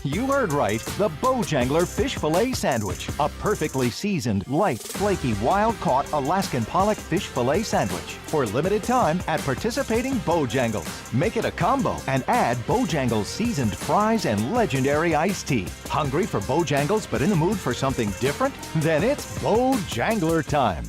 You heard right. The Bojangler Fish Fillet Sandwich. A perfectly seasoned, light, flaky, wild-caught Alaskan pollock fish fillet sandwich. For limited time at participating Bojangles. Make it a combo and add Bojangles seasoned fries and legendary iced tea. Hungry for Bojangles but in the mood for something different? Then it's Bojangler time.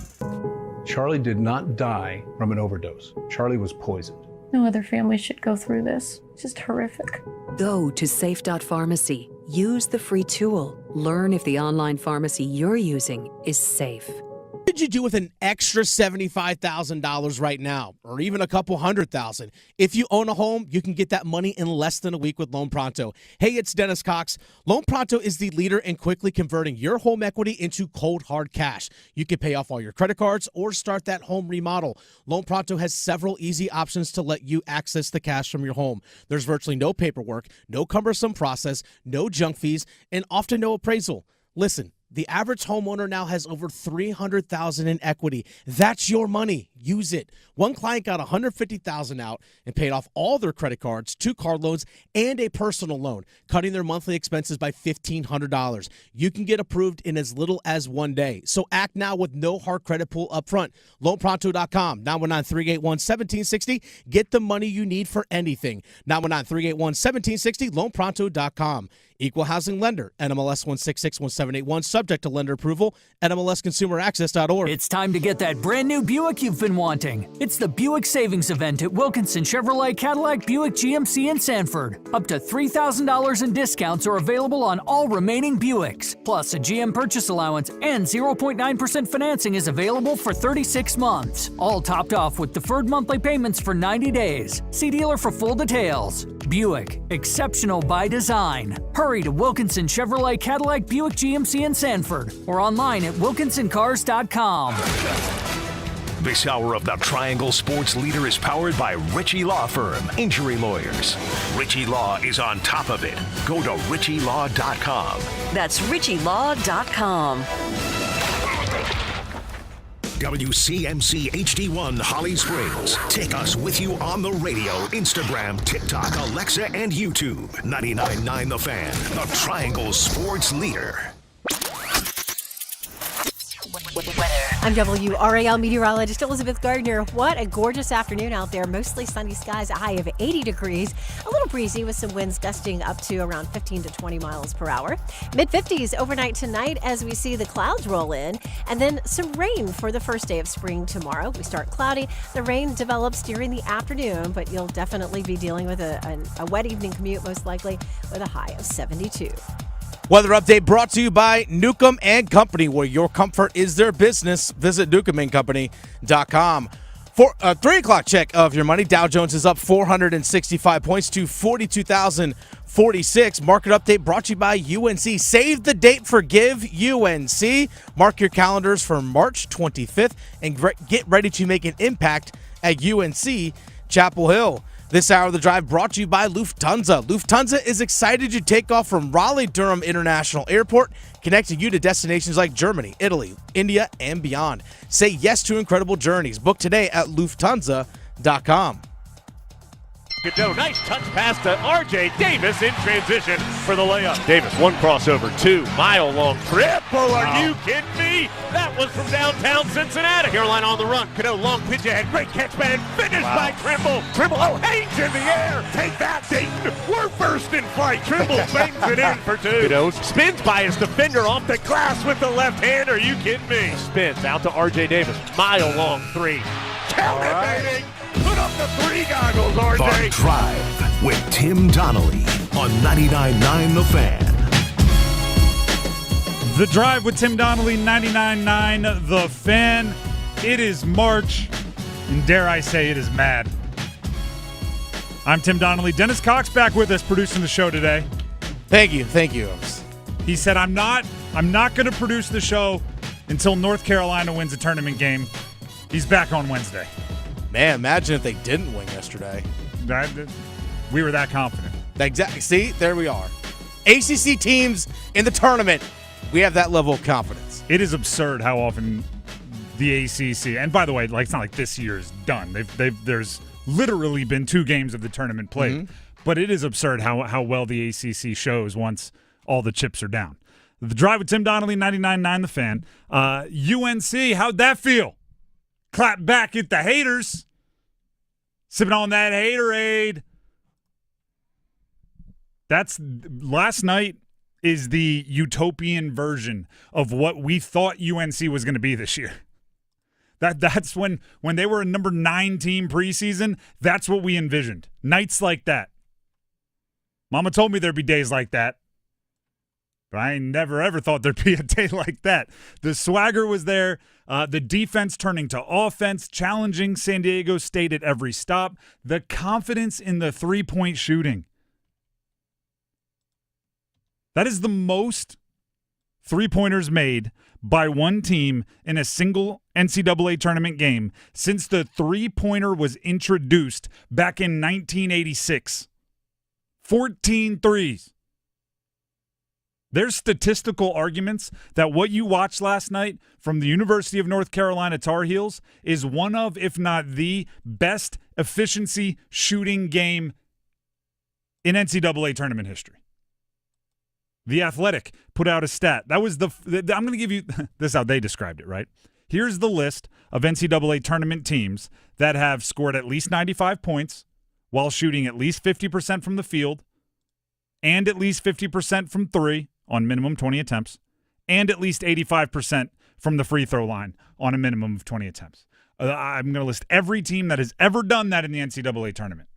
Charlie did not die from an overdose. Charlie was poisoned. No other family should go through this. It's just horrific. Go to safe.pharmacy. Use the free tool. Learn if the online pharmacy you're using is safe. What could you do with an extra $75,000 right now, or even a couple $100,000? If you own a home, you can get that money in less than a week with Loan Pronto. Hey, it's Dennis Cox. Loan Pronto is the leader in quickly converting your home equity into cold, hard cash. You can pay off all your credit cards or start that home remodel. Loan Pronto has several easy options to let you access the cash from your home. There's virtually no paperwork, no cumbersome process, no junk fees, and often no appraisal. Listen. The average homeowner now has over $300,000 in equity. That's your money. Use it. One client got $150,000 out and paid off all their credit cards, 2 car loans, and a personal loan, cutting their monthly expenses by $1,500. You can get approved in as little as 1 day. So act now with no hard credit pull up front. LoanPronto.com, 919-381-1760. Get the money you need for anything. 919-381-1760, LoanPronto.com. Equal housing lender, NMLS 1661781, subject to lender approval, NMLSconsumeraccess.org. It's time to get that brand new Buick you've been wanting. It's the Buick Savings Event at Wilkinson Chevrolet Cadillac Buick GMC in Sanford. Up to $3,000 in discounts are available on all remaining Buicks. Plus, a GM purchase allowance and 0.9% financing is available for 36 months. All topped off with deferred monthly payments for 90 days. See dealer for full details. Buick, exceptional by design. Hurry to Wilkinson Chevrolet Cadillac Buick GMC in Sanford or online at wilkinsoncars.com. This hour of the Triangle Sports Leader is powered by Ritchie Law Firm, injury lawyers. Ritchie Law is on top of it. Go to ritchielaw.com. That's ritchielaw.com. WCMC HD1 Holly Springs. Take us with you on the radio, Instagram, TikTok, Alexa, and YouTube. 99.9 The Fan, the Triangle Sports Leader. I'm WRAL meteorologist Elizabeth Gardner. What a gorgeous afternoon out there. Mostly sunny skies, a high of 80 degrees. A little breezy with some winds gusting up to around 15 to 20 miles per hour. Mid-50s overnight tonight as we see the clouds roll in. And then some rain for the first day of spring tomorrow. We start cloudy. The rain develops during the afternoon, but you'll definitely be dealing with a wet evening commute most likely with a high of 72. Weather update brought to you by Newcomb and Company, where your comfort is their business. Visit newcombandcompany.com. For a 3 o'clock check of your money, Dow Jones is up 465 points to 42,046. Market update brought to you by UNC. Save the date for Give UNC. Mark your calendars for March 25th and get ready to make an impact at UNC Chapel Hill. This hour of the drive brought to you by Lufthansa. Lufthansa is excited to take off from Raleigh Durham International Airport, connecting you to destinations like Germany, Italy, India, and beyond. Say yes to incredible journeys. Book today at Lufthansa.com. Godot, nice touch pass to R.J. Davis in transition for the layup. Davis, 1 crossover, 2 mile-long triple. Are you kidding me? That was from downtown Cincinnati. Carolina on the run. Godot, long pitch ahead. Great catch, man. Finished by Trimble. Trimble, hangs in the air. Take that, Dayton. We're first in flight. Trimble bangs it in for 2. Godot spins by his defender off the glass with the left hand. Are you kidding me? Spins out to R.J. Davis. Mile-long 3. Count it, baby. Put up the 3 goggles, RJ. The Drive with Tim Donnelly on 99.9 The Fan. The Drive with Tim Donnelly, 99.9 The Fan. It is March, and dare I say it is mad. I'm Tim Donnelly. Dennis Cox back with us producing the show today. Thank you. He said, I'm not going to produce the show until North Carolina wins a tournament game. He's back on Wednesday. Man, imagine if they didn't win yesterday. We were that confident. Exactly. See, there we are. ACC teams in the tournament, we have that level of confidence. It is absurd how often the ACC, and by the way, it's not like this year is done. There's literally been 2 games of the tournament played. Mm-hmm. but it is absurd how well the ACC shows once all the chips are down. The Drive with Tim Donnelly, 99.9 The Fan. UNC, how'd that feel? Clap back at the haters. Sipping on that haterade. Last night is the utopian version of what we thought UNC was going to be this year. That's when they were a number 9 team preseason, that's what we envisioned. Nights like that. Mama told me there'd be days like that. But I never, ever thought there'd be a day like that. The swagger was there. The defense turning to offense, challenging San Diego State at every stop. The confidence in the three-point shooting. That is the most three-pointers made by one team in a single NCAA tournament game since the three-pointer was introduced back in 1986. 14 threes. There's statistical arguments that what you watched last night from the University of North Carolina Tar Heels is one of, if not the best efficiency shooting game in NCAA tournament history. The Athletic put out a stat. That was I'm going to give you – this is how they described it, right? Here's the list of NCAA tournament teams that have scored at least 95 points while shooting at least 50% from the field and at least 50% from three on minimum 20 attempts and at least 85% from the free throw line on a minimum of 20 attempts. I'm going to list every team that has ever done that in the NCAA tournament.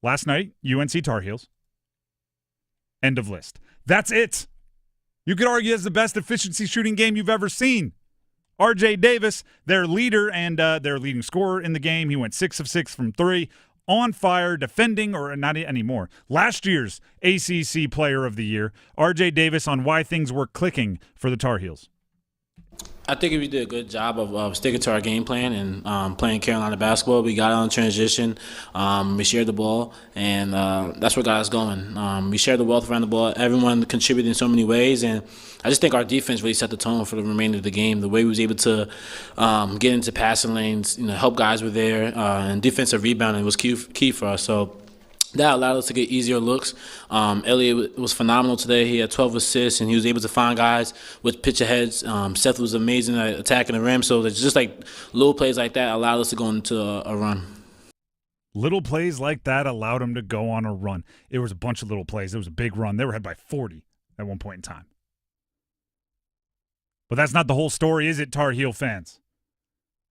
Last night, UNC Tar Heels. End of list. That's it. You could argue it's the best efficiency shooting game you've ever seen. RJ Davis, their leader and their leading scorer in the game, he went 6 of 6 from three, on fire, defending, or not anymore. Last year's ACC Player of the Year, RJ Davis, on why things were clicking for the Tar Heels. I think we did a good job of sticking to our game plan and playing Carolina basketball. We got on transition. We shared the ball, and that's what got us going. We shared the wealth around the ball. Everyone contributed in so many ways, and I just think our defense really set the tone for the remainder of the game. The way we was able to get into passing lanes, help guys were there, and defensive rebounding was key for us. So that allowed us to get easier looks. Elliott was phenomenal today. He had 12 assists, and he was able to find guys with pitch aheads. Seth was amazing at attacking the rim. So it's just like little plays like that allowed us to go into a run. Little plays like that allowed him to go on a run. It was a bunch of little plays. It was a big run. They were ahead by 40 at one point in time. But that's not the whole story, is it, Tar Heel fans?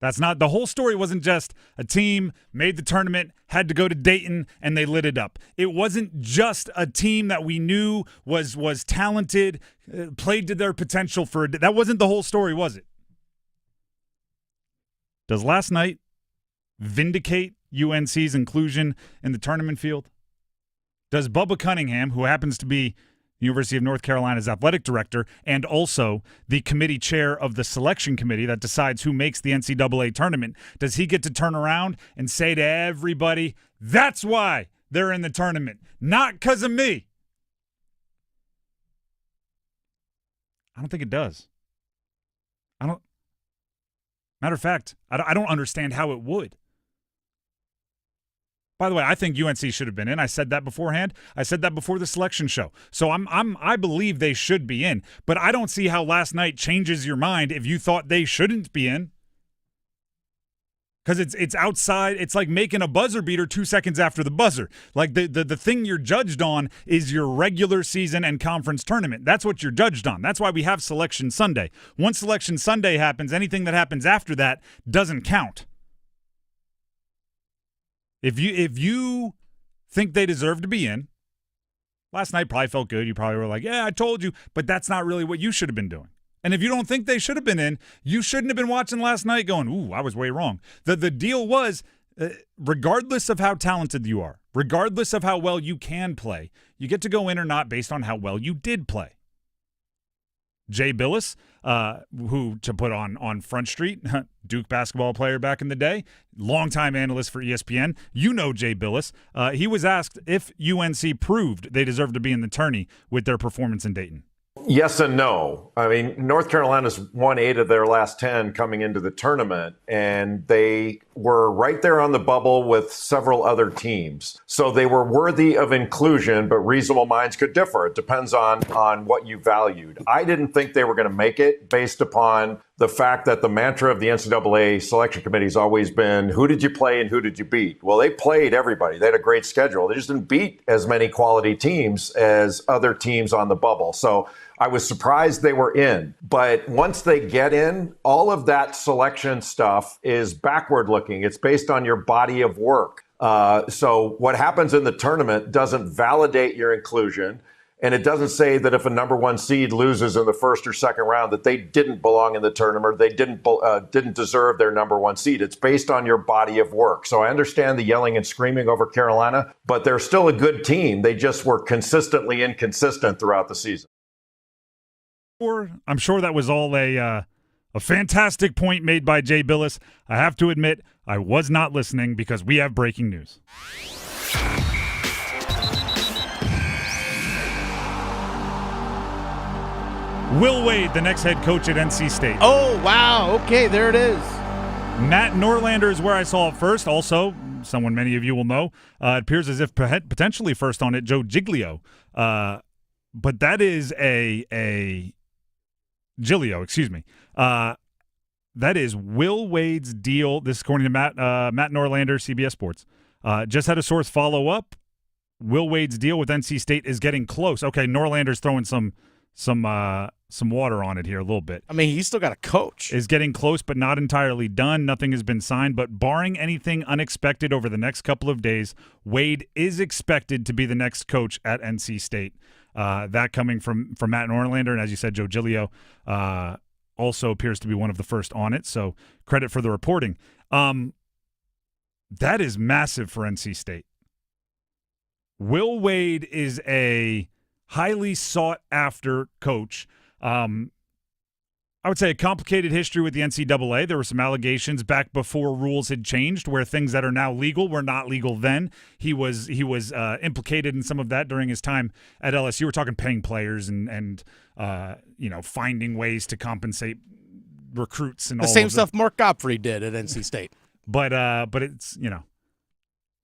That's not – the whole story wasn't just a team made the tournament, had to go to Dayton, and they lit it up. It wasn't just a team that we knew was talented, played to their potential for – that wasn't the whole story, was it? Does last night vindicate UNC's inclusion in the tournament field? Does Bubba Cunningham, who happens to be – University of North Carolina's athletic director, and also the committee chair of the selection committee that decides who makes the NCAA tournament, does he get to turn around and say to everybody, that's why they're in the tournament, not because of me? I don't think it does. Matter of fact, I don't understand how it would. By the way, I think UNC should have been in. I said that beforehand. I said that before the selection show. So I believe they should be in. But I don't see how last night changes your mind if you thought they shouldn't be in. Because it's outside. It's like making a buzzer beater 2 seconds after the buzzer. Like the thing you're judged on is your regular season and conference tournament. That's what you're judged on. That's why we have Selection Sunday. Once Selection Sunday happens, anything that happens after that doesn't count. If you think they deserve to be in, last night probably felt good. You probably were like, yeah, I told you. But that's not really what you should have been doing. And if you don't think they should have been in, you shouldn't have been watching last night going, ooh, I was way wrong. The deal was, regardless of how talented you are, regardless of how well you can play, you get to go in or not based on how well you did play. Jay Billis, who to put on Front Street, Duke basketball player back in the day, longtime analyst for ESPN. You know Jay Billis. He was asked if UNC proved they deserved to be in the tourney with their performance in Dayton. Yes and no. I mean, North Carolina's won 8 of their last 10 coming into the tournament, and they were right there on the bubble with several other teams. So they were worthy of inclusion, but reasonable minds could differ. It depends on what you valued. I didn't think they were going to make it based upon the fact that the mantra of the NCAA selection committee has always been, who did you play and who did you beat? Well, they played everybody. They had a great schedule. They just didn't beat as many quality teams as other teams on the bubble. So I was surprised they were in. But once they get in, all of that selection stuff is backward looking. It's based on your body of work. So what happens in the tournament doesn't validate your inclusion. And it doesn't say that if a number 1 seed loses in the first or second round that they didn't belong in the tournament, they didn't deserve their number 1 seed. It's based on your body of work. So I understand the yelling and screaming over Carolina, but they're still a good team. They just were consistently inconsistent throughout the season. I'm sure that was all a fantastic point made by Jay Billis. I have to admit, I was not listening because we have breaking news. Will Wade, the next head coach at NC State. Oh, wow. Okay, there it is. Matt Norlander is where I saw it first. Also, someone many of you will know, it appears as if potentially first on it, Joe Giglio. But that is a Giglio, excuse me. That is Will Wade's deal. This is according to Matt Norlander, CBS Sports. Just had a source follow up. Will Wade's deal with NC State is getting close. Okay, Norlander's throwing some water on it here a little bit. I mean, he's still got a coach. Is getting close, but not entirely done. Nothing has been signed, but barring anything unexpected over the next couple of days, Wade is expected to be the next coach at NC State. That coming from Matt Norlander, and as you said, Joe Giglio also appears to be one of the first on it, so credit for the reporting. That is massive for NC State. Will Wade is a highly sought-after coach. I would say a complicated history with the NCAA. There were some allegations back before rules had changed where things that are now legal were not legal then. He was implicated in some of that during his time at LSU. We're talking paying players and finding ways to compensate recruits and all the same of stuff Mark Godfrey did at NC State. But it's,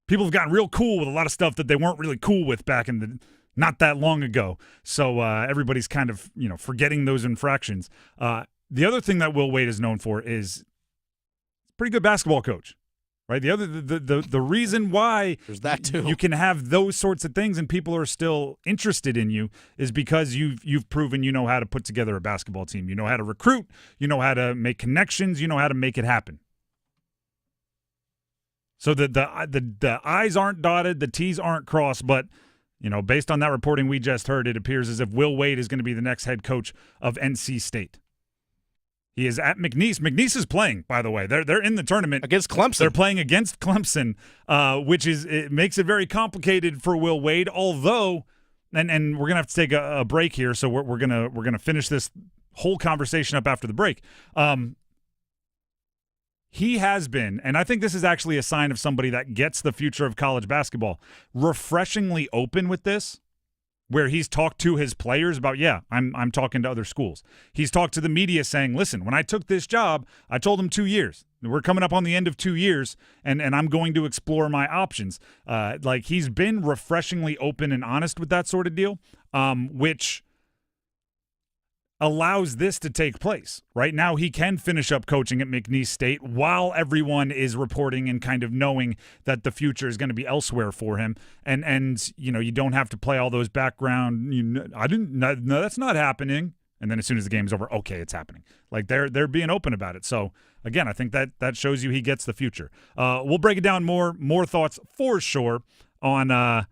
people have gotten real cool with a lot of stuff that they weren't really cool with back in the not that long ago. So everybody's kind of, forgetting those infractions. The other thing that Will Wade is known for is pretty good basketball coach, right? The reason why there's that too. You can have those sorts of things and people are still interested in you is because you've proven you know how to put together a basketball team. You know how to recruit. You know how to make connections. You know how to make it happen. So the I's aren't dotted, the T's aren't crossed, but based on that reporting we just heard, it appears as if Will Wade is going to be the next head coach of NC State. He is at McNeese. McNeese is playing, by the way. They're in the tournament against Clemson. They're playing against Clemson, which makes it very complicated for Will Wade. Although, and we're gonna have to take a break here, so we're gonna finish this whole conversation up after the break. He has been, and I think this is actually a sign of somebody that gets the future of college basketball, refreshingly open with this, where he's talked to his players about, I'm talking to other schools. He's talked to the media saying, listen, when I took this job, I told them 2 years. We're coming up on the end of 2 years, and I'm going to explore my options. He's been refreshingly open and honest with that sort of deal, which allows this to take place. Right now, he can finish up coaching at McNeese State while everyone is reporting and kind of knowing that the future is going to be elsewhere for him. And you don't have to play all those background. No, that's not happening. And then as soon as the game's over, okay, it's happening. They're being open about it. So again, I think that shows you he gets the future. We'll break it down more thoughts for sure on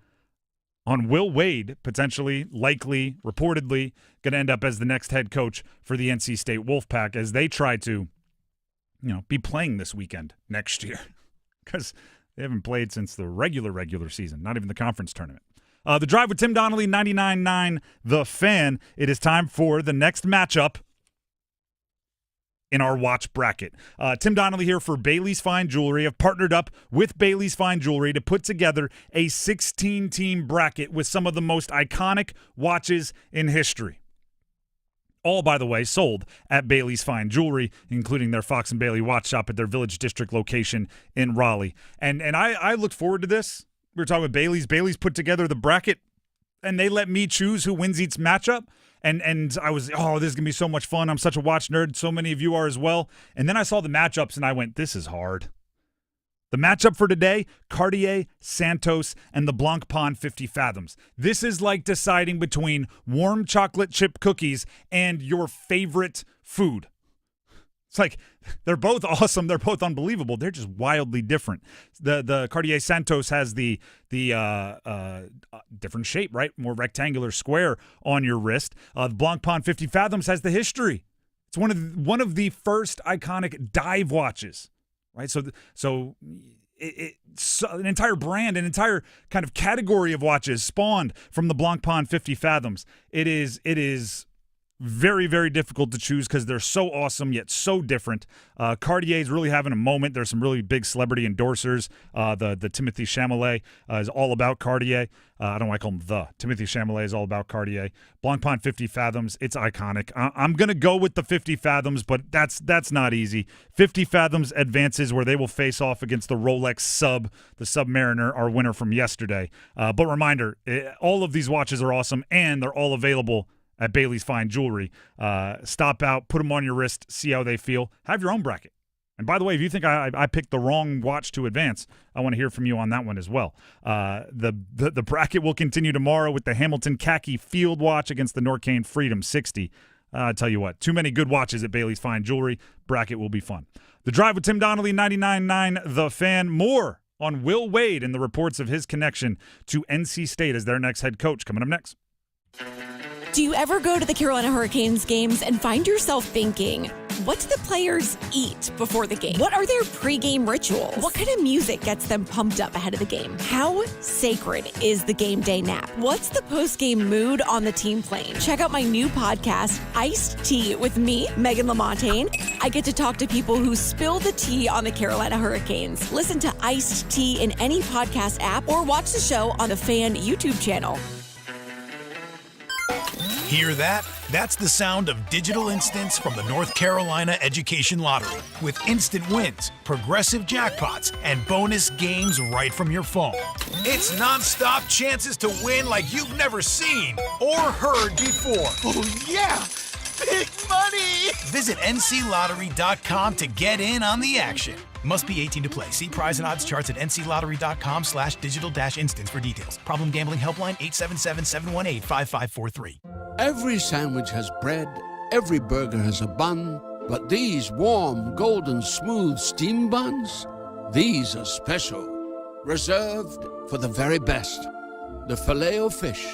Will Wade, potentially, likely, reportedly, going to end up as the next head coach for the NC State Wolfpack as they try to, be playing this weekend next year because they haven't played since the regular season, not even the conference tournament. The Drive with Tim Donnelly, 99.9 The Fan. It is time for the next matchup in our watch bracket. Tim Donnelly here for Bailey's Fine Jewelry. I've partnered up with Bailey's Fine Jewelry to put together a 16-team bracket with some of the most iconic watches in history. all, by the way, sold at Bailey's Fine Jewelry, including their Fox and Bailey watch shop at their Village District location in Raleigh. And I look forward to this. We were talking with Bailey's. Bailey's put together the bracket, and they let me choose who wins each matchup. And I was, this is going to be so much fun. I'm such a watch nerd. So many of you are as well. And then I saw the matchups, and I went, this is hard. The matchup for today, Cartier, Santos, and the Blanc Pond 50 Fathoms. This is like deciding between warm chocolate chip cookies and your favorite food. It's like they're both awesome. They're both unbelievable. They're just wildly different. The Cartier Santos has the different shape, right? More rectangular square on your wrist. The Blanc Pond 50 Fathoms has the history. It's one of the first iconic dive watches, right? So an entire brand, an entire kind of category of watches spawned from the Blanc Pond 50 Fathoms. It is very, very difficult to choose because they're so awesome yet so different. Cartier is really having a moment. There's some really big celebrity endorsers. The Timothy Chalamet is all about Cartier. I don't want to call him the. Timothy Chalamet is all about Cartier. Blanc Pond 50 Fathoms, it's iconic. I'm going to go with the 50 Fathoms, but that's not easy. 50 Fathoms advances where they will face off against the Rolex Sub, the Submariner, our winner from yesterday. But reminder, all of these watches are awesome, and they're all available at Bailey's Fine Jewelry. Stop out, put them on your wrist, see how they feel. Have your own bracket. And by the way, if you think I picked the wrong watch to advance, I want to hear from you on that one as well. The bracket will continue tomorrow with the Hamilton Khaki Field Watch against the Norcane Freedom 60. I tell you what, too many good watches at Bailey's Fine Jewelry. Bracket will be fun. The Drive with Tim Donnelly, 99.9 The Fan. More on Will Wade and the reports of his connection to NC State as their next head coach. Coming up next. Do you ever go to the Carolina Hurricanes games and find yourself thinking, what do the players eat before the game? What are their pregame rituals? What kind of music gets them pumped up ahead of the game? How sacred is the game day nap? What's the postgame mood on the team plane? Check out my new podcast, Iced Tea, with me, Megan LaMontagne. I get to talk to people who spill the tea on the Carolina Hurricanes. Listen to Iced Tea in any podcast app or watch the show on the Fan YouTube channel. Hear that? That's the sound of digital instants from the North Carolina Education Lottery. With instant wins, progressive jackpots, and bonus games right from your phone. It's nonstop chances to win like you've never seen or heard before. Oh, yeah! Big money! Visit nclottery.com to get in on the action. Must be 18 to play. See prize and odds charts at nclottery.com/digital-instants for details. Problem gambling helpline 877-718-5543. Every sandwich has bread, every burger has a bun, but these warm, golden, smooth steam buns, these are special. Reserved for the very best. The Filet-O-Fish.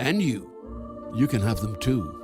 And you can have them too.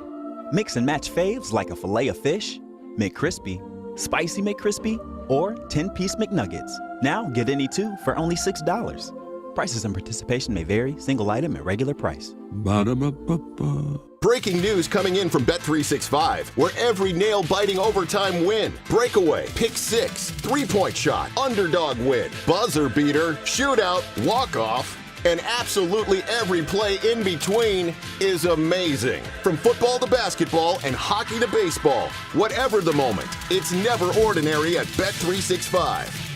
Mix and match faves like a Filet-O-Fish, McCrispy, Spicy McCrispy, or 10-piece McNuggets. Now get any two for only $6. Prices and participation may vary. Single item at regular price. Ba-da-ba-ba-ba. Breaking news coming in from Bet365, where every nail-biting overtime win, breakaway, pick six, three-point shot, underdog win, buzzer beater, shootout, walk-off, and absolutely every play in between is amazing. From football to basketball and hockey to baseball, whatever the moment, it's never ordinary at Bet365.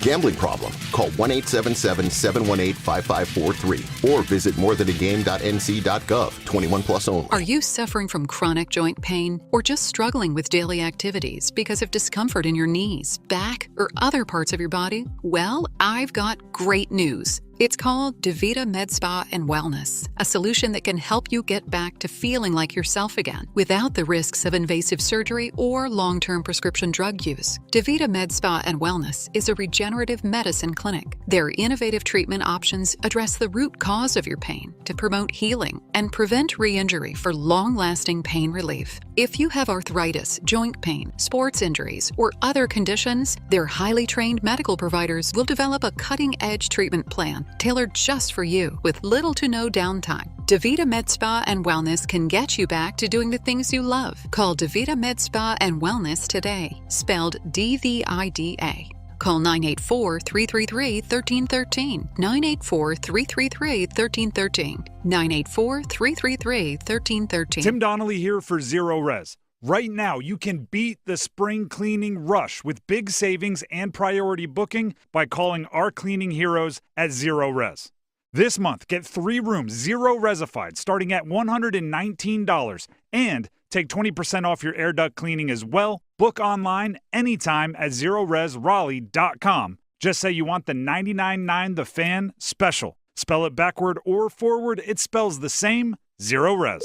Gambling problem? Call 1-877-718-5543 or visit morethanagame.nc.gov. 21 plus only. Are you suffering from chronic joint pain or just struggling with daily activities because of discomfort in your knees, back, or other parts of your body? Well, I've got great news. It's called DaVita Med Spa and Wellness, a solution that can help you get back to feeling like yourself again without the risks of invasive surgery or long-term prescription drug use. DaVita Med Spa and Wellness is a regenerative medicine clinic. Their innovative treatment options address the root cause of your pain to promote healing and prevent re-injury for long-lasting pain relief. If you have arthritis, joint pain, sports injuries, or other conditions, their highly trained medical providers will develop a cutting-edge treatment plan tailored just for you with little to no downtime. DaVita Med Spa and Wellness can get you back to doing the things you love. Call DaVita Med Spa and Wellness today, spelled DVIDA. Call 984-333-1313. 984-333-1313. 984-333-1313. Tim Donnelly here for Zero Res. Right now, you can beat the spring cleaning rush with big savings and priority booking by calling our cleaning heroes at Zero Res. This month, get 3 rooms, Zero Resified, starting at $119, and take 20% off your air duct cleaning as well. Book online anytime at ZeroResRaleigh.com. Just say you want the 99.9 The Fan special. Spell it backward or forward, it spells the same. Zero Res.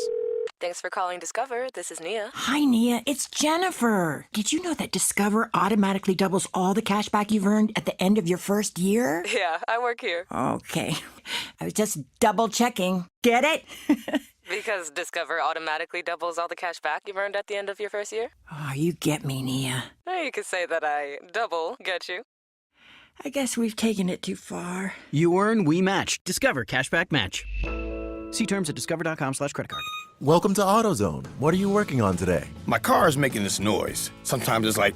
Thanks for calling Discover. This is Nia. Hi, Nia. It's Jennifer. Did you know that Discover automatically doubles all the cash back you've earned at the end of your first year? Yeah, I work here. Okay. I was just double checking. Get it? Because Discover automatically doubles all the cash back you've earned at the end of your first year? Oh, you get me, Nia. You could say that I double get you. I guess we've taken it too far. You earn, we match. Discover Cashback Match. See terms at discover.com/creditcard. Welcome to AutoZone. What are you working on today? My car is making this noise. Sometimes it's like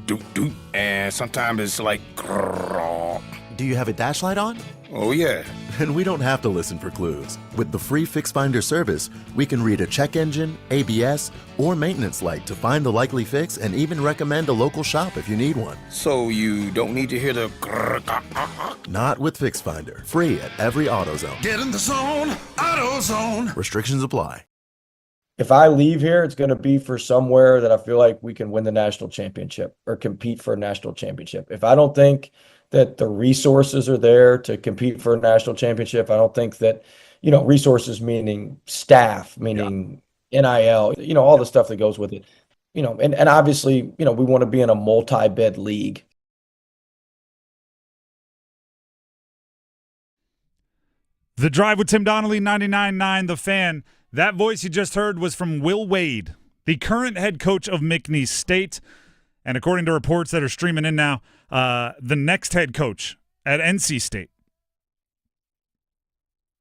doot doot, and sometimes it's like grrr. Do you have a dash light on? Oh yeah. And we don't have to listen for clues. With the free Fix Finder service, we can read a check engine, ABS, or maintenance light to find the likely fix and even recommend a local shop if you need one. So you don't need to hear the grrr. Not with Fix Finder. Free at every AutoZone. Get in the zone, AutoZone. Restrictions apply. If I leave here, it's going to be for somewhere that I feel like we can win the national championship or compete for a national championship. If I don't think that the resources are there to compete for a national championship, I don't think that, resources meaning staff, meaning NIL, all the stuff that goes with it, and obviously, we want to be in a multi-bid league. The Drive with Tim Donnelly, 99.9 The Fan. That voice you just heard was from Will Wade, the current head coach of McNeese State. And according to reports that are streaming in now, the next head coach at NC State.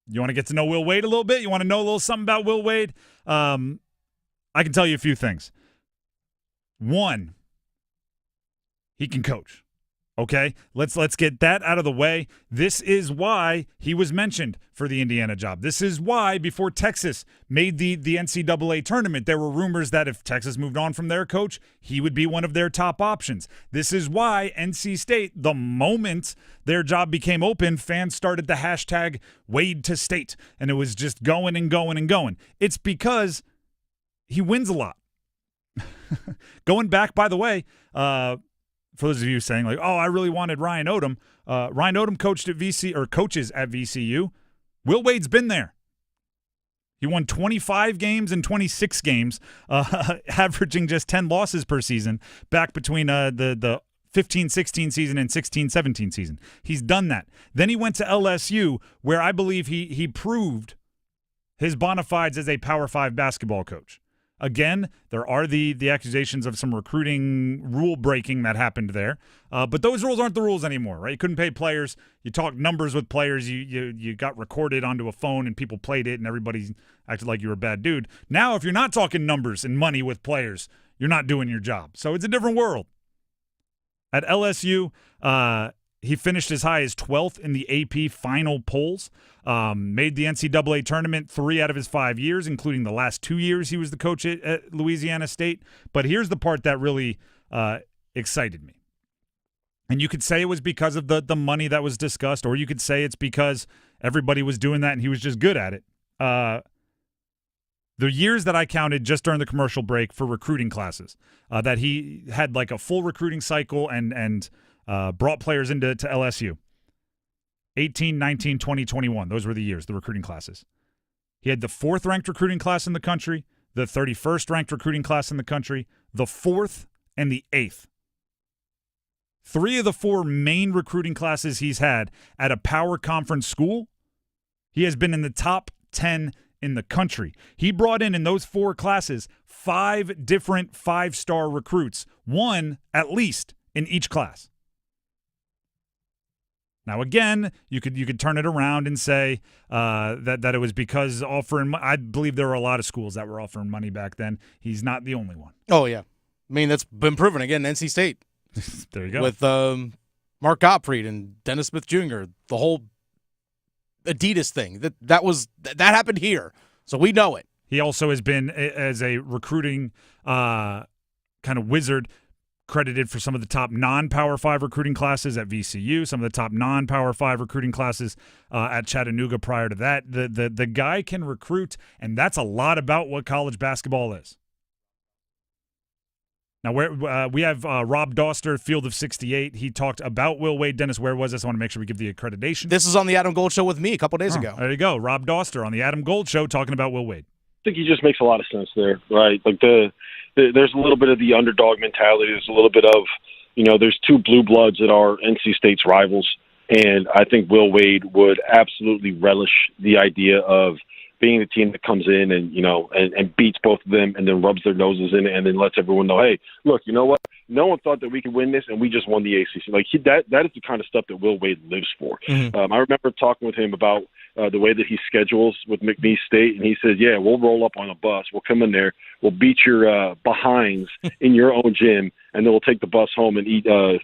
You want to get to know Will Wade a little bit? You want to know a little something about Will Wade? I can tell you a few things. One, he can coach. Okay, let's get that out of the way. This is why he was mentioned for the Indiana job. This is why before Texas made the NCAA tournament, there were rumors that if Texas moved on from their coach, he would be one of their top options. This is why NC State, the moment their job became open, fans started the hashtag Wade to State, and it was just going and going and going. It's because he wins a lot. Going back, by the way, for those of you saying like, oh, I really wanted Ryan Odom. Ryan Odom coaches at VCU. Will Wade's been there. He won 25 games and 26 games, averaging just 10 losses per season back between the 15-16 season and 16-17 season. He's done that. Then he went to LSU, where I believe he proved his bona fides as a Power 5 basketball coach. Again, there are the accusations of some recruiting rule breaking that happened there, but those rules aren't the rules anymore, right? You couldn't pay players. You talked numbers with players. You got recorded onto a phone and people played it and everybody acted like you were a bad dude. Now, if you're not talking numbers and money with players, you're not doing your job. So it's a different world. At LSU, he finished as high as 12th in the AP final polls. Made the NCAA tournament 3 out of his 5 years, including the last 2 years he was the coach at Louisiana State. But here's the part that really excited me. And you could say it was because of the money that was discussed, or you could say it's because everybody was doing that and he was just good at it. The years that I counted just during the commercial break for recruiting classes, that he had like a full recruiting cycle and brought players into LSU. 18, 19, 20, 21. Those were the years, the recruiting classes. He had the 4th ranked recruiting class in the country, the 31st ranked recruiting class in the country, the 4th, and the 8th. 3 of the 4 main recruiting classes he's had at a power conference school, he has been in the top 10 in the country. He brought in those 4 classes 5 different 5-star recruits, 1 at least in each class. Now, again, you could turn it around and say that it was because offering. I believe there were a lot of schools that were offering money back then. He's not the only one. Oh yeah, I mean that's been proven again. NC State. There you go. With Mark Gottfried and Dennis Smith Jr., the whole Adidas thing. That happened here, so we know it. He also has been, as a recruiting kind of wizard, credited for some of the top non-Power 5 recruiting classes at VCU, some of the top non-Power 5 recruiting classes at Chattanooga prior to that. The guy can recruit, and that's a lot about what college basketball is. Now, we have Rob Doster, Field of 68. He talked about Will Wade. Dennis, where was this? I want to make sure we give the accreditation. This is on the Adam Gold Show with me a couple days ago. There you go. Rob Doster on the Adam Gold Show talking about Will Wade. I think he just makes a lot of sense there, right? Like there's a little bit of the underdog mentality. There's a little bit of, there's two blue bloods that are NC State's rivals. And I think Will Wade would absolutely relish the idea of being the team that comes in and, and beats both of them and then rubs their noses in it and then lets everyone know, hey, look, you know what? No one thought that we could win this, and we just won the ACC. Like that is the kind of stuff that Will Wade lives for. Mm-hmm. I remember talking with him about the way that he schedules with McNeese State, and he said, yeah, we'll roll up on a bus. We'll come in there. We'll beat your behinds in your own gym, and then we'll take the bus home and eat, $2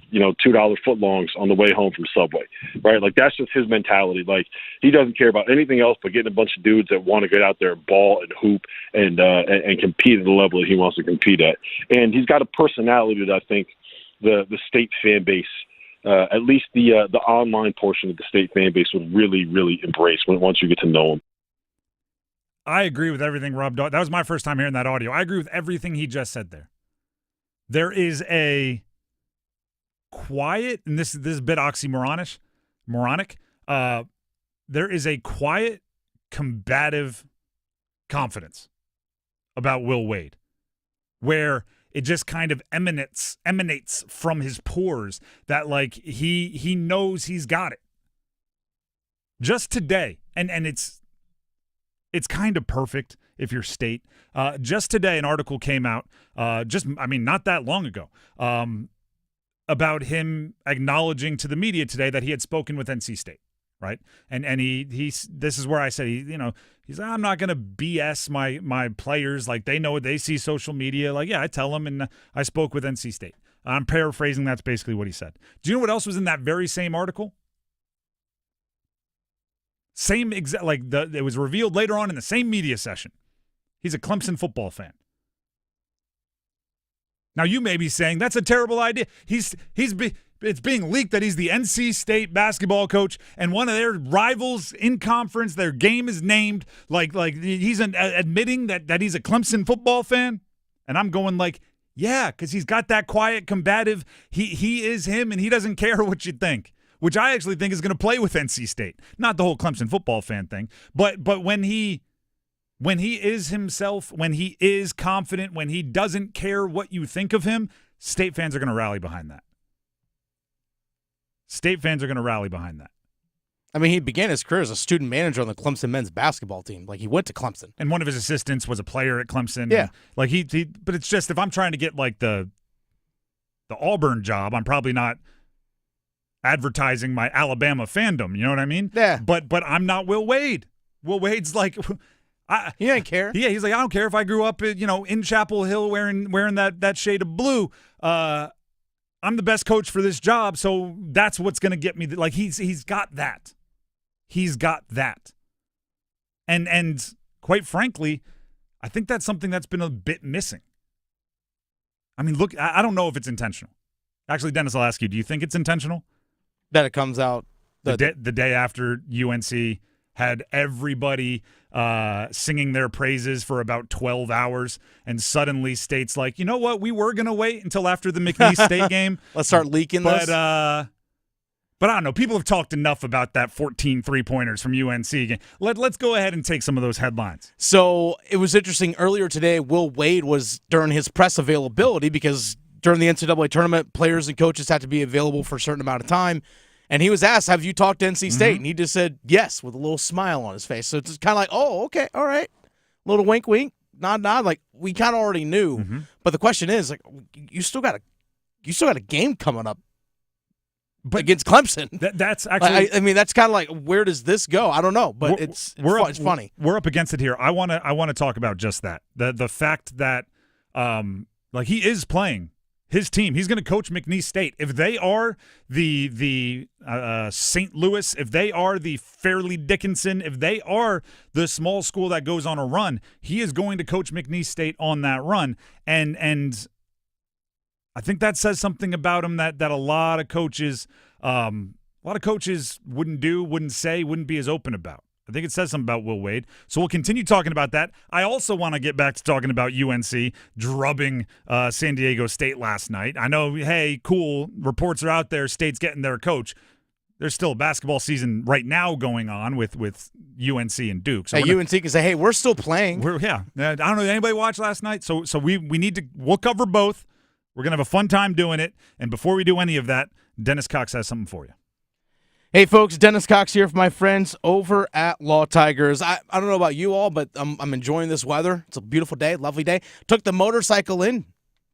footlongs on the way home from Subway, right? Like, that's just his mentality. Like, he doesn't care about anything else but getting a bunch of dudes that want to get out there and ball and hoop and compete at the level that he wants to compete at. And he's got a personality that I think the State fan base, at least the online portion of the State fan base, would really, really embrace once you get to know him. I agree with everything Rob That was my first time hearing that audio. I agree with everything he just said there. There is a quiet, and this is a bit moronic. There is a quiet, combative confidence about Will Wade, where it just kind of emanates from his pores that, like, he knows he's got it. Just today, and it's kind of perfect if you're State. Just today, an article came out, not that long ago, about him acknowledging to the media today that he had spoken with NC State, right? And he's this is where I said, he's like, I'm not going to BS my players. Like, they know it. They see social media. Like, yeah, I tell them, and I spoke with NC State. I'm paraphrasing. That's basically what he said. Do you know what else was in that very same article? It was revealed later on in the same media session. He's a Clemson football fan. Now, you may be saying that's a terrible idea. It's being leaked that he's the NC State basketball coach, and one of their rivals in conference, their game is named. Like he's admitting that he's a Clemson football fan, and I'm going like, yeah, because he's got that quiet, combative. He is him, and he doesn't care what you think, which I actually think is going to play with NC State. Not the whole Clemson football fan thing, but when he is himself, when he is confident, when he doesn't care what you think of him, State fans are going to rally behind that. State fans are going to rally behind that. I mean, he began his career as a student manager on the Clemson men's basketball team. Like, he went to Clemson. And one of his assistants was a player at Clemson. Yeah. Like, but it's just, if I'm trying to get, like, the Auburn job, I'm probably not advertising my Alabama fandom. You know what I mean? Yeah. But I'm not Will Wade. Will Wade's like, he didn't care. Yeah, he's like, I don't care if I grew up, in Chapel Hill wearing that shade of blue. I'm the best coach for this job, so that's what's going to get me. Like, he's got that. He's got that. And quite frankly, I think that's something that's been a bit missing. I mean, look, I don't know if it's intentional. Actually, Dennis, I'll ask you, do you think it's intentional? That it comes out the day after UNC had everybody singing their praises for about 12 hours, and suddenly State's like, you know what, we were going to wait until after the McNeese State game. Let's start leaking this. But I don't know. People have talked enough about that 14 three-pointers from UNC game. Let's go ahead and take some of those headlines. So it was interesting. Earlier today, Will Wade was during his press availability, because during the NCAA tournament, players and coaches had to be available for a certain amount of time. And he was asked, have you talked to NC State? Mm-hmm. And he just said yes with a little smile on his face. So it's kind of like, oh, okay, all right. Little wink, wink, nod, nod. Like, we kind of already knew. Mm-hmm. But the question is, like, you still got a game coming up against Clemson. That's actually, I mean, that's kind of like, where does this go? I don't know, but it's funny. We're up against it here. I want to talk about just that. The fact that he is playing his team. He's going to coach McNeese State. If they are the St. Louis, if they are the Fairleigh Dickinson, if they are the small school that goes on a run, he is going to coach McNeese State on that run. And I think that says something about him that a lot of coaches wouldn't do, wouldn't say, wouldn't be as open about. I think it says something about Will Wade. So we'll continue talking about that. I also want to get back to talking about UNC drubbing San Diego State last night. I know, hey, cool, reports are out there, State's getting their coach. There's still a basketball season right now going on with UNC and Duke. So UNC can say, hey, we're still playing. I don't know, did anybody watch last night? So we need to – we'll cover both. We're going to have a fun time doing it. And before we do any of that, Dennis Cox has something for you. Hey, folks, Dennis Cox here for my friends over at Law Tigers. I don't know about you all, but I'm enjoying this weather. It's a beautiful day, lovely day. Took the motorcycle in.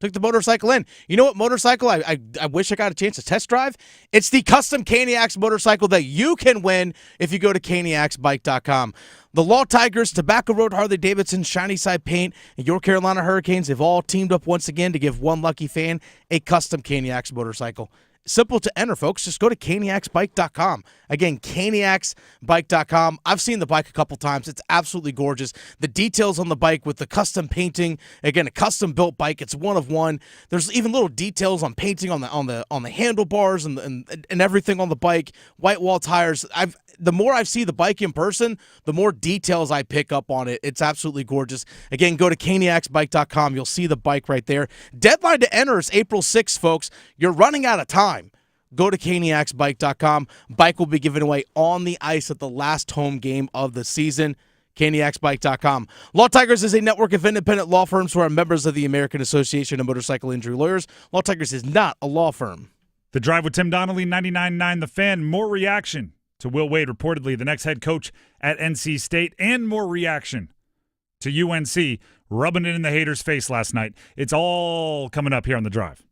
You know what motorcycle I wish I got a chance to test drive? It's the custom Caniacs motorcycle that you can win if you go to caniacsbike.com. The Law Tigers, Tobacco Road Harley-Davidson, Shiny Side Paint, and your Carolina Hurricanes have all teamed up once again to give one lucky fan a custom Caniacs motorcycle. Simple to enter, folks. Just go to caniacsbike.com. Again, caniacsbike.com. I've seen the bike a couple times. It's absolutely gorgeous. The details on the bike with the custom painting. Again, a custom-built bike. It's one of one. There's even little details on painting on the handlebars and everything on the bike. White wall tires. The more I see the bike in person, the more details I pick up on it. It's absolutely gorgeous. Again, go to caniacsbike.com. You'll see the bike right there. Deadline to enter is April 6th, folks. You're running out of time. Go to caniacsbike.com. Bike will be given away on the ice at the last home game of the season. caniacsbike.com. Law Tigers is a network of independent law firms who are members of the American Association of Motorcycle Injury Lawyers. Law Tigers is not a law firm. The Drive with Tim Donnelly, 99.9 The Fan. More reaction to Will Wade, reportedly the next head coach at NC State, and more reaction to UNC rubbing it in the haters' face last night. It's all coming up here on The Drive.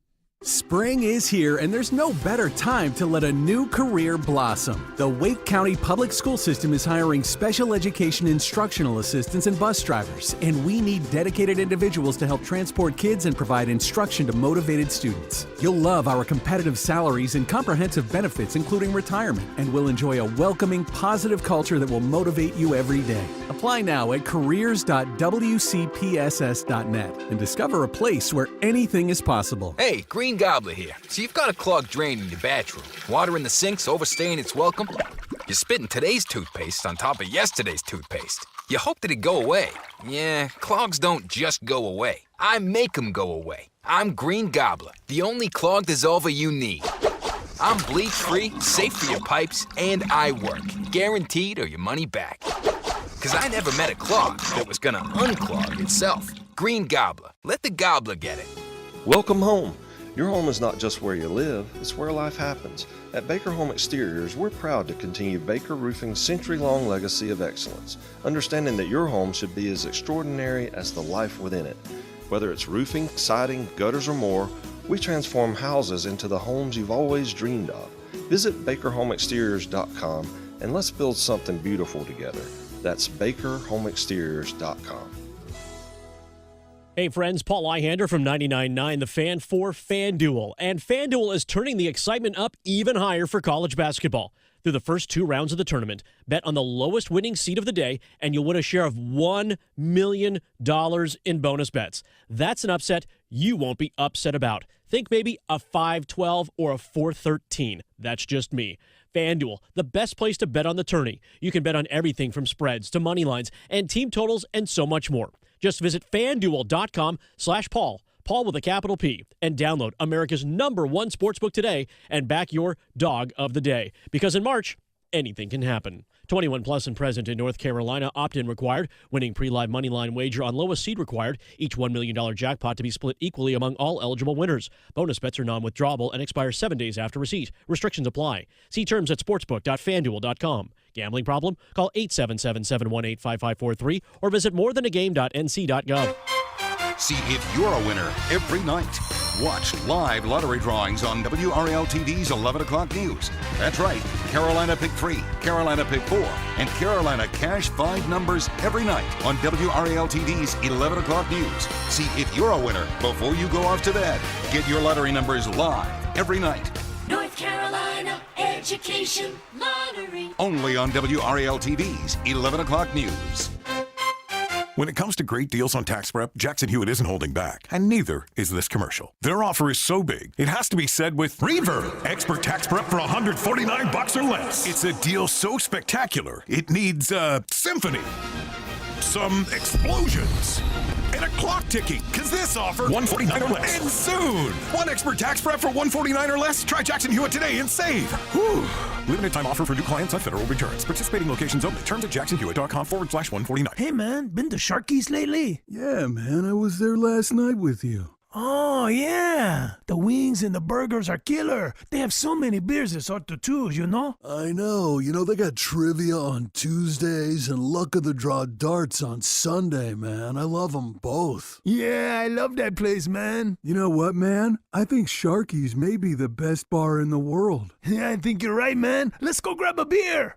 Spring is here, and there's no better time to let a new career blossom. The Wake County Public School System is hiring special education instructional assistants and bus drivers, and we need dedicated individuals to help transport kids and provide instruction to motivated students. You'll love our competitive salaries and comprehensive benefits, including retirement, and will enjoy a welcoming, positive culture that will motivate you every day. Apply now at careers.wcpss.net and discover a place where anything is possible. Hey, Green Gobbler here. So you've got a clogged drain in your bathroom. Water in the sink's overstaying its welcome. You're spitting today's toothpaste on top of yesterday's toothpaste. You hope that it go away. Yeah, clogs don't just go away. I make them go away. I'm Green Gobbler, the only clog dissolver you need. I'm bleach-free, safe for your pipes, and I work. Guaranteed or your money back. Because I never met a clog that was gonna unclog itself. Green Gobbler. Let the gobbler get it. Welcome home. Your home is not just where you live, it's where life happens. At Baker Home Exteriors, we're proud to continue Baker Roofing's century-long legacy of excellence, understanding that your home should be as extraordinary as the life within it. Whether it's roofing, siding, gutters, or more, we transform houses into the homes you've always dreamed of. Visit BakerHomeExteriors.com and let's build something beautiful together. That's BakerHomeExteriors.com. Hey friends, Paul Ihander from 99.9 The Fan for FanDuel. And FanDuel is turning the excitement up even higher for college basketball. Through the first 2 rounds of the tournament, bet on the lowest winning seed of the day, and you'll win a share of $1 million in bonus bets. That's an upset you won't be upset about. Think maybe a 5-12 or a 4-13. That's just me. FanDuel, the best place to bet on the tourney. You can bet on everything from spreads to money lines and team totals and so much more. Just visit FanDuel.com/Paul, Paul with a capital P, and download America's #1 sportsbook today and back your dog of the day. Because in March, anything can happen. 21 plus and present in North Carolina. Opt-in required. Winning pre-live money line wager on lowest seed required. Each $1 million jackpot to be split equally among all eligible winners. Bonus bets are non-withdrawable and expire 7 days after receipt. Restrictions apply. See terms at sportsbook.fanduel.com. Gambling problem? Call 877-718-5543 or visit morethanagame.nc.gov. See if you're a winner every night. Watch live lottery drawings on WRAL-TV's 11 o'clock news. That's right, Carolina Pick 3, Carolina Pick 4, and Carolina Cash 5 numbers every night on WRAL-TV's 11 o'clock news. See if you're a winner before you go off to bed. Get your lottery numbers live every night. North Carolina Education Lottery. Only on WRAL-TV's 11 o'clock news. When it comes to great deals on tax prep, Jackson Hewitt isn't holding back, and neither is this commercial. Their offer is so big, it has to be said with Reverb. Expert tax prep for $149 or less. It's a deal so spectacular, it needs a symphony, some explosions, and a clock ticking, because this offer, $149 or less. And soon, one expert tax prep for $149 or less. Try Jackson Hewitt today and save. Whew. Limited time offer for new clients on federal returns. Participating locations only. Terms at jacksonhewitt.com/149. Hey, man, been to Sharky's lately? Yeah, man, I was there last night with you. Oh, yeah. The wings and the burgers are killer. They have so many beers it's hard to choose, you know? I know. You know, they got trivia on Tuesdays and luck of the draw darts on Sunday, man. I love them both. Yeah, I love that place, man. You know what, man? I think Sharky's may be the best bar in the world. Yeah, I think you're right, man. Let's go grab a beer.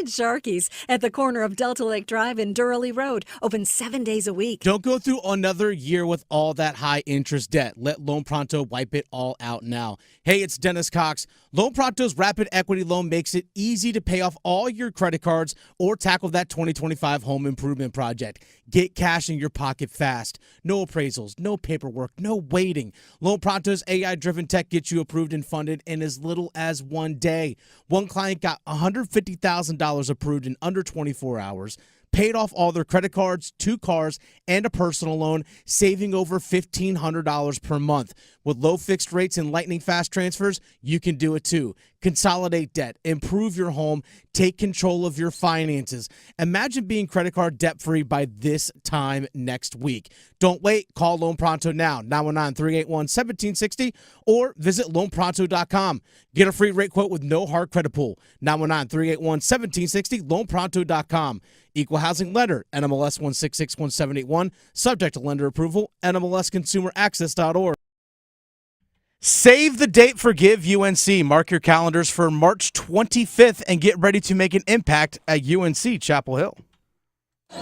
Sharky's at the corner of Delta Lake Drive and Durham Road. Open 7 days a week. Don't go through another year with all that high interest debt. Let Loan Pronto wipe it all out now. Hey, it's Dennis Cox. Loan Pronto's Rapid Equity Loan makes it easy to pay off all your credit cards or tackle that 2025 home improvement project. Get cash in your pocket fast. No appraisals, no paperwork, no waiting. Loan Pronto's AI-driven tech gets you approved and funded in as little as 1 day. One client got $150,000 approved in under 24 hours. Paid off all their credit cards, 2 cars, and a personal loan, saving over $1,500 per month. With low fixed rates and lightning fast transfers, you can do it too. Consolidate debt, improve your home, take control of your finances. Imagine being credit card debt-free by this time next week. Don't wait. Call Loan Pronto now, 919-381-1760, or visit loanpronto.com. Get a free rate quote with no hard credit pull, 919-381-1760, loanpronto.com. Equal housing lender, NMLS 1661781, subject to lender approval, NMLSconsumeraccess.org. Save the date for Give UNC. Mark your calendars for March 25th and get ready to make an impact at UNC Chapel Hill.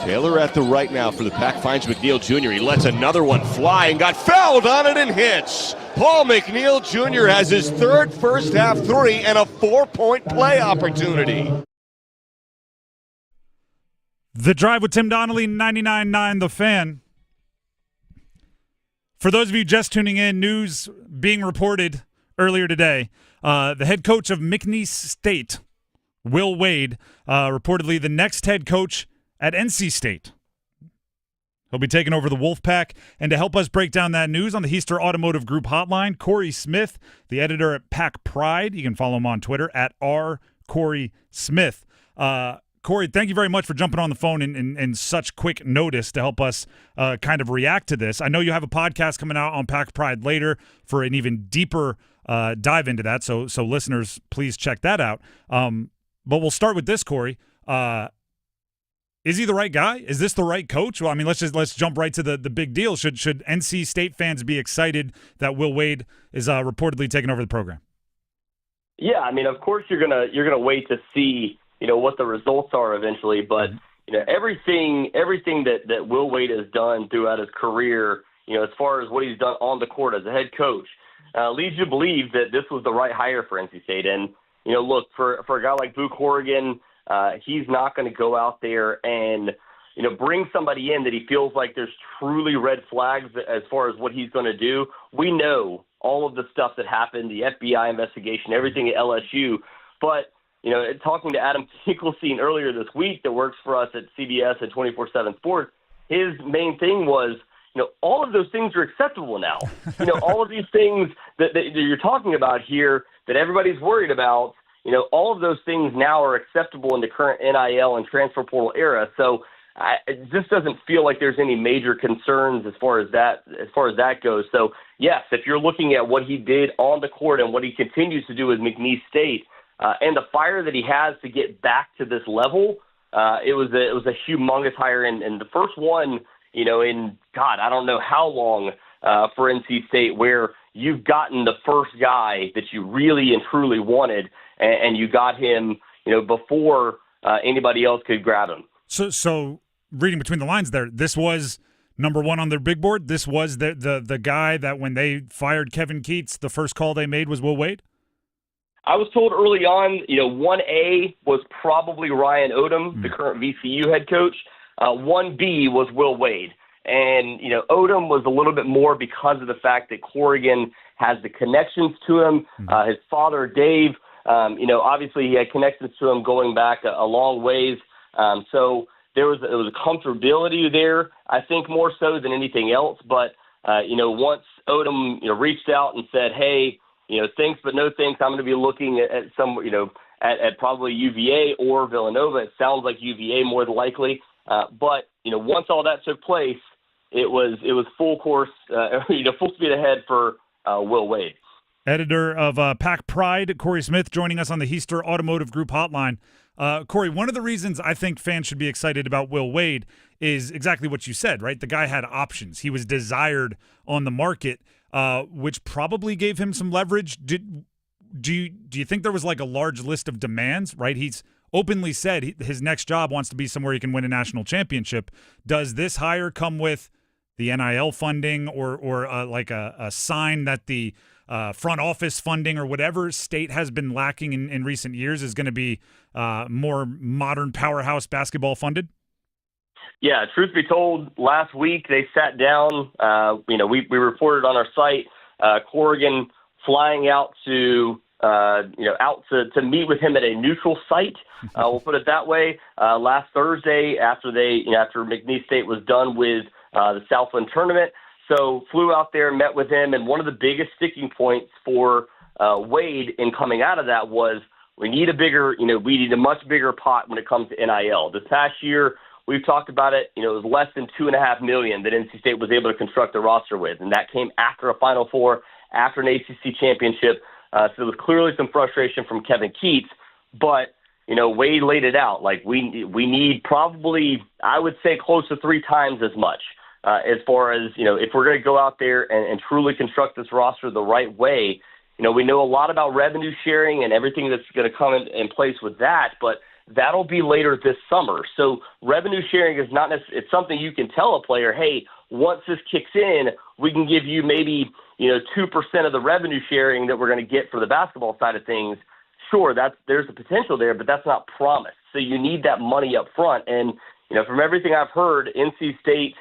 Taylor at the right now for the pack finds McNeil Jr. He lets another one fly and got fouled on it and hits. Paul McNeil Jr. has his third first half three and a 4-point play opportunity. The Drive with Tim Donnelly, 99.9 The Fan. For those of you just tuning in, news being reported earlier today, the head coach of McNeese State, Will Wade, reportedly the next head coach at NC State. He'll be taking over the Wolfpack. And to help us break down that news on the Heister Automotive Group hotline, Corey Smith, the editor at Pack Pride. You can follow him on Twitter at @RCoreySmith. Corey, thank you very much for jumping on the phone in such quick notice to help us kind of react to this. I know you have a podcast coming out on Pack Pride later for an even deeper dive into that, so listeners, please check that out. But we'll start with this, Corey. Is he the right guy? Is this the right coach? Well, I mean, let's jump right to the big deal. Should NC State fans be excited that Will Wade is reportedly taking over the program? Yeah, I mean, of course you're gonna wait to see what the results are eventually, but everything that Will Wade has done throughout his career, as far as what he's done on the court as a head coach, leads you to believe that this was the right hire for NC State. And look, for a guy like Boo Corrigan, he's not going to go out there and bring somebody in that he feels like there's truly red flags as far as what he's going to do. We know all of the stuff that happened, the FBI investigation, everything at LSU, but talking to Adam Finkelstein earlier this week that works for us at CBS and 24/7 Sports, his main thing was, all of those things are acceptable now. All of these things that you're talking about here that everybody's worried about, all of those things now are acceptable in the current NIL and transfer portal era. So it just doesn't feel like there's any major concerns as far as that goes. So yes, if you're looking at what he did on the court and what he continues to do with McNeese State, and the fire that he has to get back to this level, it was a humongous hire, and the first one, in God, I don't know how long for NC State, where you've gotten the first guy that you really and truly wanted, and you got him, before anybody else could grab him. So reading between the lines there, this was number one on their big board. This was the guy that when they fired Kevin Keats, the first call they made was Will Wade? I was told early on, 1A was probably Ryan Odom, the current VCU head coach. 1B was Will Wade. And, Odom was a little bit more because of the fact that Corrigan has the connections to him. His father, Dave, obviously he had connections to him going back a long ways. So it was a comfortability there, I think, more so than anything else. But, once Odom, reached out and said, hey, thanks but no thanks, I'm going to be looking at some, at probably UVA or Villanova. It sounds like UVA more than likely. But, once all that took place, it was full course, full speed ahead for Will Wade. Editor of Pack Pride, Corey Smith, joining us on the Heister Automotive Group hotline. Corey, one of the reasons I think fans should be excited about Will Wade is exactly what you said, right? The guy had options. He was desired on the market, which probably gave him some leverage. Do you think there was like a large list of demands, right? He's openly said his next job wants to be somewhere he can win a national championship. Does this hire come with the NIL funding or like a sign that the front office funding or whatever state has been lacking in recent years is going to be more modern powerhouse basketball funded? Yeah, truth be told, last week they sat down. We reported on our site, Corrigan flying out to meet with him at a neutral site. We'll put it that way. Last Thursday, after McNeese State was done with the Southland tournament, so flew out there, met with him, and one of the biggest sticking points for Wade in coming out of that was we need a much bigger pot when it comes to NIL. This past year, we've talked about it. It was less than $2.5 million that NC State was able to construct a roster with, and that came after a Final Four, after an ACC championship. So there was clearly some frustration from Kevin Keats, but Wade laid it out. Like we need probably, I would say, close to 3 times as much as far as if we're going to go out there and truly construct this roster the right way. We know a lot about revenue sharing and everything that's going to come in place with that, but that'll be later this summer. So revenue sharing is not necessarily, it's something you can tell a player, hey, once this kicks in, we can give you maybe 2% of the revenue sharing that we're going to get for the basketball side of things. Sure, there's a potential there, but that's not promised. So you need that money up front. And from everything I've heard, NC State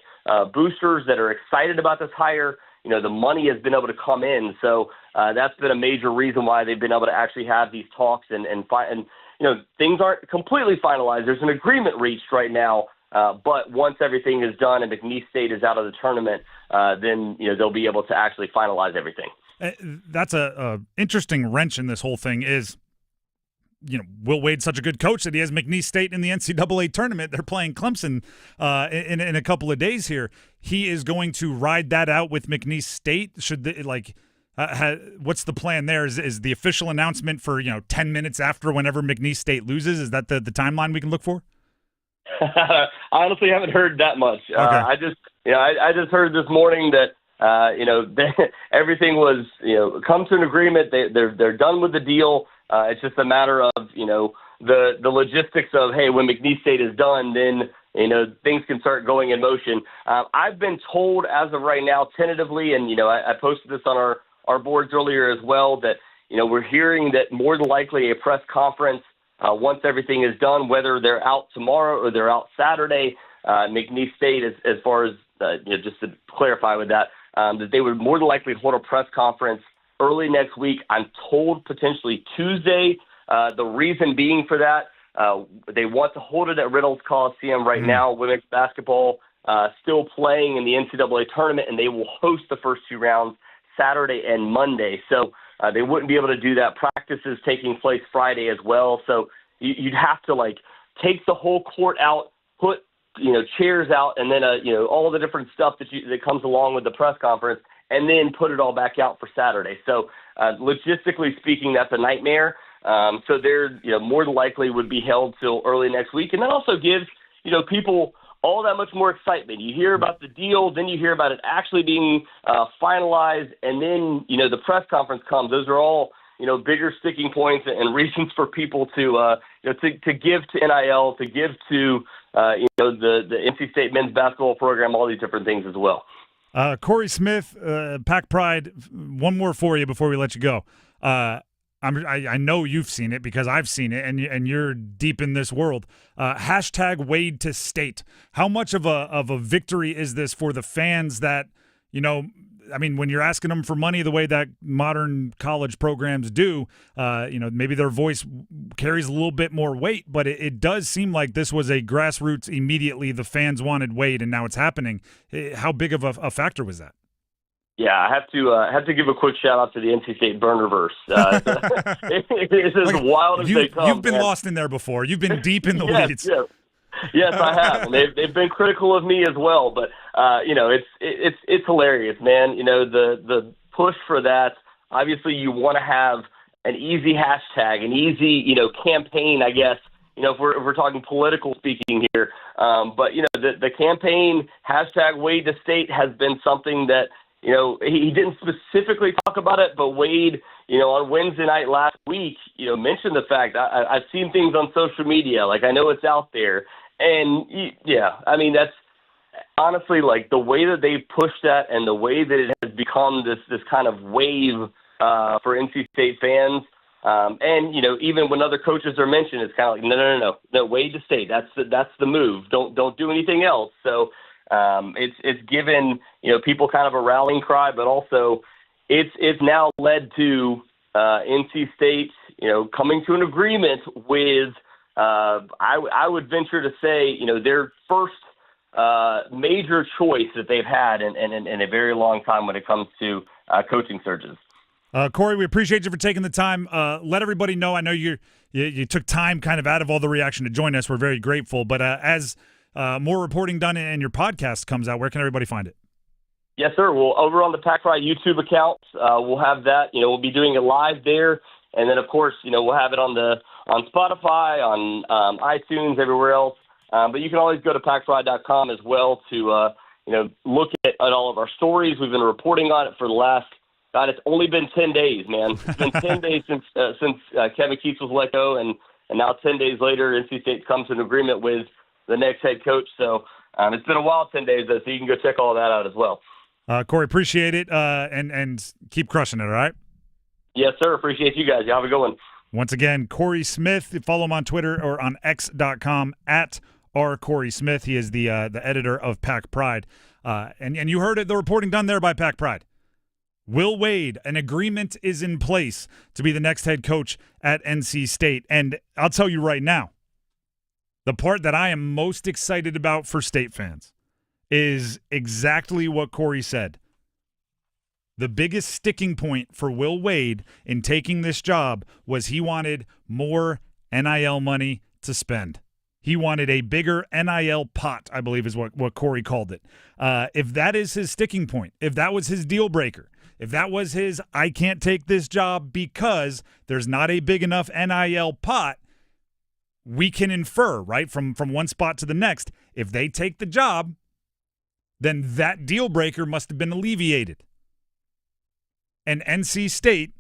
boosters that are excited about this hire, the money has been able to come in. So that's been a major reason why they've been able to actually have these talks and things aren't completely finalized. There's an agreement reached right now, but once everything is done and McNeese State is out of the tournament, then they'll be able to actually finalize everything. That's a interesting wrench in this whole thing is, Will Wade's such a good coach that he has McNeese State in the NCAA tournament. They're playing Clemson in a couple of days here. He is going to ride that out with McNeese State. What's the plan there? Is the official announcement for 10 minutes after whenever McNeese State loses? Is that the timeline we can look for? I honestly haven't heard that much. Okay. I just heard this morning that everything was come to an agreement. They're done with the deal. It's just a matter of the logistics of, hey, when McNeese State is done, then things can start going in motion. I've been told as of right now, tentatively, and I posted this on our boards earlier as well, that we're hearing that more than likely a press conference once everything is done, whether they're out tomorrow or they're out Saturday. McNeese State, as far as just to clarify with that they would more than likely hold a press conference early next week. I'm told potentially Tuesday. The reason being for that, they want to hold it at Reynolds Coliseum right now. Women's basketball still playing in the NCAA tournament, and they will host the first 2 rounds Saturday and Monday. So they wouldn't be able to do that. Practice is taking place Friday as well. So you'd have to take the whole court out, put chairs out, and then all the different stuff that comes along with the press conference, and then put it all back out for Saturday. So logistically speaking, that's a nightmare. So they're more than likely would be held till early next week, and that also gives people all that much more excitement. You hear about the deal, then you hear about it actually being finalized, and then, the press conference comes. Those are all, bigger sticking points and reasons for people to give to NIL, to give to, the NC State men's basketball program, all these different things as well. Corey Smith, Pack Pride, one more for you before we let you go. I know you've seen it because I've seen it, and you're deep in this world. Hashtag Wade to State. How much of a victory is this for the fans that, when you're asking them for money the way that modern college programs do, maybe their voice carries a little bit more weight, but it does seem like this was a grassroots immediately. The fans wanted Wade, and now it's happening. How big of a factor was that? Yeah, I have to give a quick shout out to the NC State Burnerverse. It's as wild as they come. You've been lost in there before. You've been deep in the weeds. Yes, I have. And they've been critical of me as well. But it's hilarious, man. The push for that. Obviously, you want to have an easy hashtag, an easy campaign, I guess. If we're talking political speaking here. But the campaign hashtag Wade to State has been something that. He didn't specifically talk about it, but Wade, on Wednesday night last week, mentioned the fact I've seen things on social media. Like, I know it's out there. And, that's honestly, like, the way that they pushed that and the way that it has become this kind of wave for NC State fans. And, even when other coaches are mentioned, it's kind of like, no, Wade to State. That's the move. Don't do anything else. So, it's given people kind of a rallying cry, but also it's now led to NC State coming to an agreement with I would venture to say their first major choice that they've had in a very long time when it comes to coaching searches. Corey, we appreciate you for taking the time. Let everybody know. I know you took time kind of out of all the reaction to join us. We're very grateful. But as more reporting done and your podcast comes out, where can everybody find it? Yes, sir. Well, over on the Pack Pride YouTube account, we'll have that. We'll be doing it live there. And then, of course, we'll have it on Spotify, on iTunes, everywhere else. But you can always go to packpride.com as well to, look at all of our stories. We've been reporting on it for the last, God, it's only been 10 days, man. It's been 10 days since Kevin Keatts was let go. And now 10 days later, NC State comes to an agreement with the next head coach. So it's been a wild 10 days, though, so you can go check all that out as well. Corey, appreciate it, and keep crushing it, all right? Yes, sir. Appreciate you guys. You have a good one. Once again, Corey Smith. Follow him on Twitter or on x.com at @RCoreySmith. He is the editor of Pack Pride. And you heard it, the reporting done there by Pack Pride. Will Wade, an agreement is in place to be the next head coach at NC State. And I'll tell you right now, the part that I am most excited about for State fans is exactly what Corey said. The biggest sticking point for Will Wade in taking this job was he wanted more NIL money to spend. He wanted a bigger NIL pot, I believe is what Corey called it. If that is his sticking point, if that was his deal breaker, if that was his I can't take this job because there's not a big enough NIL pot, we can infer, right, from one spot to the next, if they take the job, then that deal breaker must have been alleviated. And NC State,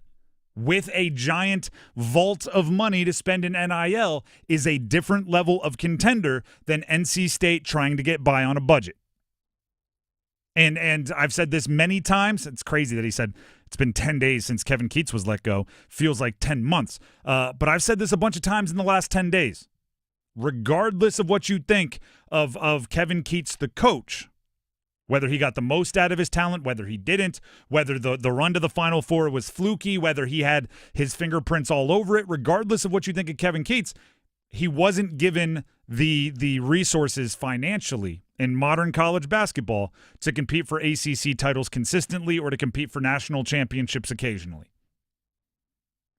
with a giant vault of money to spend in NIL, is a different level of contender than NC State trying to get by on a budget. And I've said this many times. It's crazy that he said it's been 10 days since Kevin Keatts was let go. Feels like 10 months. But I've said this a bunch of times in the last 10 days. Regardless of what you think of Kevin Keatts, the coach, whether he got the most out of his talent, whether he didn't, whether the run to the Final Four was fluky, whether he had his fingerprints all over it, regardless of what you think of Kevin Keatts, he wasn't given the resources financially in modern college basketball to compete for ACC titles consistently or to compete for national championships occasionally.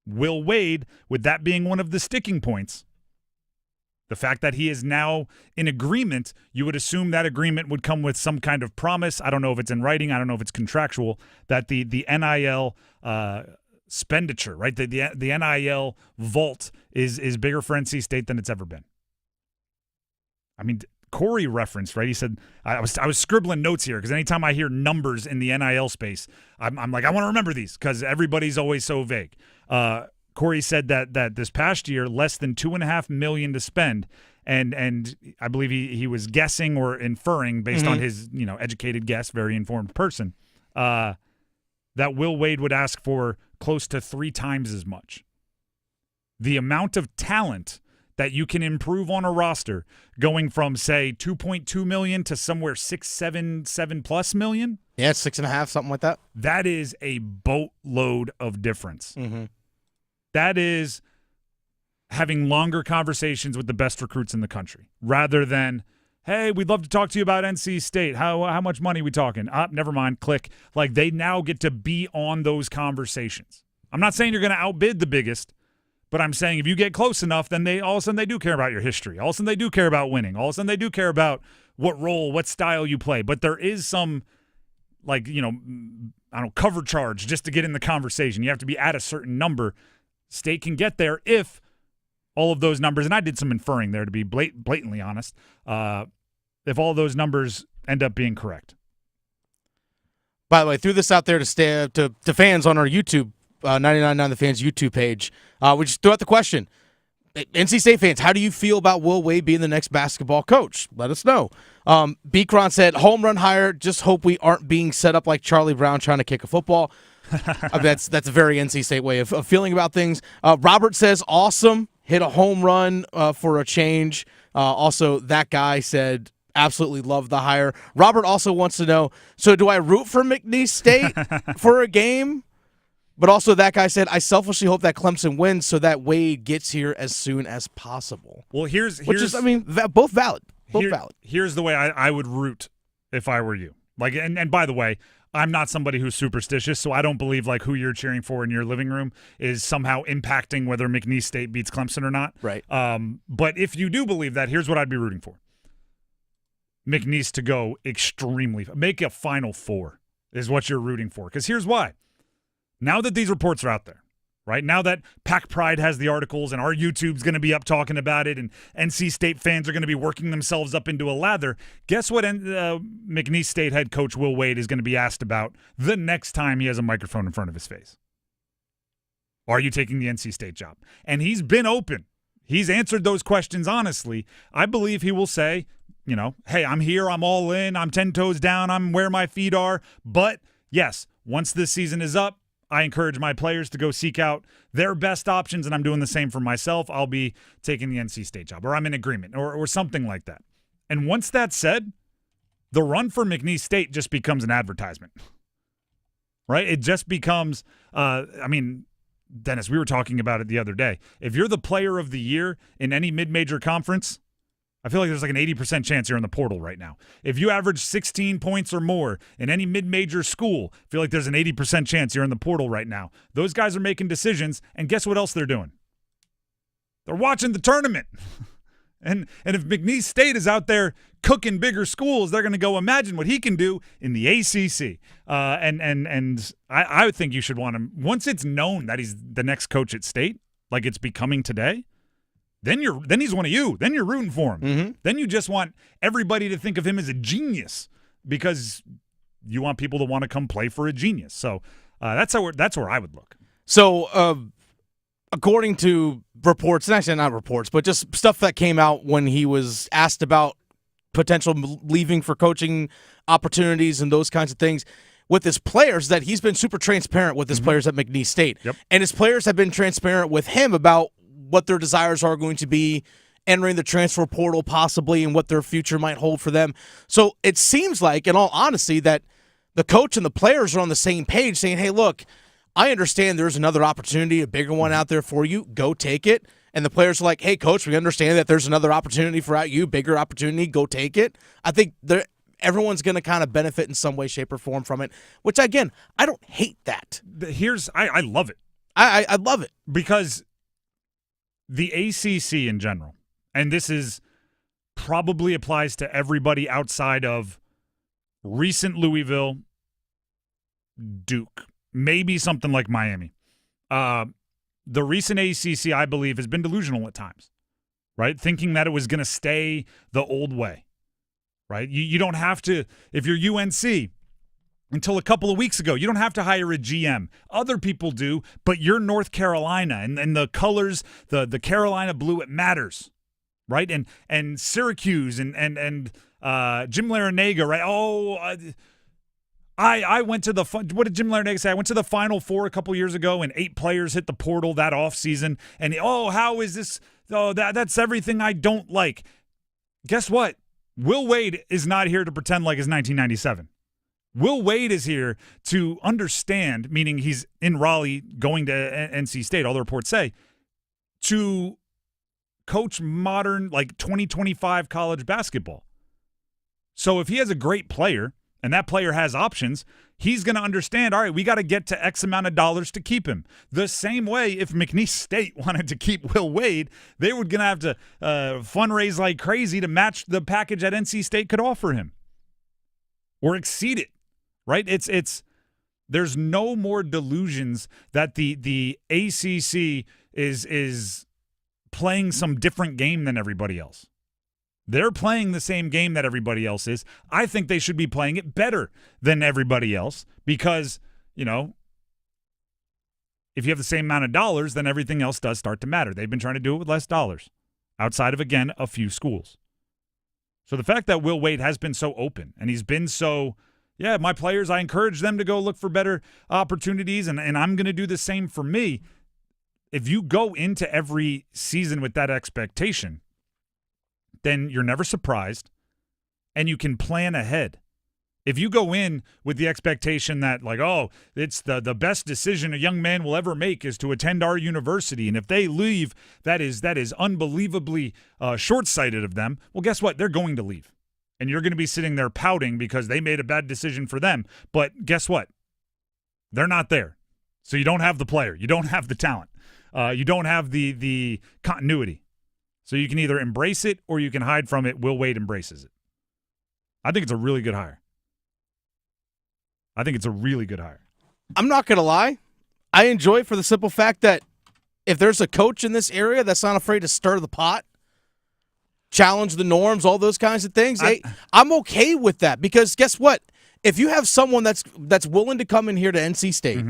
Will Wade, with that being one of the sticking points, the fact that he is now in agreement, you would assume that agreement would come with some kind of promise. I don't know if it's in writing. I don't know if it's contractual, that the NIL expenditure, right? The NIL vault is bigger for NC State than it's ever been. I mean, Corey referenced, right? He said, I was scribbling notes here because anytime I hear numbers in the NIL space, I'm like, I want to remember these because everybody's always so vague. Corey said that this past year, less than $2.5 million to spend, and I believe he was guessing or inferring based on his educated guess, very informed person, that Will Wade would ask for close to 3 times as much. The amount of talent that you can improve on a roster going from, say, $2.2 million to somewhere $7+ million. Yeah, it's 6.5, something like that. That is a boatload of difference. Mm-hmm. That is having longer conversations with the best recruits in the country rather than, hey, we'd love to talk to you about NC State. How much money are we talking? Never mind, click. Like, they now get to be on those conversations. I'm not saying you're going to outbid the biggest, but I'm saying if you get close enough, then all of a sudden they do care about your history. All of a sudden they do care about winning. All of a sudden they do care about what role, what style you play. But there is some, cover charge just to get in the conversation. You have to be at a certain number. State can get there if all of those numbers, and I did some inferring there to be blatantly honest, if all those numbers end up being correct. By the way, threw this out there to fans on our YouTube 99.9 The Fans YouTube page. We just threw out the question. NC State fans, how do you feel about Will Wade being the next basketball coach? Let us know. B-Cron said, home run hire, just hope we aren't being set up like Charlie Brown trying to kick a football. That's a very NC State way of feeling about things. Robert says, awesome, hit a home run for a change. Also, that guy said, absolutely love the hire. Robert also wants to know, so do I root for McNeese State for a game? But also that guy said, I selfishly hope that Clemson wins so that Wade gets here as soon as possible. Well, here's both valid. Valid. Here's the way I would root if I were you. And by the way, I'm not somebody who's superstitious, so I don't believe who you're cheering for in your living room is somehow impacting whether McNeese State beats Clemson or not. Right. But if you do believe that, here's what I'd be rooting for. McNeese to go make a Final Four is what you're rooting for. Because here's why. Now that these reports are out there, right? Now that Pack Pride has the articles and our YouTube's going to be up talking about it and NC State fans are going to be working themselves up into a lather, guess what McNeese State head coach Will Wade is going to be asked about the next time he has a microphone in front of his face? Are you taking the NC State job? And he's been open. He's answered those questions honestly. I believe he will say, hey, I'm here, I'm all in, I'm 10 toes down, I'm where my feet are. But yes, once this season is up, I encourage my players to go seek out their best options, and I'm doing the same for myself. I'll be taking the NC State job, or I'm in agreement, or something like that. And once that's said, the run for McNeese State just becomes an advertisement, right? It just becomes, Dennis, we were talking about it the other day. If you're the player of the year in any mid-major conference, I feel like there's an 80% chance you're in the portal right now. If you average 16 points or more in any mid-major school, I feel like there's an 80% chance you're in the portal right now. Those guys are making decisions, and guess what else they're doing? They're watching the tournament. And if McNeese State is out there cooking bigger schools, they're going to go imagine what he can do in the ACC. And I think you should want him, once it's known that he's the next coach at State, like it's becoming today, then he's one of you. Then you're rooting for him. Mm-hmm. Then you just want everybody to think of him as a genius because you want people to want to come play for a genius. So that's where I would look. So according to reports, and actually not reports, but just stuff that came out when he was asked about potential leaving for coaching opportunities and those kinds of things, with his players, that he's been super transparent with his players at McNeese State. Yep. And his players have been transparent with him about what their desires are going to be entering the transfer portal possibly and what their future might hold for them. So it seems like, in all honesty, that the coach and the players are on the same page saying, hey, look, I understand there's another opportunity, a bigger one out there for you. Go take it. And the players are like, hey, coach, we understand that there's another opportunity for you, bigger opportunity. Go take it. I think everyone's going to kind of benefit in some way, shape, or form from it, which, again, I don't hate that. I love it. I love it. Because the ACC in general, and this probably applies to everybody outside of recent Louisville, Duke, maybe something like Miami. The recent ACC, I believe, has been delusional at times, right? Thinking that it was going to stay the old way. right? You don't have to, if you're UNC, until a couple of weeks ago, you don't have to hire a GM. Other people do, but you're North Carolina, and the colors, the Carolina blue, it matters, right? And Syracuse and Jim Larinaga, right? I went to what did Jim Larinaga say? I went to the Final Four a couple years ago, and 8 players hit the portal that offseason. And, how is this? Oh, that's everything I don't like. Guess what? Will Wade is not here to pretend like it's 1997. Will Wade is here to understand, meaning he's in Raleigh going to NC State, all the reports say, to coach modern, like 2025 college basketball. So if he has a great player and that player has options, he's going to understand, all right, we got to get to X amount of dollars to keep him. The same way if McNeese State wanted to keep Will Wade, they were going to have to fundraise like crazy to match the package that NC State could offer him or exceed it. Right? There's no more delusions that the ACC is playing some different game than everybody else. They're playing the same game that everybody else is. I think they should be playing it better than everybody else because, if you have the same amount of dollars, then everything else does start to matter. They've been trying to do it with less dollars outside of, again, a few schools. So the fact that Will Wade has been so open and he's been so, yeah, my players, I encourage them to go look for better opportunities, and I'm going to do the same for me. If you go into every season with that expectation, then you're never surprised, and you can plan ahead. If you go in with the expectation that, like, it's the best decision a young man will ever make is to attend our university, and if they leave, that is unbelievably short-sighted of them, well, guess what? They're going to leave. And you're going to be sitting there pouting because they made a bad decision for them. But guess what? They're not there. So you don't have the player. You don't have the talent. You don't have the continuity. So you can either embrace it or you can hide from it. Will Wade embraces it. I think it's a really good hire. I'm not going to lie. I enjoy it for the simple fact that if there's a coach in this area that's not afraid to stir the pot, challenge the norms, all those kinds of things, I'm okay with that because guess what? If you have someone that's willing to come in here to NC State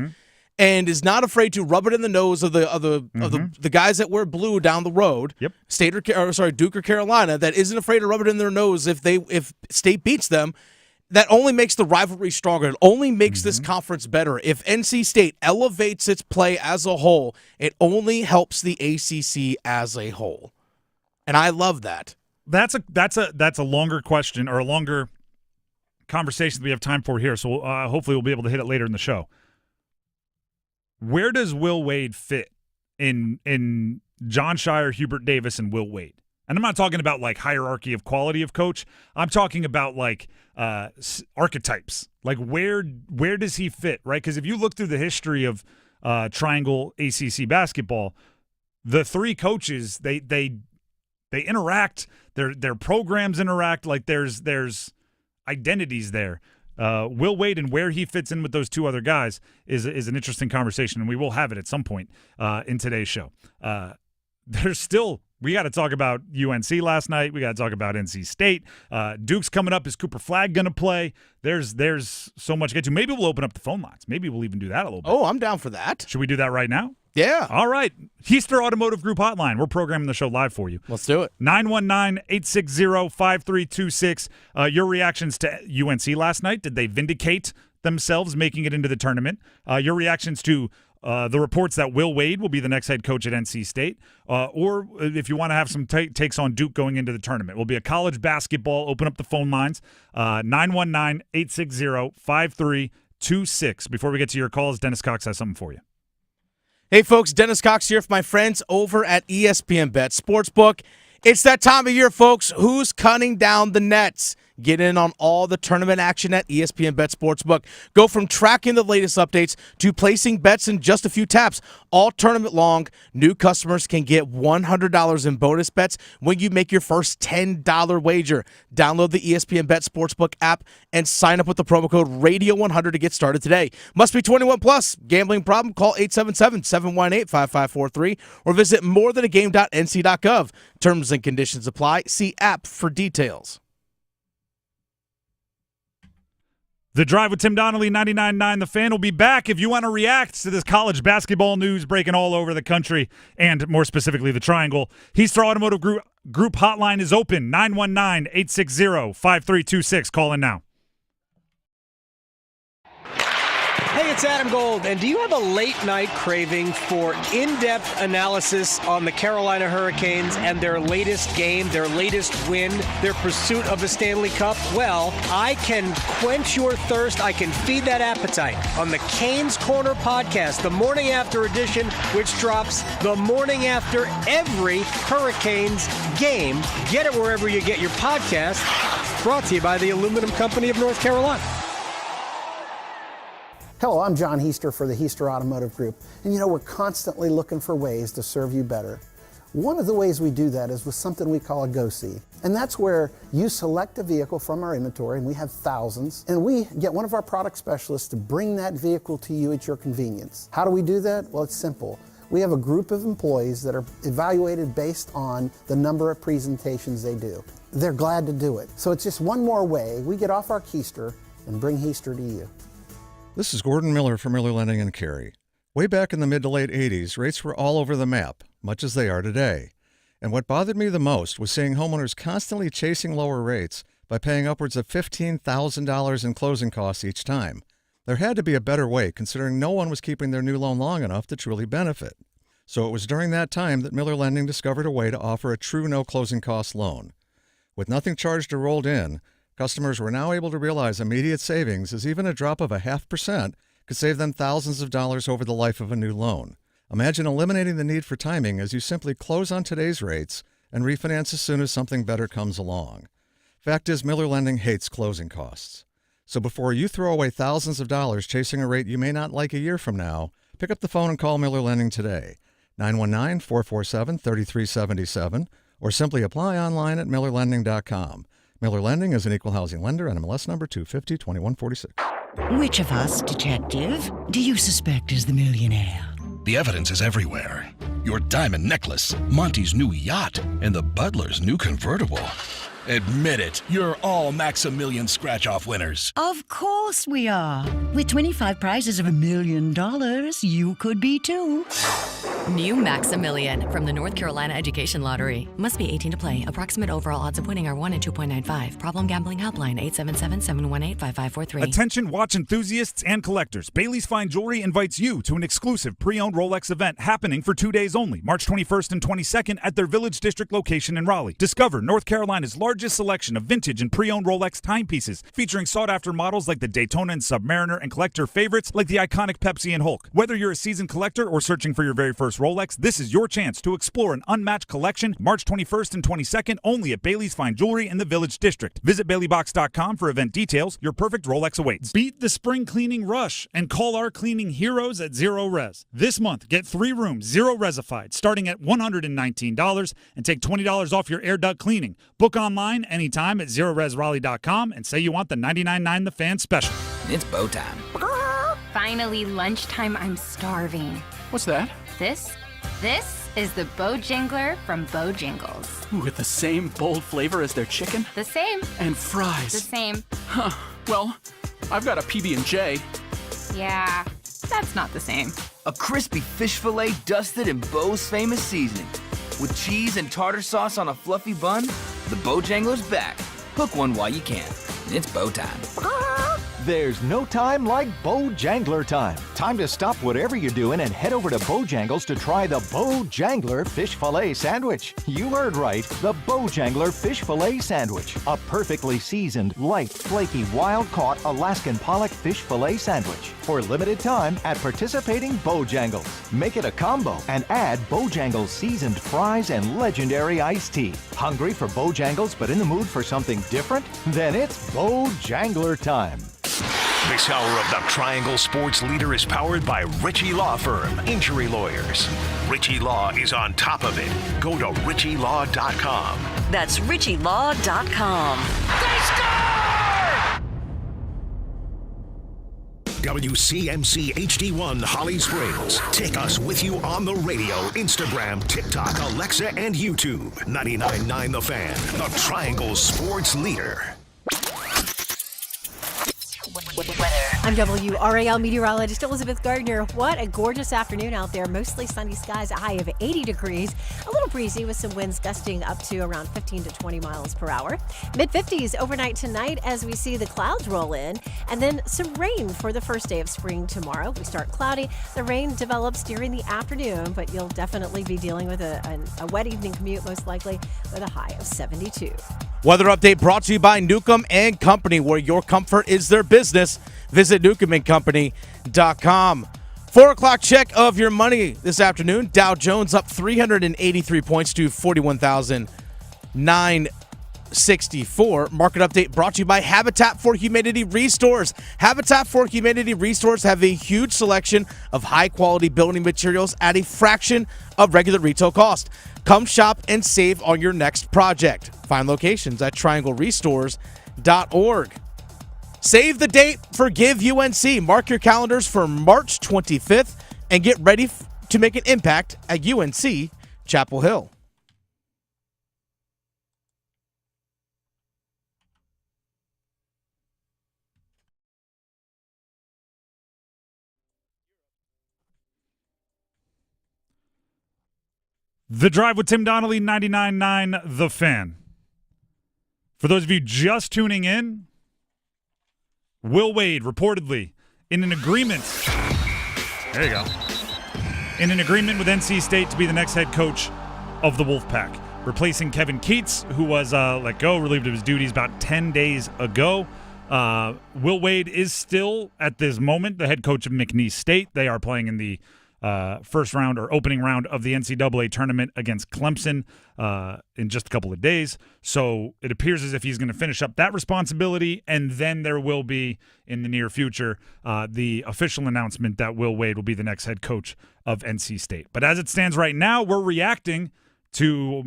and is not afraid to rub it in the nose of the guys that wear blue down the road, Duke or Carolina, that isn't afraid to rub it in their nose if State beats them, that only makes the rivalry stronger. It only makes this conference better. If NC State elevates its play as a whole, it only helps the ACC as a whole. And I love that. That's a longer question or a longer conversation that we have time for here. So hopefully we'll be able to hit it later in the show. Where does Will Wade fit in John Shire, Hubert Davis, and Will Wade? And I'm not talking about like hierarchy of quality of coach. I'm talking about like archetypes. Like where does he fit, right? Because if you look through the history of Triangle ACC basketball, the three coaches they interact. Their programs interact. Like there's identities there. Will Wade and where he fits in with those two other guys is an interesting conversation, and we will have it at some point in today's show. We got to talk about UNC last night. We got to talk about NC State. Duke's coming up. Is Cooper Flagg going to play? There's so much to get to. Maybe we'll open up the phone lines. Maybe we'll even do that a little bit. Oh, I'm down for that. Should we do that right now? Yeah. All right. Heister Automotive Group Hotline. We're programming the show live for you. Let's do it. 919-860-5326. Your reactions to UNC last night. Did they vindicate themselves making it into the tournament? Your reactions to the reports that Will Wade will be the next head coach at NC State. Or if you want to have some takes on Duke going into the tournament. We'll be a college basketball. Open up the phone lines. 919-860-5326. Before we get to your calls, Dennis Cox has something for you. Hey, folks, Dennis Cox here for my friends over at ESPN Bet Sportsbook. It's that time of year, folks. Who's cutting down the nets? Get in on all the tournament action at ESPN Bet Sportsbook. Go from tracking the latest updates to placing bets in just a few taps. All tournament long, new customers can get $100 in bonus bets when you make your first $10 wager. Download the ESPN Bet Sportsbook app and sign up with the promo code Radio100 to get started today. Must be 21 plus. Gambling problem? Call 877-718-5543 or visit morethanagame.nc.gov. Terms and conditions apply. See app for details. The Drive with Tim Donnelly, 99.9 The Fan, will be back if you want to react to this college basketball news breaking all over the country, and more specifically the Triangle. Heaster Automotive Group hotline is open, 919-860-5326. Call in now. Hey, it's Adam Gold, and do you have a late-night craving for in-depth analysis on the Carolina Hurricanes and their latest game, their latest win, their pursuit of the Stanley Cup? Well, I can quench your thirst. I can feed that appetite on the Canes Corner podcast, the morning after edition, which drops the morning after every Hurricanes game. Get it wherever you get your podcast. Brought to you by the Aluminum Company of North Carolina. Hello, I'm John Heaster for the Heaster Automotive Group. And you know, we're constantly looking for ways to serve you better. One of the ways we do that is with something we call a Go-See. And that's where you select a vehicle from our inventory, and we have thousands, and we get one of our product specialists to bring that vehicle to you at your convenience. How do we do that? Well, it's simple. We have a group of employees that are evaluated based on the number of presentations they do. They're glad to do it. So it's just one more way we get off our keister and bring Heaster to you. This is Gordon Miller from Miller Lending and Cary. Way back in the mid to late 80s, rates were all over the map, much as they are today. And what bothered me the most was seeing homeowners constantly chasing lower rates by paying upwards of $15,000 in closing costs each time. There had to be a better way, considering no one was keeping their new loan long enough to truly benefit. So it was during that time that Miller Lending discovered a way to offer a true no closing cost loan. With nothing charged or rolled in, customers were now able to realize immediate savings, as even a drop of 0.5% could save them thousands of dollars over the life of a new loan. Imagine eliminating the need for timing as you simply close on today's rates and refinance as soon as something better comes along. Fact is, Miller Lending hates closing costs. So before you throw away thousands of dollars chasing a rate you may not like a year from now, pick up the phone and call Miller Lending today, 919-447-3377, or simply apply online at millerlending.com. Miller Lending is an equal housing lender, NMLS number 250-2146. Which of us, detective, do you suspect is the millionaire? The evidence is everywhere. Your diamond necklace, Monty's new yacht, and the butler's new convertible. Admit it, you're all Maximilian scratch-off winners. Of course we are. With 25 prizes of $1 million, you could be too. New Maximilian from the North Carolina Education Lottery. Must be 18 to play. Approximate overall odds of winning are 1 in 2.95. Problem gambling helpline 877-718-5543. Attention watch enthusiasts and collectors. Bailey's Fine Jewelry invites you to an exclusive pre-owned Rolex event happening for 2 days only, March 21st and 22nd at their Village District location in Raleigh. Discover North Carolina's largest selection of vintage and pre-owned Rolex timepieces featuring sought-after models like the Daytona and Submariner, and collector favorites like the iconic Pepsi and Hulk. Whether you're a seasoned collector or searching for your very first Rolex, this is your chance to explore an unmatched collection March 21st and 22nd only at Bailey's Fine Jewelry in the Village District. Visit BaileyBox.com for event details. Your perfect Rolex awaits. Beat the spring cleaning rush and call our cleaning heroes at Zero Res. This month, get 3 rooms Zero Resified starting at $119 and take $20 off your air duct cleaning. Book online anytime at ZeroResRaleigh.com and say you want the 99.9 The Fan special. It's bow time. Finally, lunchtime. I'm starving. What's that? This is the Bojangler from Bojangles. With the same bold flavor as their chicken? The same. And fries. The same. Huh. Well, I've got a PB&J. Yeah, that's not the same. A crispy fish fillet dusted in Bo's famous seasoning. With cheese and tartar sauce on a fluffy bun, the Bojangler's back. Hook one while you can. It's bow time. There's no time like Bojangler time. Time to stop whatever you're doing and head over to Bojangles to try the Bojangler Fish Fillet Sandwich. You heard right, the Bojangler Fish Fillet Sandwich. A perfectly seasoned, light, flaky, wild-caught Alaskan pollock fish fillet sandwich. For limited time at participating Bojangles. Make it a combo and add Bojangles seasoned fries and legendary iced tea. Hungry for Bojangles but in the mood for something different? Then it's Bojangler time. This hour of the Triangle Sports Leader is powered by Ritchie Law Firm, injury lawyers. Ritchie Law is on top of it. Go to ritchielaw.com. That's ritchielaw.com. They score! WCMC HD1 Holly Springs. Take us with you on the radio, Instagram, TikTok, Alexa, and YouTube. 99.9 The Fan, the Triangle Sports Leader. I'm WRAL meteorologist Elizabeth Gardner. What a gorgeous afternoon out there. Mostly sunny skies, a high of 80 degrees. A little breezy with some winds gusting up to around 15 to 20 miles per hour. Mid-50s overnight tonight as we see the clouds roll in. And then some rain for the first day of spring tomorrow. We start cloudy. The rain develops during the afternoon, but you'll definitely be dealing with a wet evening commute, most likely, with a high of 72. Weather update brought to you by Newcomb and Company, where your comfort is their business. Visit newcombandcompany.com. 4 o'clock check of your money this afternoon. Dow Jones up 383 points to 41,964. Market update brought to you by Habitat for Humanity Restores. Habitat for Humanity Restores have a huge selection of high-quality building materials at a fraction of regular retail cost. Come shop and save on your next project. Find locations at trianglerestores.org. Save the date for Give UNC. Mark your calendars for March 25th and get ready to make an impact at UNC Chapel Hill. The Drive with Tim Donnelly, 99.9 The Fan. For those of you just tuning in, Will Wade reportedly in an agreement. There you go. In an agreement with NC State to be the next head coach of the Wolfpack, replacing Kevin Keats, who was let go, relieved of his duties about 10 days ago. Will Wade is still, at this moment, the head coach of McNeese State. They are playing in the first round or opening round of the NCAA tournament against Clemson in just a couple of days. So it appears as if he's going to finish up that responsibility, and then there will be, in the near future, the official announcement that Will Wade will be the next head coach of NC State. But as it stands right now, we're reacting to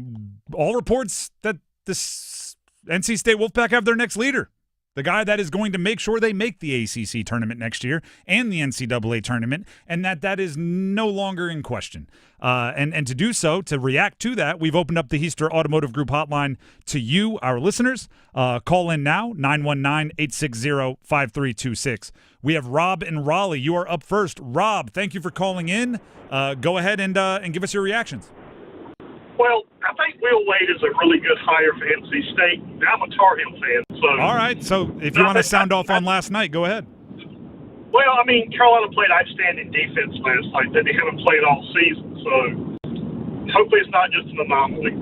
all reports that this NC State Wolfpack have their next leader. The guy that is going to make sure they make the ACC tournament next year and the NCAA tournament, and that is no longer in question. And to do so, to react to that, we've opened up the Heister Automotive Group hotline to you, our listeners. Call in now, 919-860-5326. We have Rob in Raleigh. You are up first. Rob, thank you for calling in. Go ahead and give us your reactions. Well, I think Will Wade is a really good hire for NC State. I'm a Tar Heel fan, so. All right, so if you want to sound off on last night, go ahead. Well, I mean, Carolina played outstanding defense last night that they haven't played all season, so hopefully it's not just an anomaly.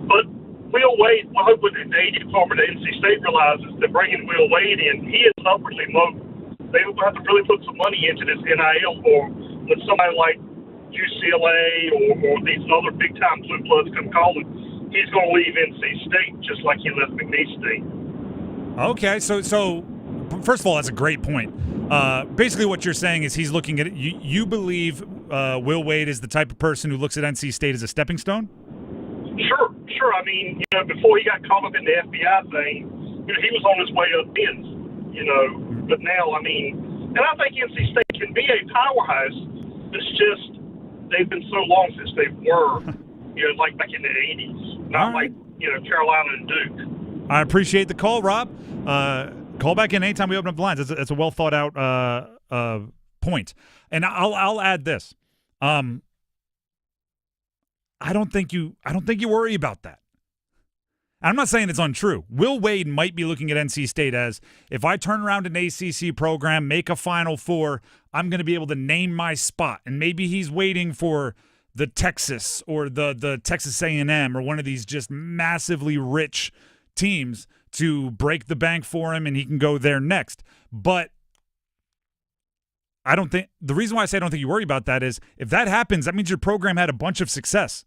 But Will Wade, well, hopefully the AD department at NC State realizes that bringing Will Wade in, he is upwardly mobile. They will have to really put some money into this NIL for when somebody like UCLA or these other big-time blue bloods come calling, he's going to leave NC State just like he left McNeese State. Okay, so first of all, that's a great point. Basically what you're saying is he's looking at it. You believe Will Wade is the type of person who looks at NC State as a stepping stone? Sure. I mean, before he got caught up in the FBI thing, he was on his way up in, but now, I mean, and I think NC State can be a powerhouse. It's just they've been so long since they were, like back in the 80s, not like, Carolina and Duke. I appreciate the call, Rob. Call back in anytime we open up the lines. It's a well thought out point. And I'll add this. I don't think you worry about that. I'm not saying it's untrue. Will Wade might be looking at NC State as, if I turn around an ACC program, make a Final Four, I'm going to be able to name my spot. And maybe he's waiting for the Texas or the Texas A&M or one of these just massively rich teams to break the bank for him and he can go there next. But the reason why I say I don't think you worry about that is if that happens, that means your program had a bunch of success.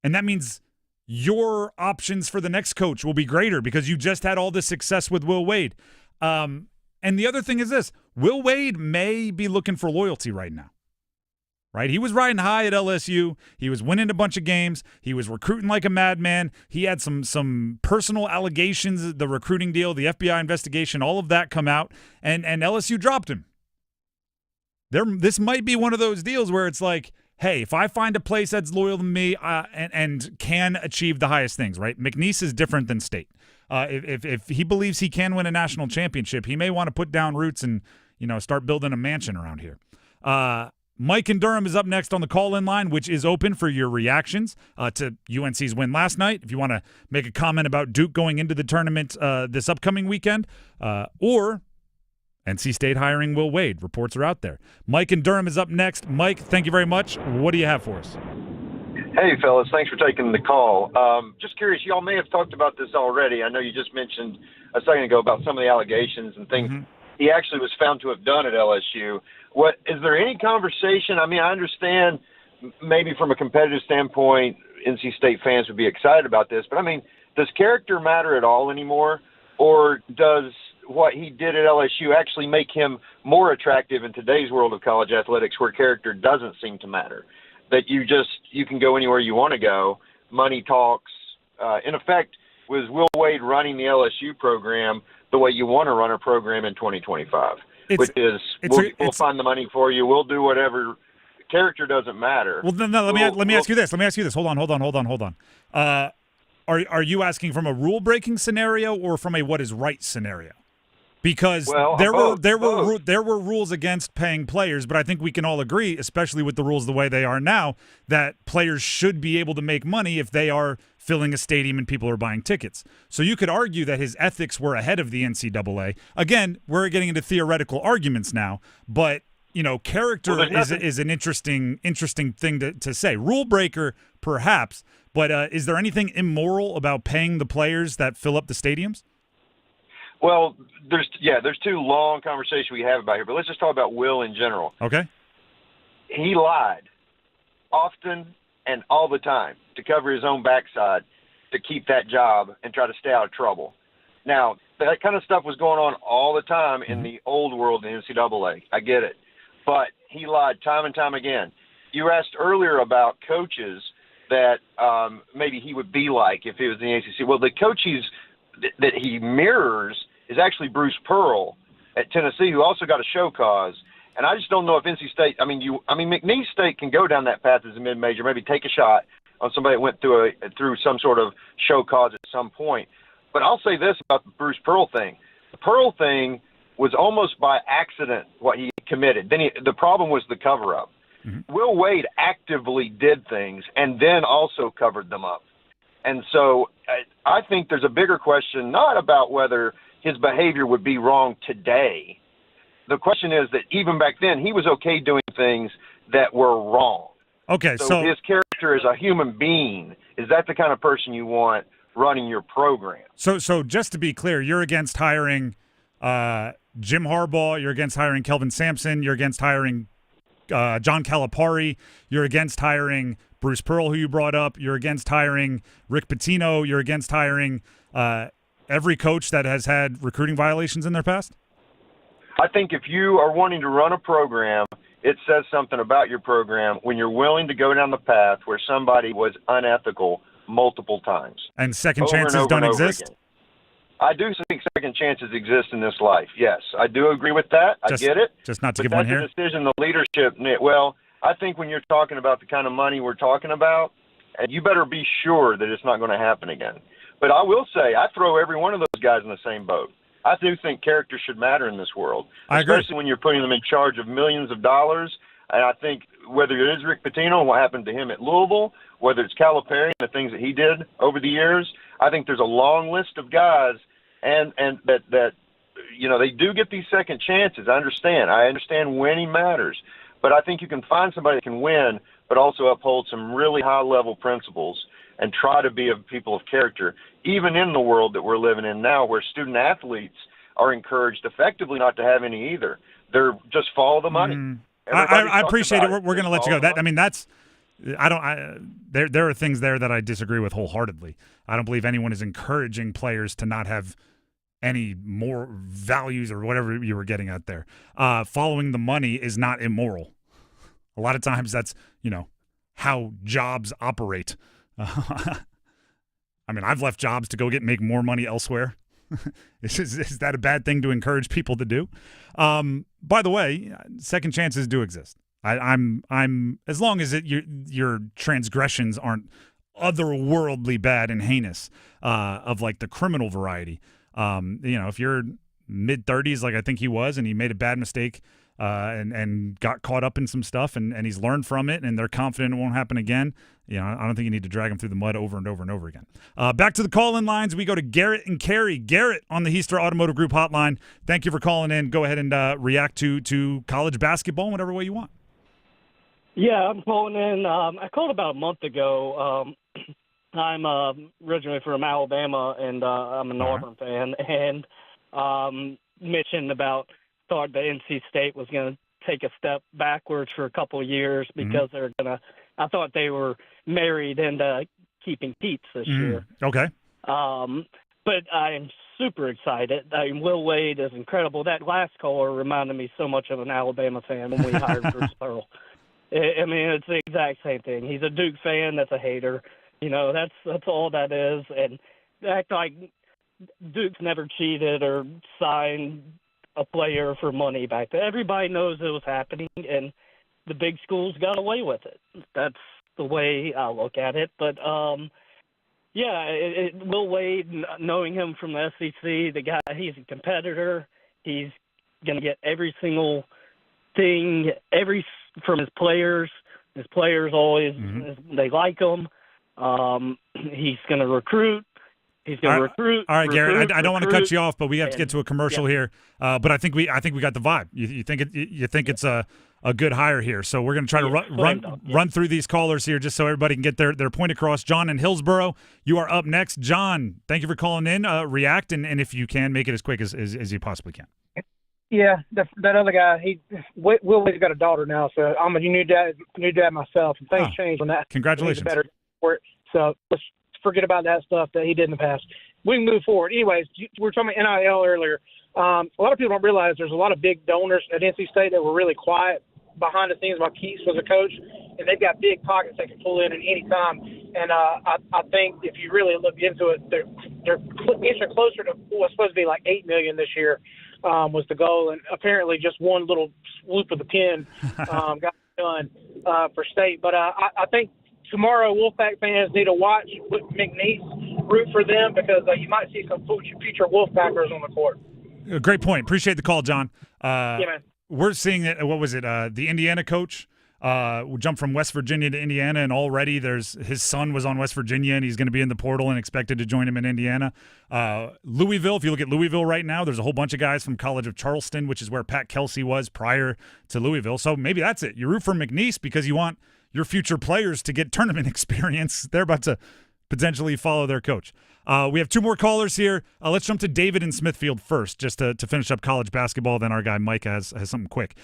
And that means your options for the next coach will be greater because you just had all this success with Will Wade. And the other thing is this, Will Wade may be looking for loyalty right now, right? He was riding high at LSU. He was winning a bunch of games. He was recruiting like a madman. He had some personal allegations, the recruiting deal, the FBI investigation, all of that come out, and LSU dropped him. This might be one of those deals where it's like, hey, if I find a place that's loyal to me and can achieve the highest things, right? McNeese is different than State. If he believes he can win a national championship, he may want to put down roots and start building a mansion around here. Mike in Durham is up next on the call-in line, which is open for your reactions to UNC's win last night. If you want to make a comment about Duke going into the tournament this upcoming weekend, or NC State hiring Will Wade. Reports are out there. Mike in Durham is up next. Mike, thank you very much. What do you have for us? Hey, fellas. Thanks for taking the call. Just curious, y'all may have talked about this already. I know you just mentioned a second ago about some of the allegations and things he actually was found to have done at LSU. Is there any conversation? I mean, I understand maybe from a competitive standpoint, NC State fans would be excited about this, but I mean, does character matter at all anymore? Or does what he did at LSU actually make him more attractive in today's world of college athletics where character doesn't seem to matter? That you can go anywhere you want to go, money talks. In effect, was Will Wade running the LSU program the way you want to run a program in 2025? We'll find the money for you. We'll do whatever. Character doesn't matter. Well, no. Let me ask you this. Hold on. Are you asking from a rule breaking scenario or from a what is right scenario? Because there were rules against paying players, but I think we can all agree, especially with the rules the way they are now, that players should be able to make money if they are filling a stadium and people are buying tickets. So you could argue that his ethics were ahead of the NCAA. Again, we're getting into theoretical arguments now, but character is an interesting thing to say. Rule breaker, perhaps, but is there anything immoral about paying the players that fill up the stadiums? Well, there's two long conversations we have about here, but let's just talk about Will in general. Okay. He lied often and all the time to cover his own backside to keep that job and try to stay out of trouble. Now, that kind of stuff was going on all the time in the old world in the NCAA. I get it. But he lied time and time again. You asked earlier about coaches that maybe he would be like if he was in the ACC. Well, the coaches that he mirrors is actually Bruce Pearl at Tennessee, who also got a show cause. And I just don't know if NC State. McNeese State can go down that path as a mid-major, maybe take a shot on somebody that went through some sort of show cause at some point. But I'll say this about the Bruce Pearl thing: the Pearl thing was almost by accident what he committed. Then the problem was the cover-up. Will Wade actively did things and then also covered them up. And so I think there's a bigger question, not about whether his behavior would be wrong today. The question is that even back then, he was okay doing things that were wrong. Okay, so his character as a human being, is that the kind of person you want running your program? So just to be clear, you're against hiring Jim Harbaugh, you're against hiring Kelvin Sampson, you're against hiring John Calipari, you're against hiring Bruce Pearl, who you brought up, you're against hiring Rick Pitino, you're against hiring every coach that has had recruiting violations in their past? I think if you are wanting to run a program, it says something about your program when you're willing to go down the path where somebody was unethical multiple times. And second chances don't exist? Again. I do think second chances exist in this life. Yes, I do agree with that. I get it. Just not to give one here? That's a decision the leadership – well, I think when you're talking about the kind of money we're talking about, you better be sure that it's not going to happen again. But I will say I throw every one of those guys in the same boat. I do think character should matter in this world, especially when you're putting them in charge of millions of dollars. And I think whether it is Rick Pitino and what happened to him at Louisville, whether it's Calipari and the things that he did over the years, I think there's a long list of guys and that they do get these second chances. I understand winning matters, but I think you can find somebody that can win but also uphold some really high-level principles and try to be a people of character, even in the world that we're living in now where student athletes are encouraged effectively not to have any either. They're just follow the money. I appreciate it. We're going to let you go. There are things there that I disagree with wholeheartedly. I don't believe anyone is encouraging players to not have any more values or whatever you were getting at there. Following the money is not immoral. A lot of times that's, how jobs operate. I've left jobs to go make more money elsewhere. Is that a bad thing to encourage people to do? By the way, second chances do exist. I'm as long as your transgressions aren't otherworldly bad and heinous, of like the criminal variety. If you're mid-30s like I think he was, and he made a bad mistake and got caught up in some stuff, and he's learned from it, and they're confident it won't happen again, I don't think you need to drag him through the mud over and over and over again. Back to the call-in lines. We go to Garrett and Carrie. Garrett on the Heaster Automotive Group hotline. Thank you for calling in. Go ahead and react to college basketball in whatever way you want. Yeah, I'm calling in. I called about a month ago. I'm originally from Alabama, and I'm a Auburn fan, and mentioned about thought that NC State was going to take a step backwards for a couple of years because they're going to – I thought they were married into keeping peace this year. Okay. But I'm super excited. Will Wade is incredible. That last caller reminded me so much of an Alabama fan when we hired Bruce Pearl. I mean, it's the exact same thing. He's a Duke fan that's a hater. That's all that is. And act like Duke's never cheated or signed a player for money back then. Everybody knows it was happening, and the big schools got away with it. That's the way I look at it. But, Will Wade, knowing him from the SEC, the guy, he's a competitor. He's going to get every single thing from his players. His players always, they like him. He's going to recruit. He's going to recruit. All right, Garrett. I don't want to cut you off, but we have to get to a commercial here. But I think we got the vibe. You think it's a good hire here. So we're going to try to run through these callers here, just so everybody can get their point across. John in Hillsboro, you are up next. John, thank you for calling in. React, and if you can, make it as quick as you possibly can. Yeah, that other guy, Will's got a daughter now, so I'm a new dad myself, and things changed on that. Congratulations. Better for it. So let's forget about that stuff that he did in the past. We can move forward. Anyways, we were talking about NIL earlier. A lot of people don't realize there's a lot of big donors at NC State that were really quiet behind the scenes while Keats was a coach, and they've got big pockets they can pull in at any time. And I think if you really look into it, they're inching closer to what's supposed to be like $8 million this year. Was the goal, and apparently just one little swoop of the pen got done for State. But I think tomorrow Wolfpack fans need to watch McNeese, root for them, because you might see some future Wolfpackers on the court. Great point. Appreciate the call, John. Yeah, man. We're seeing it. What was it? The Indiana coach jumped from West Virginia to Indiana, and already his son was on West Virginia, and he's going to be in the portal and expected to join him in Indiana. Louisville, if you look at Louisville right now, there's a whole bunch of guys from College of Charleston, which is where Pat Kelsey was prior to Louisville. So maybe that's it. You root for McNeese because you want your future players to get tournament experience. They're about to potentially follow their coach. We have two more callers here. Let's jump to David in Smithfield first, just to finish up college basketball. Then our guy Mike has something quick.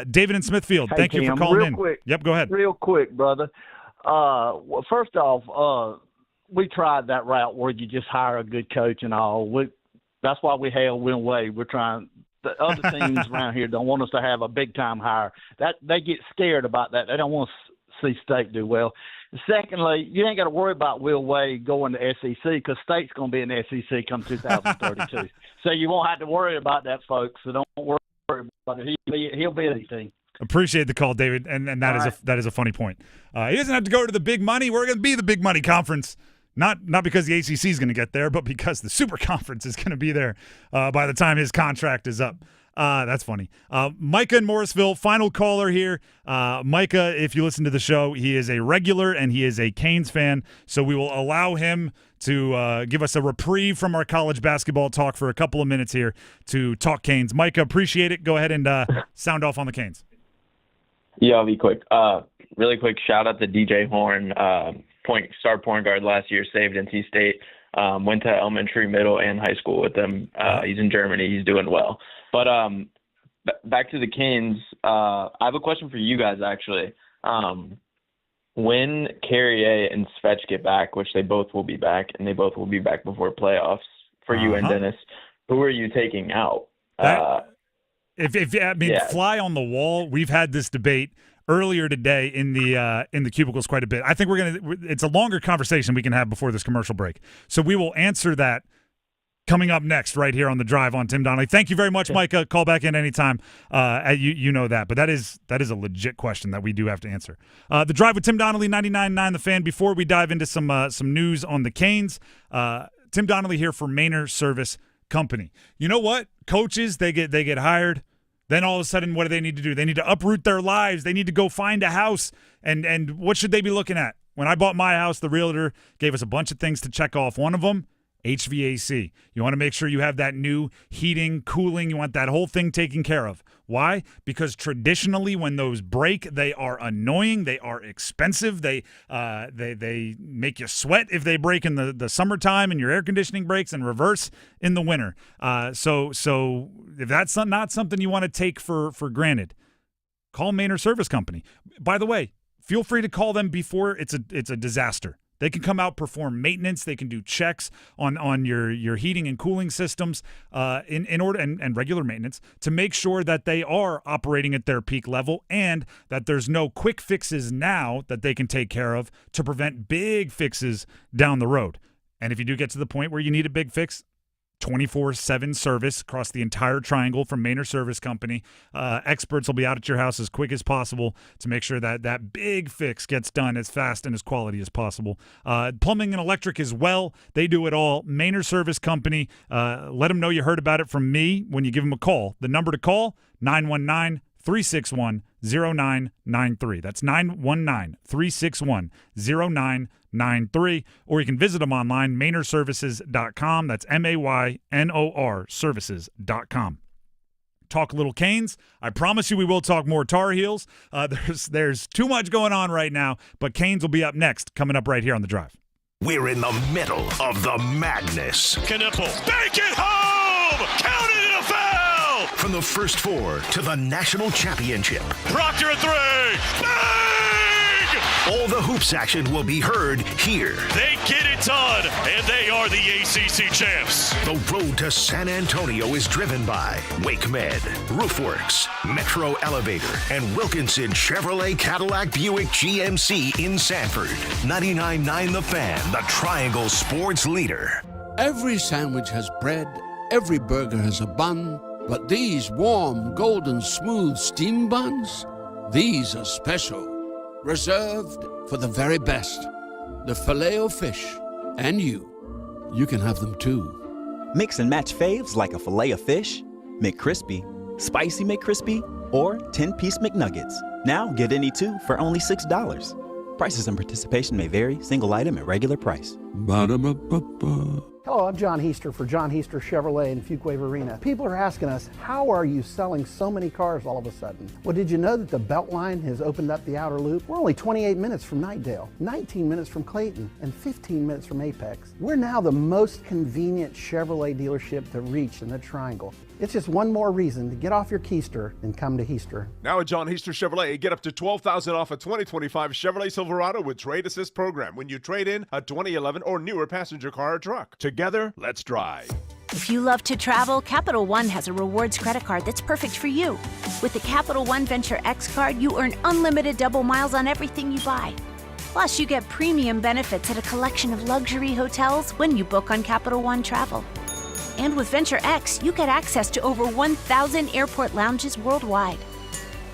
David in Smithfield, thank you for calling in. Quick, yep, go ahead. Real quick, brother. Well, first off, we tried that route where you just hire a good coach and all. That's why we hail Will Wade. We're trying. The other teams around here don't want us to have a big-time hire. That they get scared about that. They don't want to see State do well. Secondly, you ain't got to worry about Will Wade going to SEC because State's going to be in the SEC come 2032. So you won't have to worry about that, folks. So don't worry about it. He'll be at anything. Appreciate the call, David, and that is a funny point. He doesn't have to go to the big money. We're going to be the big money conference, not because the ACC is going to get there, but because the Super Conference is going to be there by the time his contract is up. That's funny. Micah in Morrisville, final caller here. Micah, if you listen to the show, he is a regular and he is a Canes fan, so we will allow him to give us a reprieve from our college basketball talk for a couple of minutes here to talk Canes. Micah, appreciate it. Go ahead and sound off on the Canes. Yeah, I'll be quick. Really quick shout out to DJ Horn, star point guard last year, saved NC State. Went to elementary, middle, and high school with them. He's in Germany. He's doing well. But back to the Canes, I have a question for you guys, actually. When Carrier and Svetch get back, which they both will be back, and they both will be back before playoffs for you and Dennis, who are you taking out? Fly on the wall. We've had this debate earlier today in the cubicles quite a bit. I think it's a longer conversation we can have before this commercial break. So we will answer that coming up next right here on The Drive on Tim Donnelly. Thank you very much, Micah. Call back in anytime. You know that. But that is a legit question that we do have to answer. The Drive with Tim Donnelly, 99.9 The Fan. Before we dive into some news on the Canes, Tim Donnelly here for Manor Service Company. You know what? Coaches, they get hired. Then all of a sudden, what do they need to do? They need to uproot their lives. They need to go find a house. And what should they be looking at? When I bought my house, the realtor gave us a bunch of things to check off. One of them, HVAC. You want to make sure you have that new heating, cooling. You want that whole thing taken care of. Why? Because traditionally when those break, they are annoying. They are expensive. They make you sweat if they break in the summertime and your air conditioning breaks, and reverse in the winter. So if that's not something you want to take for granted, call Manor Service Company. By the way, feel free to call them before it's a disaster. They can come out, perform maintenance. They can do checks on your heating and cooling systems in order and regular maintenance to make sure that they are operating at their peak level and that there's no quick fixes now that they can take care of to prevent big fixes down the road. And if you do get to the point where you need a big fix, 24/7 service across the entire triangle from Manor Service Company. Experts will be out at your house as quick as possible to make sure that big fix gets done as fast and as quality as possible. Plumbing and electric as well. They do it all. Manor Service Company. Let them know you heard about it from me when you give them a call. The number to call, 919-361-0993. That's 919-361-0993. Or you can visit them online, manorservices.com. That's MAYNOR services.com. Talk a little Canes. I promise you we will talk more Tar Heels. There's too much going on right now, but Canes will be up next, coming up right here on The Drive. We're in the middle of the madness. Knipple. Bank it home! Count it in a foul! From the first four to the national championship. Proctor at three! Bang! All the hoops action will be heard here. They get it done, and they are the ACC champs. The road to San Antonio is driven by Wake Med, Roofworks, Metro Elevator, and Wilkinson Chevrolet Cadillac Buick GMC in Sanford. 99.9 The Fan, the Triangle Sports leader. Every sandwich has bread, every burger has a bun, but these warm, golden, smooth steam buns, these are special. Reserved for the very best. The Filet-O-Fish. And you can have them too. Mix and match faves like a Filet-O-Fish, McCrispy, Spicy McCrispy, or 10-piece McNuggets. Now get any two for only $6. Prices and participation may vary. Single item at regular price. Ba-da-ba-ba-ba. Hello, I'm John Heister for John Heister Chevrolet in Fuquay Arena. People are asking us, how are you selling so many cars all of a sudden? Well, did you know that the Beltline has opened up the outer loop? We're only 28 minutes from Knightdale, 19 minutes from Clayton, and 15 minutes from Apex. We're now the most convenient Chevrolet dealership to reach in the Triangle. It's just one more reason to get off your keister and come to Heister. Now at John Heister Chevrolet, get up to $12,000 off a 2025 Chevrolet Silverado with Trade Assist program when you trade in a 2011 or newer passenger car or truck. Together, let's drive. If you love to travel, Capital One has a rewards credit card that's perfect for you. With the Capital One Venture X card, you earn unlimited double miles on everything you buy. Plus, you get premium benefits at a collection of luxury hotels when you book on Capital One Travel. And with Venture X, you get access to over 1,000 airport lounges worldwide.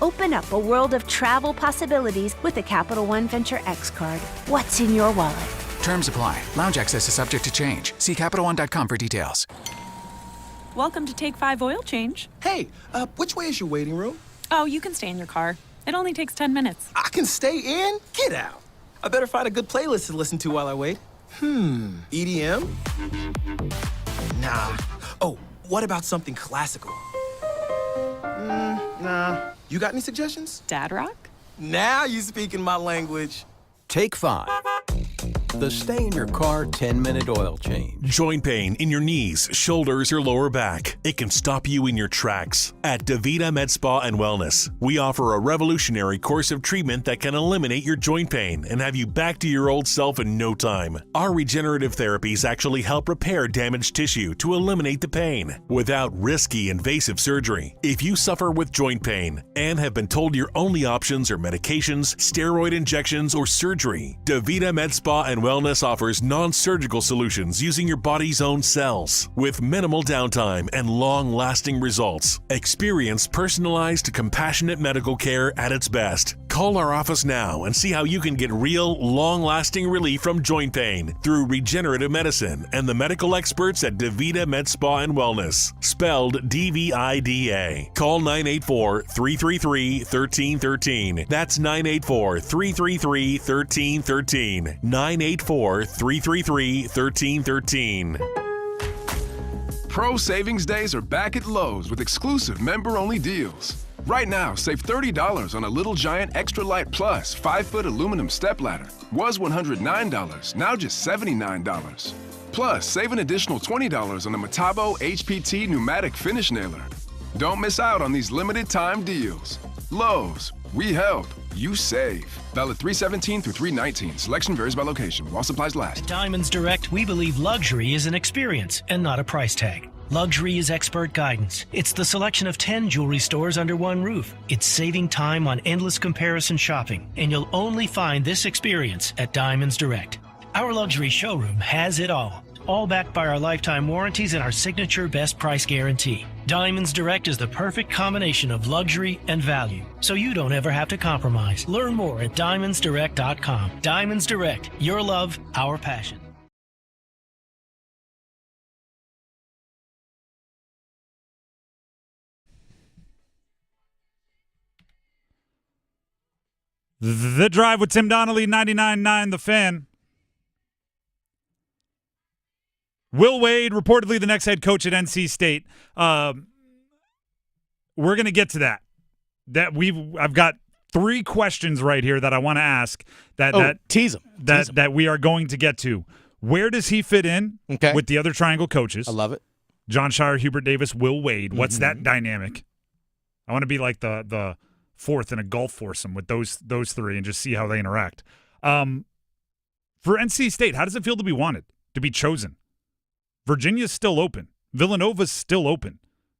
Open up a world of travel possibilities with the Capital One Venture X card. What's in your wallet? Terms apply. Lounge access is subject to change. See CapitalOne.com for details. Welcome to Take 5 Oil Change. Hey, which way is your waiting room? Oh, you can stay in your car. It only takes 10 minutes. I can stay in? Get out. I better find a good playlist to listen to while I wait. EDM? Nah. Oh, what about something classical? Nah. You got any suggestions? Dad rock? Now you speaking my language. Take 5. The stay in your car 10-minute oil change. Joint pain in your knees, shoulders, or lower back. It can stop you in your tracks. At DaVita Med Spa and Wellness, we offer a revolutionary course of treatment that can eliminate your joint pain and have you back to your old self in no time. Our regenerative therapies actually help repair damaged tissue to eliminate the pain without risky invasive surgery. If you suffer with joint pain and have been told your only options are medications, steroid injections, or surgery, DaVita Med Spa and Wellness offers non-surgical solutions using your body's own cells with minimal downtime and long-lasting results. Experience personalized, compassionate medical care at its best. Call our office now and see how you can get real, long-lasting relief from joint pain through regenerative medicine and the medical experts at DaVita Med Spa and Wellness, spelled DVIDA. Call 984-333-1313. That's 984-333-1313. 984-333-1313. Pro Savings Days are back at Lowe's with exclusive member-only deals. Right now, save $30 on a Little Giant Extra Light Plus 5-foot aluminum stepladder. Was $109, now just $79. Plus, save an additional $20 on the Metabo HPT pneumatic finish nailer. Don't miss out on these limited time deals. Lowe's, we help, you save. Valid 3/17 through 3/19. Selection varies by location while supplies last. At Diamonds Direct, we believe luxury is an experience and not a price tag. Luxury is expert guidance. It's the selection of 10 jewelry stores under one roof. It's saving time on endless comparison shopping, and you'll only find this experience at Diamonds Direct. Our luxury showroom has it all backed by our lifetime warranties and our signature best price guarantee. Diamonds Direct is the perfect combination of luxury and value, so you don't ever have to compromise. Learn more at diamondsdirect.com. Diamonds Direct, your love, our passion. The Drive with Tim Donnelly, 99.9 The Fan. Will Wade, reportedly the next head coach at NC State. We're going to get to that. I've got 3 questions right here that I want to ask. Tease them. That we are going to get to. Where does he fit in with the other Triangle coaches? I love it. John Shire, Hubert Davis, Will Wade. What's that dynamic? I want to be like the fourth in a golf foursome with those 3 and just see how they interact. For NC State, how does it feel to be wanted, to be chosen? Virginia's still open. Villanova's still open,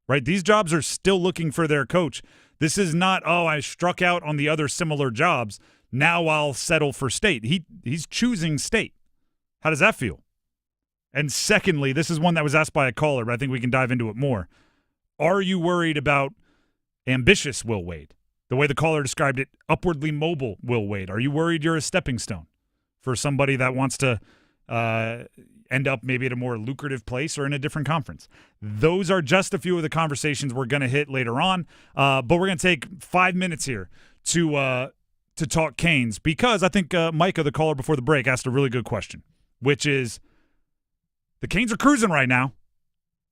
right? These jobs are still looking for their coach. This is not, I struck out on the other similar jobs. Now I'll settle for State. He's choosing State. How does that feel? And secondly, this is one that was asked by a caller, but I think we can dive into it more. Are you worried about ambitious Will Wade? The way the caller described it, upwardly mobile Will Wade. Are you worried you're a stepping stone for somebody that wants to end up maybe at a more lucrative place or in a different conference? Those are just a few of the conversations we're going to hit later on. But we're going to take 5 minutes here to talk Canes because I think Micah, the caller before the break, asked a really good question, which is the Canes are cruising right now.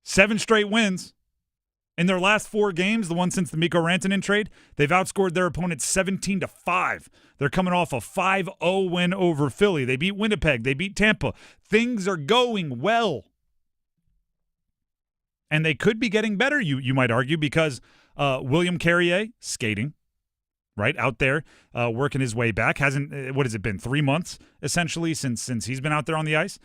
7 straight wins. In their last 4 games, the one since the Mikko Rantanen trade, they've outscored their opponents 17-5. They're coming off a 5-0 win over Philly. They beat Winnipeg. They beat Tampa. Things are going well. And they could be getting better, you might argue, because William Carrier, skating, right, out there, working his way back. Hasn't, what has it been, 3 months, essentially, since he's been out there on the ice.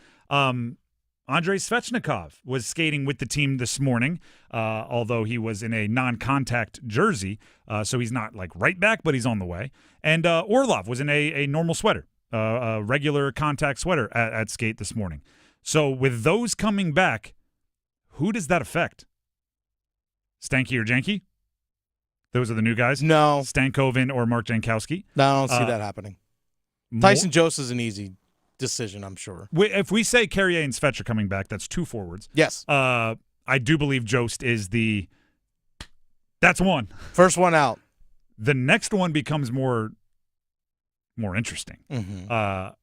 Andrei Svechnikov was skating with the team this morning, although he was in a non-contact jersey, so he's not like right back, but he's on the way. And Orlov was in a normal sweater, a regular contact sweater at skate this morning. So with those coming back, who does that affect? Stanky or Janky? Those are the new guys? No. Stankoven or Mark Jankowski? No, I don't see that happening. Tyson Jost is an easy decision, I'm sure. If we say Carrier and Svech are coming back, that's 2 forwards. Yes. I do believe Jost is that's one. First one out. The next one becomes more interesting. Mm-hmm.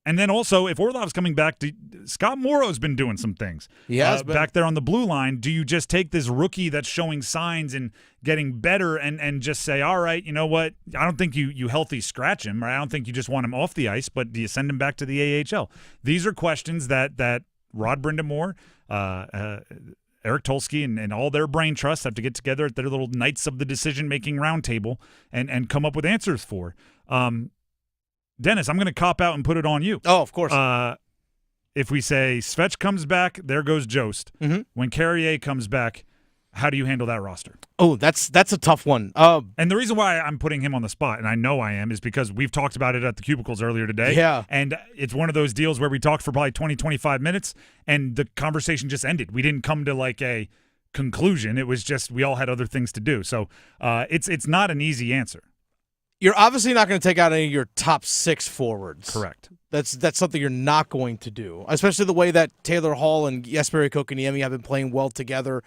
And then also, if Orlov's coming back, Scott Morrow's been doing some things. He has been. Back there on the blue line. Do you just take this rookie that's showing signs and getting better and just say, all right, you know what? I don't think you healthy scratch him, right? I don't think you just want him off the ice, but do you send him back to the AHL? These are questions that Rod Brindamore, Eric Tulsky, and all their brain trusts have to get together at their little Knights of the Decision-Making Roundtable and come up with answers for. Dennis, I'm going to cop out and put it on you. Oh, of course. If we say Svech comes back, there goes Jost. Mm-hmm. When Carrier comes back, How do you handle that roster? Oh, that's a tough one. And the reason why I'm putting him on the spot, and I know I am, is because we've talked about it at the cubicles earlier today. Yeah. And it's one of those deals where we talked for probably 20, 25 minutes, and the conversation just ended. We didn't come to like a conclusion. It was just we all had other things to do. So it's not an easy answer. You're obviously not going to take out any of your top 6 forwards. Correct. That's something you're not going to do, especially the way that Taylor Hall and Jesperi Kotkaniemi have been playing well together.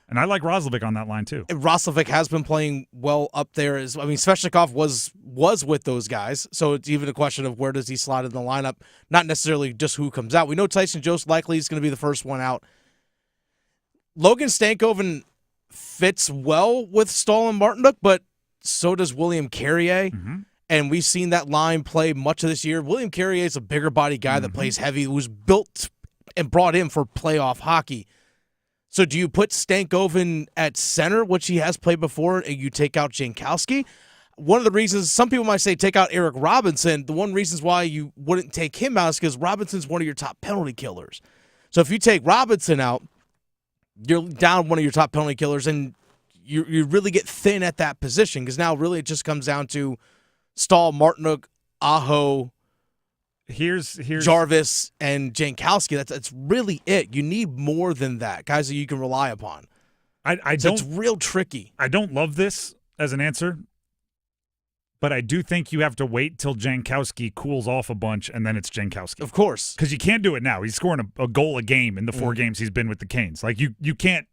And I like Roslovic on that line too. Roslovic has been playing well up there. Svechnikov was with those guys, so it's even a question of where does he slot in the lineup, not necessarily just who comes out. We know Tyson Jost likely is going to be the first one out. Logan Stankoven fits well with Stahl and Martinook, but so does William Carrier. Mm-hmm. And we've seen that line play much of this year. William Carrier is a bigger body guy that plays heavy, who's built and brought in for playoff hockey. So do you put Stankoven at center, which he has played before, and you take out Jankowski? One of the reasons, some people might say take out Eric Robinson. The one reasons why you wouldn't take him out is because Robinson's one of your top penalty killers. So if you take Robinson out, you're down one of your top penalty killers, and you really get thin at that position because now really it just comes down to Stahl, Martinook, Aho, here's Jarvis, and Jankowski. That's really it. You need more than that, guys that you can rely upon. It's real tricky. I don't love this as an answer, but I do think you have to wait till Jankowski cools off a bunch, and then it's Jankowski. Of course. Because you can't do it now. He's scoring a goal a game in the 4 games he's been with the Canes. Like, you can't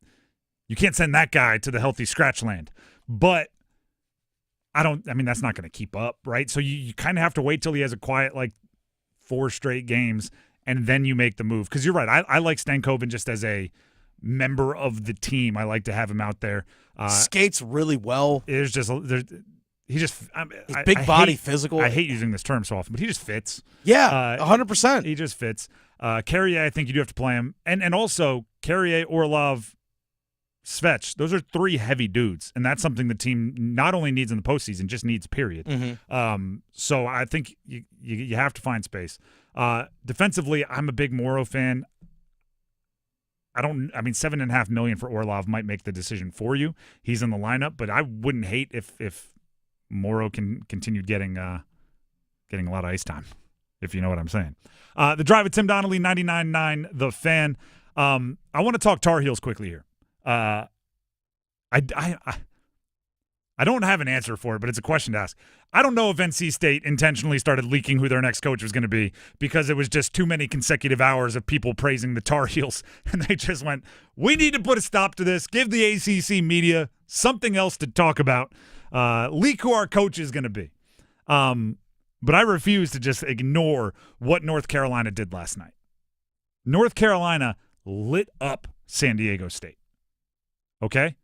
send that guy to the healthy scratch land. But that's not going to keep up, right? So you kind of have to wait till he has a quiet, 4 straight games, and then you make the move. Because you're right. I like Stankoven just as a member of the team. I like to have him out there. Skates really well. He's big body, physical. I hate using this term so often, but he just fits. Yeah, 100%. He just fits. Carrier, I think you do have to play him. And also, Carrier, Orlov, Svech, those are 3 heavy dudes, and that's something the team not only needs in the postseason, just needs, period. Mm-hmm. So I think you have to find space. Defensively, I'm a big Morrow fan. $7.5 million for Orlov might make the decision for you. He's in the lineup, but I wouldn't hate if Morrow can continue getting a lot of ice time, if you know what I'm saying. The Drive with Tim Donnelly, 99.9 The Fan. I want to talk Tar Heels quickly here. I don't have an answer for it, but it's a question to ask. I don't know if NC State intentionally started leaking who their next coach was going to be because it was just too many consecutive hours of people praising the Tar Heels, and they just went, we need to put a stop to this, give the ACC media something else to talk about, leak who our coach is going to be. But I refuse to just ignore what North Carolina did last night. North Carolina lit up San Diego State. Okay?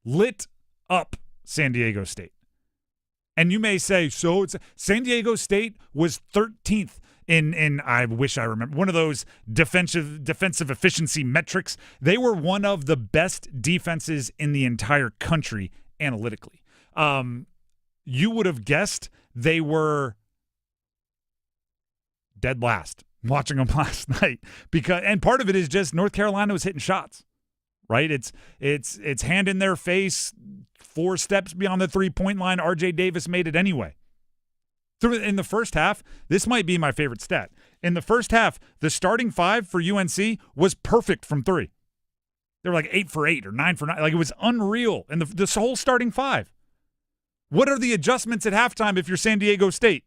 Lit up San Diego State. And you may say, so it's San Diego State was 13th in I wish I remember, one of those defensive efficiency metrics. They were one of the best defenses in the entire country analytically. You would have guessed they were dead last watching them last night and part of it is just North Carolina was hitting shots. Right? It's hand in their face, 4 steps beyond the 3-point line. RJ Davis made it anyway. In the first half, this might be my favorite stat. In the first half, the starting 5 for UNC was perfect from 3. They were like 8 for 8 or 9 for 9. Like, it was unreal. And this whole starting 5. What are the adjustments at halftime if you're San Diego State?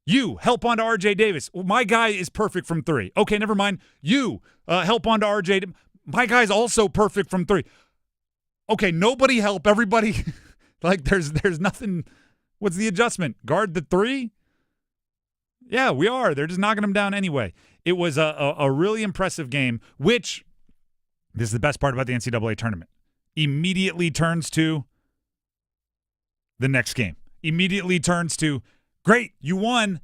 You help onto RJ Davis. Well, my guy is perfect from 3. Okay, never mind. You help onto RJ. My guy's also perfect from 3. Okay, nobody help. Everybody, there's nothing. What's the adjustment? Guard the 3? Yeah, we are. They're just knocking them down anyway. It was a really impressive game, which, this is the best part about the NCAA tournament, immediately turns to the next game. Immediately turns to, great, you won.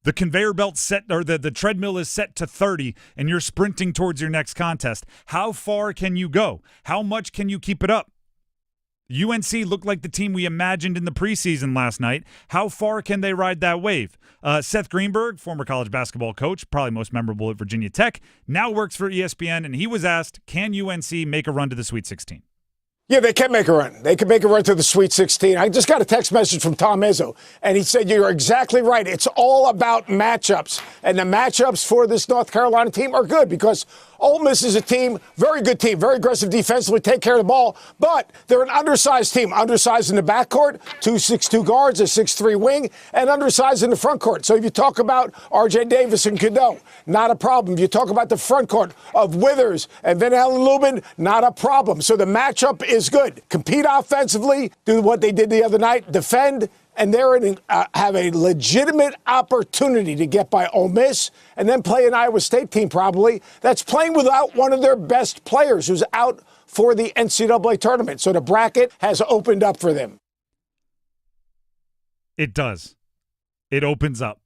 The conveyor belt set, or the treadmill is set to 30, and you're sprinting towards your next contest. How far can you go? How much can you keep it up? UNC looked like the team we imagined in the preseason last night. How far can they ride that wave? Seth Greenberg, former college basketball coach, probably most memorable at Virginia Tech, now works for ESPN, and he was asked, can UNC make a run to the Sweet 16? Yeah, they can make a run. They can make a run to the Sweet 16. I just got a text message from Tom Izzo, and he said, you're exactly right. It's all about matchups. And the matchups for this North Carolina team are good because Ole Miss is a team, very good team, very aggressive defensively, take care of the ball, but they're an undersized team. Undersized in the backcourt, 2'6" guards, a 6'3" wing, and undersized in the front court. So if you talk about R.J. Davis and Cadeau, not a problem. If you talk about the front court of Withers and Van Allen Lubin, not a problem. So the matchup is good. Compete offensively, do what they did the other night, defend, and they're have a legitimate opportunity to get by Ole Miss and then play an Iowa State team probably that's playing without one of their best players who's out for the NCAA tournament. So the bracket has opened up for them. It does. It opens up.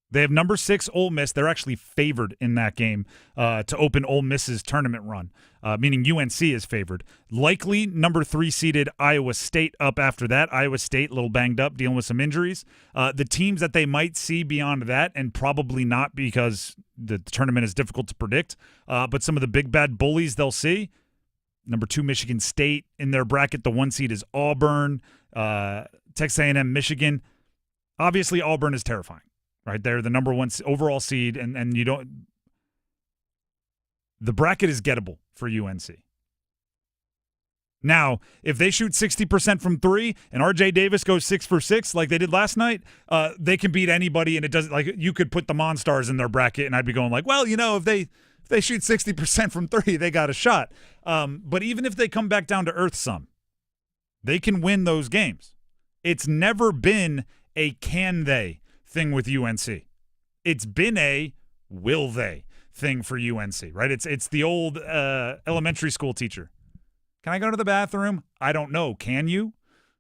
They have number 6 Ole Miss. They're actually favored in that game to open Ole Miss's tournament run, meaning UNC is favored. Likely number 3 seeded Iowa State up after that. Iowa State, a little banged up, dealing with some injuries. The teams that they might see beyond that, and probably not because the tournament is difficult to predict, but some of the big bad bullies they'll see. Number 2, Michigan State in their bracket. The 1 seed is Auburn, Texas A&M, Michigan. Obviously, Auburn is terrifying. Right, they're the number 1 overall seed, and you don't. The bracket is gettable for UNC. Now, if they shoot 60% from 3 and R.J. Davis goes 6 for 6 like they did last night, they can beat anybody, and it doesn't like you could put the Monstars in their bracket, and I'd be going like, well, you know, if they shoot 60% from 3, they got a shot. But even if they come back down to earth some, they can win those games. It's never been a can they thing with UNC. It's been a will they thing for UNC, right? It's the old elementary school teacher. Can I go to the bathroom? I don't know. Can you?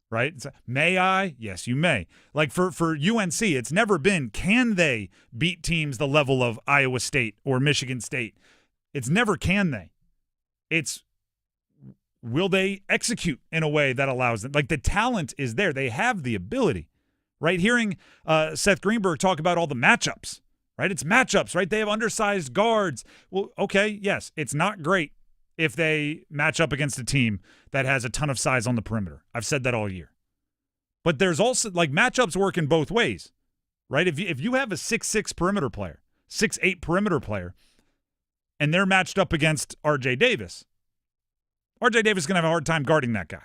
Right? May I? Yes, you may. Like for UNC, it's never been can they beat teams the level of Iowa State or Michigan State. It's never can they. It's will they execute in a way that allows them. Like the talent is there. They have the ability. Right, hearing Seth Greenberg talk about all the matchups, right? It's matchups, right? They have undersized guards. Well, okay, yes, it's not great if they match up against a team that has a ton of size on the perimeter. I've said that all year. But there's also, like, matchups work in both ways, right? If you have a 6'6" perimeter player, 6'8" perimeter player, and they're matched up against R.J. Davis, R.J. Davis is going to have a hard time guarding that guy.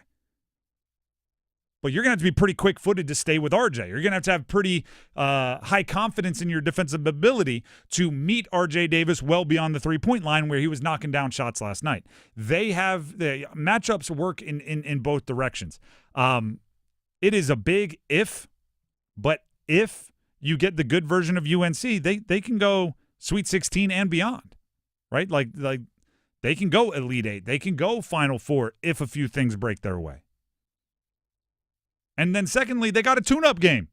But you're going to have to be pretty quick-footed to stay with RJ. You're going to have pretty high confidence in your defensive ability to meet RJ Davis well beyond the three-point line where he was knocking down shots last night. They have the matchups work in both directions. It is a big if, but if you get the good version of UNC, they can go Sweet 16 and beyond, right? Like they can go Elite 8. They can go Final Four if a few things break their way. And then secondly, they got a tune-up game.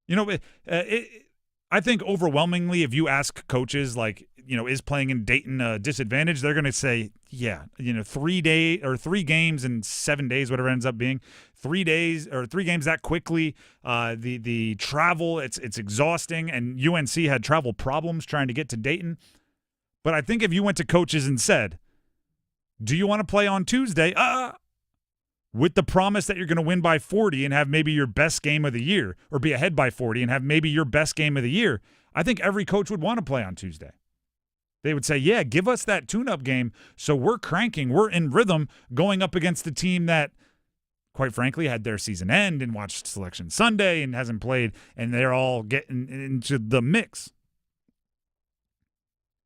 You know, I think overwhelmingly if you ask coaches, like, you know, is playing in Dayton a disadvantage, they're going to say, yeah, you know, 3 games in 7 days, whatever it ends up being, 3 days or 3 games that quickly. The travel, it's exhausting, and UNC had travel problems trying to get to Dayton. But I think if you went to coaches and said, do you want to play on Tuesday? With the promise that you're going to win by 40 and have maybe your best game of the year, or be ahead by 40 and have maybe your best game of the year, I think every coach would want to play on Tuesday. They would say, yeah, give us that tune-up game so we're cranking, we're in rhythm going up against the team that, quite frankly, had their season end and watched Selection Sunday and hasn't played, and they're all getting into the mix.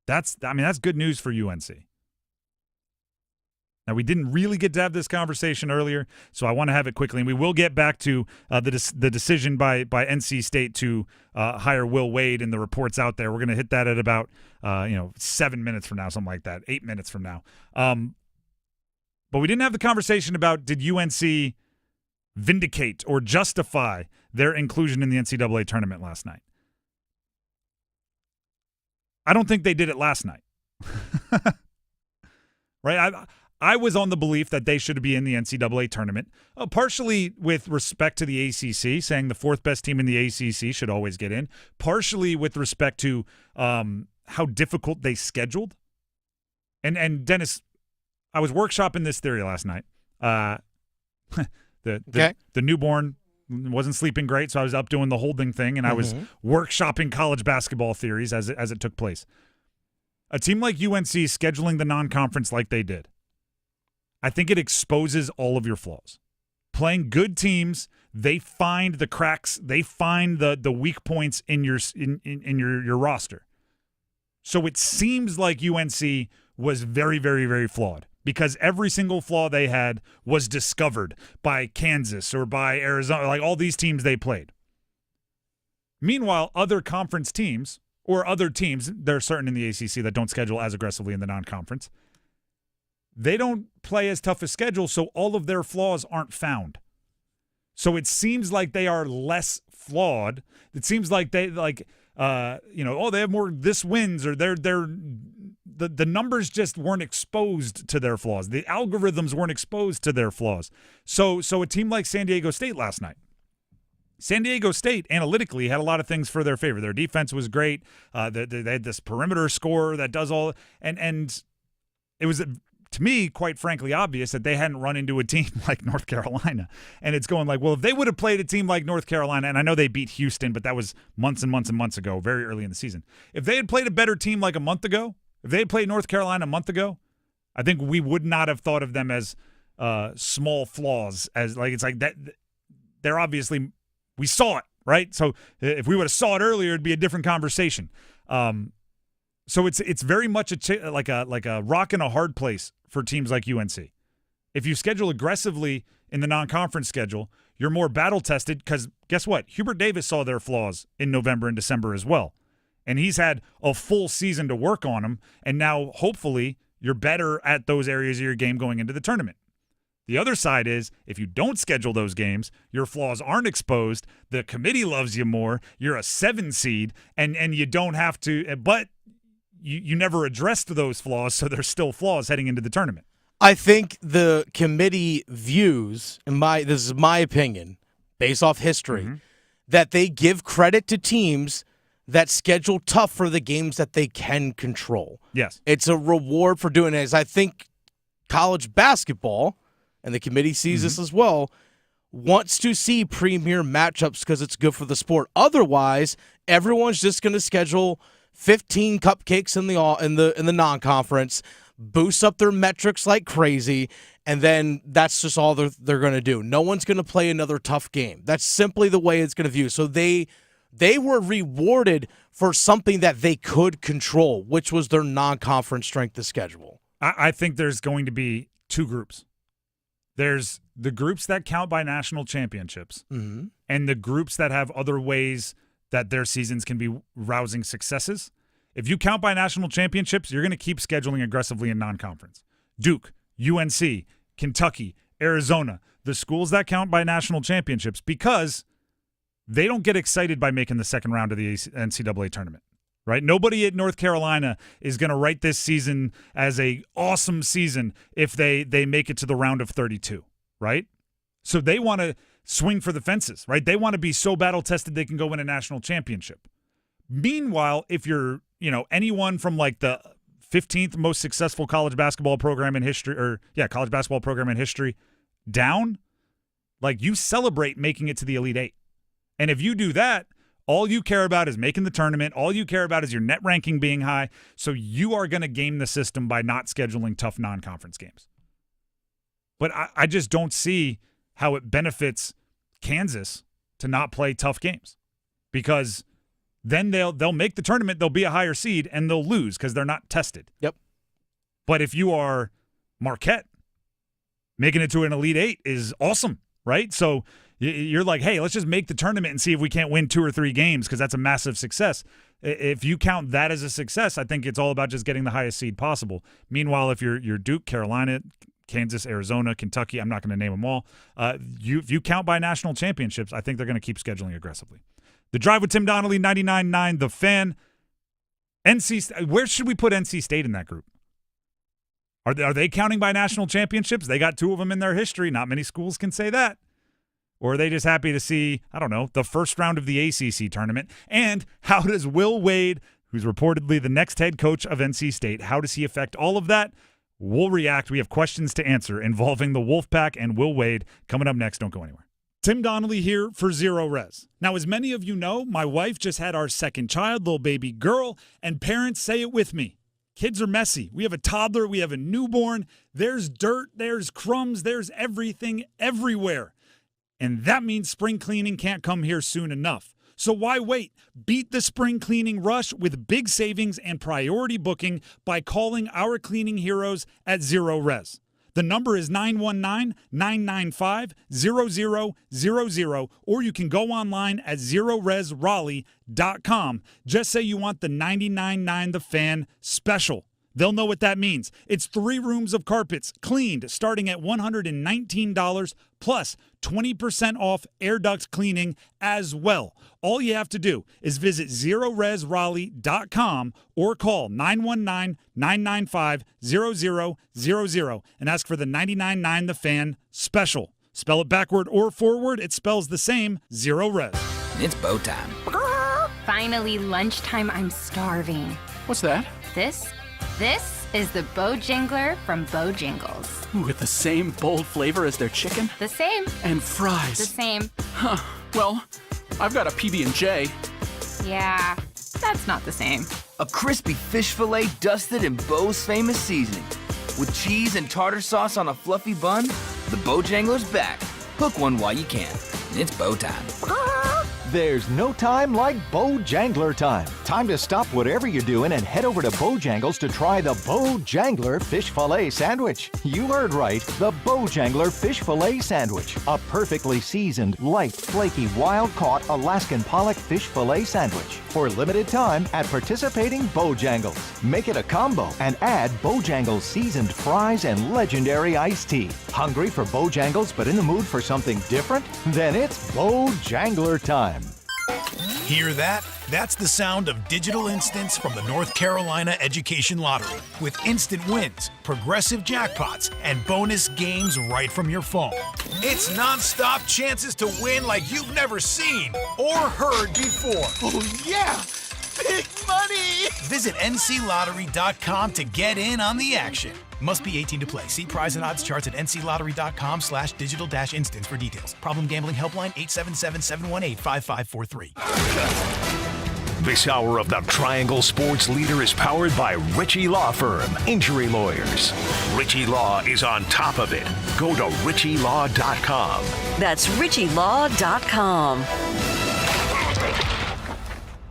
That's good news for UNC. Now, we didn't really get to have this conversation earlier, so I want to have it quickly. And we will get back to the decision by NC State to hire Will Wade and the reports out there. We're going to hit that at about 7 minutes from now, something like that, 8 minutes from now. But we didn't have the conversation about did UNC vindicate or justify their inclusion in the NCAA tournament last night. I don't think they did it last night. Right? I was on the belief that they should be in the NCAA tournament, partially with respect to the ACC, saying the fourth best team in the ACC should always get in, partially with respect to how difficult they scheduled. And Dennis, I was workshopping this theory last night. The newborn wasn't sleeping great, so I was up doing the holding thing, and I was workshopping college basketball theories as it took place. A team like UNC scheduling the non-conference like they did, I think it exposes all of your flaws. Playing good teams, they find the cracks, they find the weak points in your roster. So it seems like UNC was very, very, very flawed because every single flaw they had was discovered by Kansas or by Arizona, like all these teams they played. Meanwhile, other conference teams or other teams, there are certain in the ACC that don't schedule as aggressively in the non-conference. They don't play as tough a schedule, so all of their flaws aren't found. So it seems like they are less flawed. It seems like they they have more this wins, or the numbers just weren't exposed to their flaws. The algorithms weren't exposed to their flaws. So a team like San Diego State last night. San Diego State analytically had a lot of things for their favor. Their defense was great. They had this perimeter scorer that does all, and it was, to me, quite frankly, obvious that they hadn't run into a team like North Carolina. And it's going like, well, if they would have played a team like North Carolina, and I know they beat Houston, but that was months and months and months ago, very early in the season. If they had played a better team like a month ago, if they had played North Carolina a month ago, I think we would not have thought of them as small flaws. As like it's like that, they're obviously, we saw it, right? So if we would have saw it earlier, it'd be a different conversation. So it's very much like a rock and a hard place for teams like UNC. If you schedule aggressively in the non-conference schedule, you're more battle-tested because guess what? Hubert Davis saw their flaws in November and December as well. And he's had a full season to work on them, and now hopefully you're better at those areas of your game going into the tournament. The other side is if you don't schedule those games, your flaws aren't exposed, the committee loves you more, you're a 7 seed, and you don't have to – but you never addressed those flaws, so there's still flaws heading into the tournament. I think the committee views, this is my opinion, based off history, that they give credit to teams that schedule tough for the games that they can control. Yes. It's a reward for doing it. As I think college basketball, and the committee sees this as well, wants to see premier matchups because it's good for the sport. Otherwise, everyone's just going to schedule 15 cupcakes in the non-conference, boost up their metrics like crazy, and then that's just all they're going to do. No one's going to play another tough game. That's simply the way it's going to view. So they were rewarded for something that they could control, which was their non-conference strength of schedule. I think there's going to be two groups. There's the groups that count by national championships and the groups that have other ways that their seasons can be rousing successes. If you count by national championships, you're going to keep scheduling aggressively in non-conference. Duke, UNC, Kentucky, Arizona, the schools that count by national championships, because they don't get excited by making the second round of the NCAA tournament, right? Nobody at North Carolina is going to write this season as a awesome season if they make it to the round of 32, right? So they want to swing for the fences, right? They want to be so battle-tested they can go win a national championship. Meanwhile, if you're, anyone from like the 15th most successful college basketball program in history, college basketball program in history down, like you celebrate making it to the Elite Eight. And if you do that, all you care about is making the tournament. All you care about is your net ranking being high. So you are going to game the system by not scheduling tough non-conference games. But I just don't see how it benefits Kansas to not play tough games, because then they'll make the tournament, they'll be a higher seed, and they'll lose because they're not tested. Yep. But if you are Marquette, making it to an Elite Eight is awesome, right? So you're like, hey, let's just make the tournament and see if we can't win 2 or 3 games because that's a massive success. If you count that as a success, I think it's all about just getting the highest seed possible. Meanwhile, if you're Duke, Carolina, Kansas, Arizona, Kentucky, I'm not going to name them all. If you count by national championships, I think they're going to keep scheduling aggressively. The Drive with Tim Donnelly, 99.9 The Fan. Where should we put NC State in that group? Are they counting by national championships? They got 2 of them in their history. Not many schools can say that. Or are they just happy to see, I don't know, the first round of the ACC tournament? And how does Will Wade, who's reportedly the next head coach of NC State, how does he affect all of that? We'll react. We have questions to answer involving the Wolfpack and Will Wade coming up next. Don't go anywhere. Tim Donnelly here for Zero Res. Now, as many of you know, my wife just had our second child, little baby girl, and parents say it with me. Kids are messy. We have a toddler. We have a newborn. There's dirt. There's crumbs. There's everything everywhere. And that means spring cleaning can't come here soon enough. So why wait? Beat the spring cleaning rush with big savings and priority booking by calling our cleaning heroes at Zero Res. The number is 919-995-0000, or you can go online at ZeroResRaleigh.com. Just say you want the $99.9 The Fan special. They'll know what that means. It's 3 rooms of carpets cleaned starting at $119 plus 20% off air duct cleaning as well. All you have to do is visit ZeroResRaleigh.com or call 919-995-0000 and ask for the $99.9 The Fan special. Spell it backward or forward, it spells the same, Zero Res. It's bow time. Finally, lunchtime. I'm starving. What's that? This is the Bojangler from Bojangles. With the same bold flavor as their chicken? The same. And fries. The same. Huh. Well, I've got a PB&J. Yeah, that's not the same. A crispy fish fillet dusted in Bo's famous seasoning. With cheese and tartar sauce on a fluffy bun, the Bojangler's back. Hook one while you can. It's bow time. There's no time like Bojangler time. Time to stop whatever you're doing and head over to Bojangles to try the Bojangler Fish Fillet Sandwich. You heard right, the Bojangler Fish Fillet Sandwich. A perfectly seasoned, light, flaky, wild-caught Alaskan pollock fish fillet sandwich. For limited time at participating Bojangles. Make it a combo and add Bojangles seasoned fries and legendary iced tea. Hungry for Bojangles but in the mood for something different? Then it's Bojangler time. Hear that? That's the sound of digital instants from the North Carolina Education Lottery. With instant wins, progressive jackpots, and bonus games right from your phone. It's non-stop chances to win like you've never seen or heard before. Oh yeah! Big money! Visit nclottery.com to get in on the action. Must be 18 to play. See prize and odds charts at nclottery.com/digital-instants for details. Problem gambling helpline 877-718-5543. This hour of the Triangle Sports Leader is powered by Ritchie Law Firm, injury lawyers. Ritchie Law is on top of it. Go to ritchielaw.com. That's ritchielaw.com.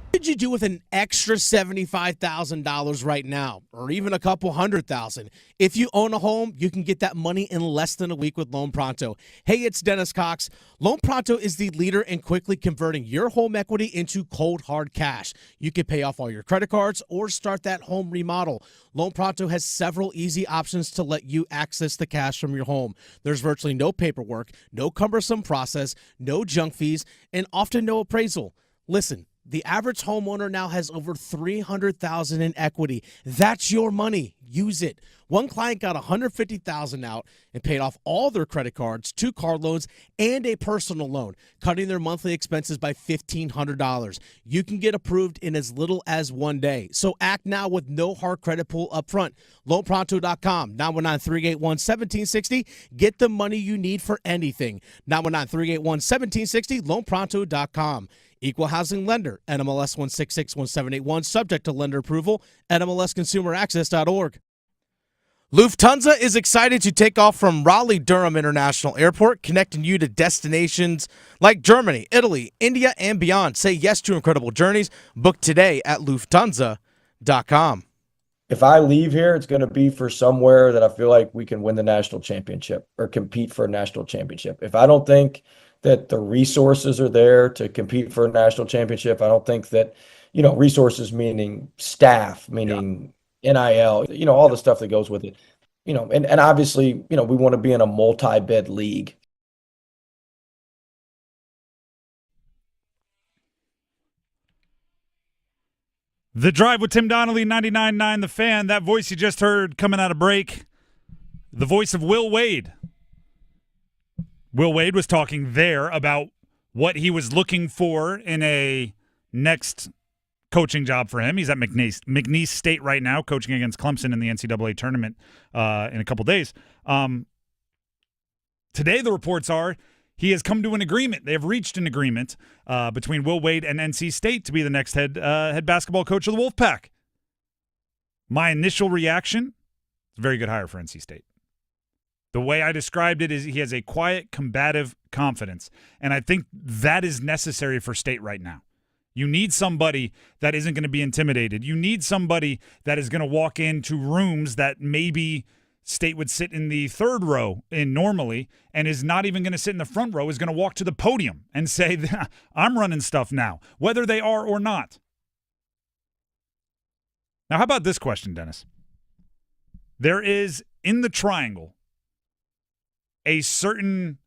What could you do with an extra $75,000 right now, or even a couple $100,000? If you own a home, you can get that money in less than a week with Loan Pronto. Hey, it's Dennis Cox. Loan Pronto is the leader in quickly converting your home equity into cold, hard cash. You can pay off all your credit cards or start that home remodel. Loan Pronto has several easy options to let you access the cash from your home. There's virtually no paperwork, no cumbersome process, no junk fees, and often no appraisal. Listen. The average homeowner now has over $300,000 in equity. That's your money. Use it. One client got $150,000 out and paid off all their credit cards, 2 car loans, and a personal loan, cutting their monthly expenses by $1,500. You can get approved in as little as 1 day. So act now with no hard credit pull up front. LoanPronto.com, 919-381-1760. Get the money you need for anything. 919-381-1760, LoanPronto.com. Equal housing lender, NMLS 1661781, subject to lender approval, NMLSconsumeraccess.org. Lufthansa is excited to take off from Raleigh Durham International Airport, connecting you to destinations like Germany, Italy, India, and beyond. Say yes to incredible journeys. Book today at Lufthansa.com. If I leave here, it's going to be for somewhere that I feel like we can win the national championship or compete for a national championship. If I don't think that the resources are there to compete for a national championship, I don't think that, resources meaning staff, meaning NIL, all the stuff that goes with it, and obviously, we want to be in a multi-bid league. The Drive with Tim Donnelly, 99.9 The Fan. That voice you just heard coming out of break the voice of Will Wade. Will Wade was talking there about what he was looking for in a next coaching job for him. He's at McNeese State right now, coaching against Clemson in the NCAA tournament in a couple days. Today, the reports are he has come to an agreement. They have reached an agreement between Will Wade and NC State to be the next head basketball coach of the Wolfpack. My initial reaction, it's a very good hire for NC State. The way I described it is he has a quiet, combative confidence, and I think that is necessary for State right now. You need somebody that isn't going to be intimidated. You need somebody that is going to walk into rooms that maybe State would sit in the third row in normally and is not even going to sit in the front row, is going to walk to the podium and say, I'm running stuff now, whether they are or not. Now, how about this question, Dennis? There is, in the triangle, a certain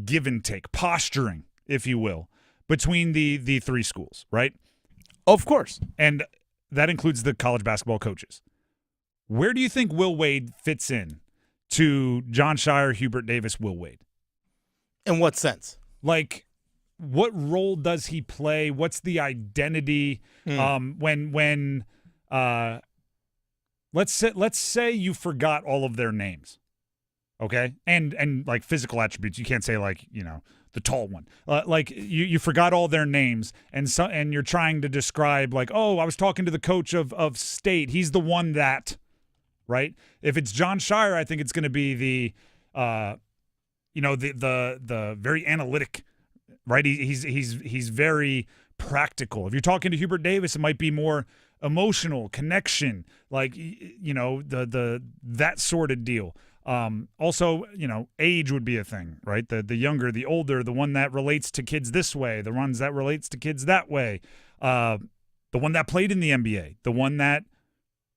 give and take, posturing, if you will, between the three schools, right? Of course. And that includes the college basketball coaches. Where do you think Will Wade fits in to Jon Scheyer, Hubert Davis, Will Wade? In what sense? Like, what role does he play? What's the identity? When let's say you forgot all of their names, okay, and like physical attributes. You can't say like the tall one. Like you forgot all their names, and you're trying to describe like, oh, I was talking to the coach of State. He's the one that. Right? If it's Jon Scheyer, I think it's going to be the very analytic, right? He's very practical. If you're talking to Hubert Davis, it might be more emotional connection, like that sort of deal. Also, age would be a thing, right? The younger, the older, the one that relates to kids this way, the ones that relates to kids that way, the one that played in the NBA, the one that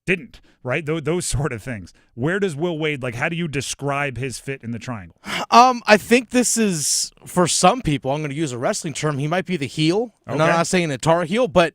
didn't, right? Those sort of things. Where does Will Wade, how do you describe his fit in the triangle? I think this is, for some people, I'm going to use a wrestling term, he might be the heel. Okay. And I'm not saying a Tar heel, but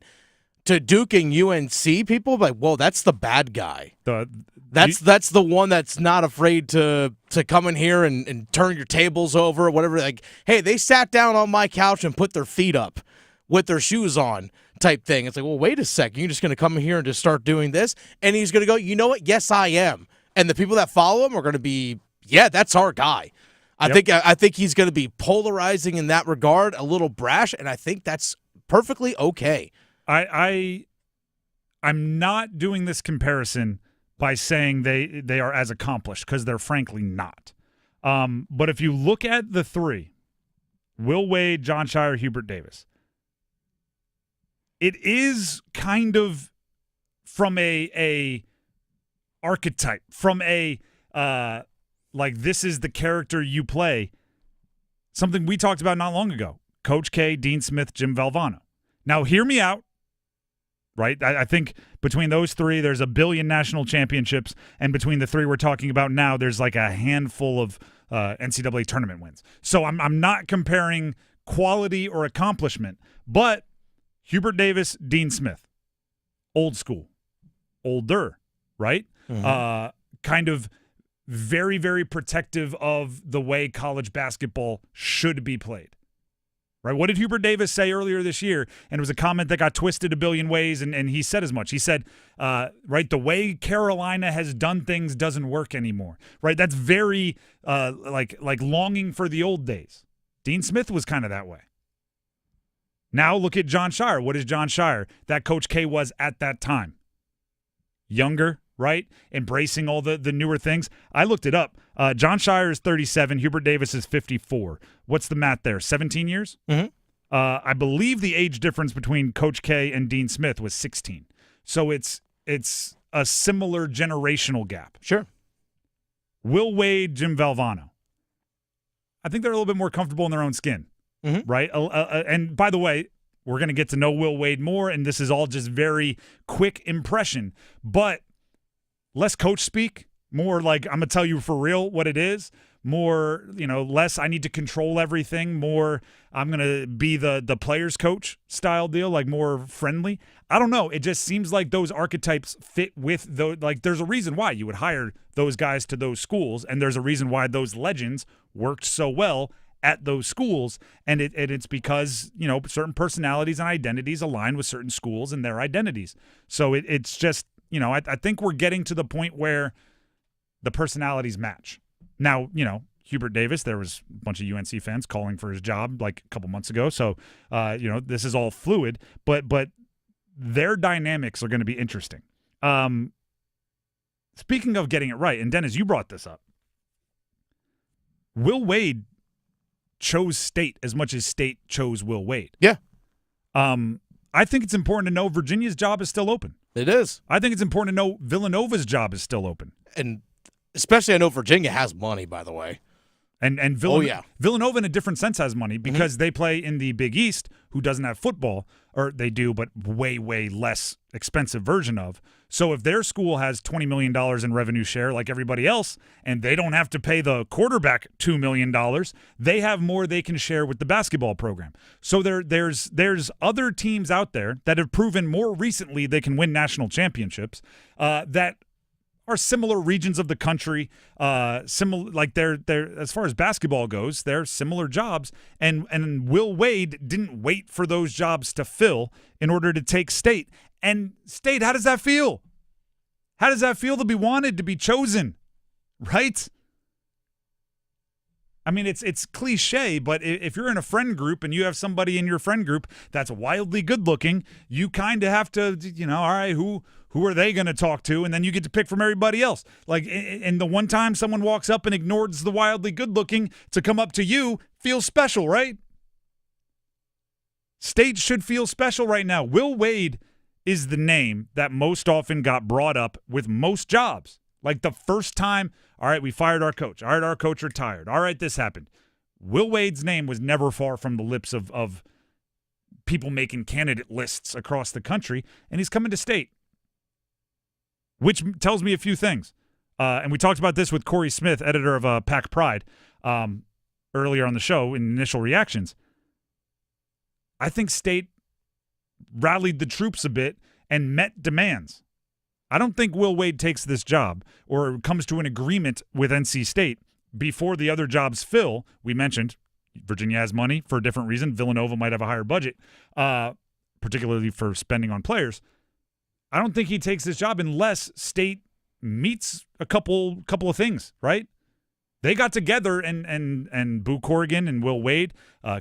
to Duke and UNC, people like, whoa, that's the bad guy. That's the one that's not afraid to come in here and turn your tables over or whatever. Like, hey, they sat down on my couch and put their feet up with their shoes on. Type thing. It's like, well, wait a second. You're just going to come in here and just start doing this? And he's going to go, you know what? Yes, I am. And the people that follow him are going to be, yeah, that's our guy. I think he's going to be polarizing in that regard, a little brash, and I think that's perfectly okay. I'm not doing this comparison by saying they are as accomplished, because they're frankly not. But if you look at the three, Will Wade, Jon Scheyer, Hubert Davis, it is kind of from a archetype, from a this is the character you play, something we talked about not long ago. Coach K, Dean Smith, Jim Valvano. Now, hear me out, right? I think between those three, there's a billion national championships, and between the three we're talking about now, there's like a handful of NCAA tournament wins. So I'm not comparing quality or accomplishment, but Hubert Davis, Dean Smith, old school, older, right? Mm-hmm. Kind of very, very protective of the way college basketball should be played, right? What did Hubert Davis say earlier this year? And it was a comment that got twisted a billion ways, and he said as much. He said, right, the way Carolina has done things doesn't work anymore, right? That's very like longing for the old days. Dean Smith was kind of that way. Now look at Jon Scheyer. What is Jon Scheyer? That Coach K was at that time. Younger, right? Embracing all the newer things. I looked it up. Jon Scheyer is 37. Hubert Davis is 54. What's the math there? 17 years? Mm-hmm. I believe the age difference between Coach K and Dean Smith was 16. So it's a similar generational gap. Sure. Will Wade, Jim Valvano. I think they're a little bit more comfortable in their own skin. Mm-hmm. Right? And by the way, we're going to get to know Will Wade more, and this is all just very quick impression. But less coach speak, more like I'm going to tell you for real what it is. more, less I need to control everything, more I'm going to be the player's coach style deal, like more friendly. I don't know. It just seems like those archetypes fit with those. Like there's a reason why you would hire those guys to those schools, and there's a reason why those legends worked so well at those schools, and it's because certain personalities and identities align with certain schools and their identities. So it's just I think we're getting to the point where the personalities match. Now Hubert Davis, there was a bunch of UNC fans calling for his job like a couple months ago. So this is all fluid, but their dynamics are going to be interesting. Speaking of getting it right, and Dennis, you brought this up. Will Wade chose State as much as State chose Will Wade. Yeah. I think it's important to know Virginia's job is still open. It is. I think it's important to know Villanova's job is still open. And especially I know Virginia has money, by the way. And Villanova in a different sense has money because they play in the Big East, who doesn't have football, or they do, but way, way less expensive version of. So if their school has $20 million in revenue share like everybody else, and they don't have to pay the quarterback $2 million, they have more they can share with the basketball program. So there's other teams out there that have proven more recently they can win national championships that are similar regions of the country, similar, like they're as far as basketball goes, they're similar jobs. And Will Wade didn't wait for those jobs to fill in order to take State. And State, how does that feel? How does that feel to be wanted, to be chosen, right? I mean, it's cliche, but if you're in a friend group and you have somebody in your friend group that's wildly good looking, you kind of have to, all right, who are they going to talk to? And then you get to pick from everybody else. Like, and the one time someone walks up and ignores the wildly good looking to come up to you, feels special, right? State should feel special right now. Will Wade is the name that most often got brought up with most jobs. Like the first time, all right, we fired our coach. All right, our coach retired. All right, this happened. Will Wade's name was never far from the lips of people making candidate lists across the country, and he's coming to State, which tells me a few things. And we talked about this with Corey Smith, editor of Pack Pride, earlier on the show in initial reactions. I think State rallied the troops a bit and met demands. I don't think Will Wade takes this job or comes to an agreement with NC State before the other jobs fill. We mentioned Virginia has money for a different reason. Villanova might have a higher budget, particularly for spending on players. I don't think he takes this job unless State meets a couple of things, right? They got together and Boo Corrigan and Will Wade,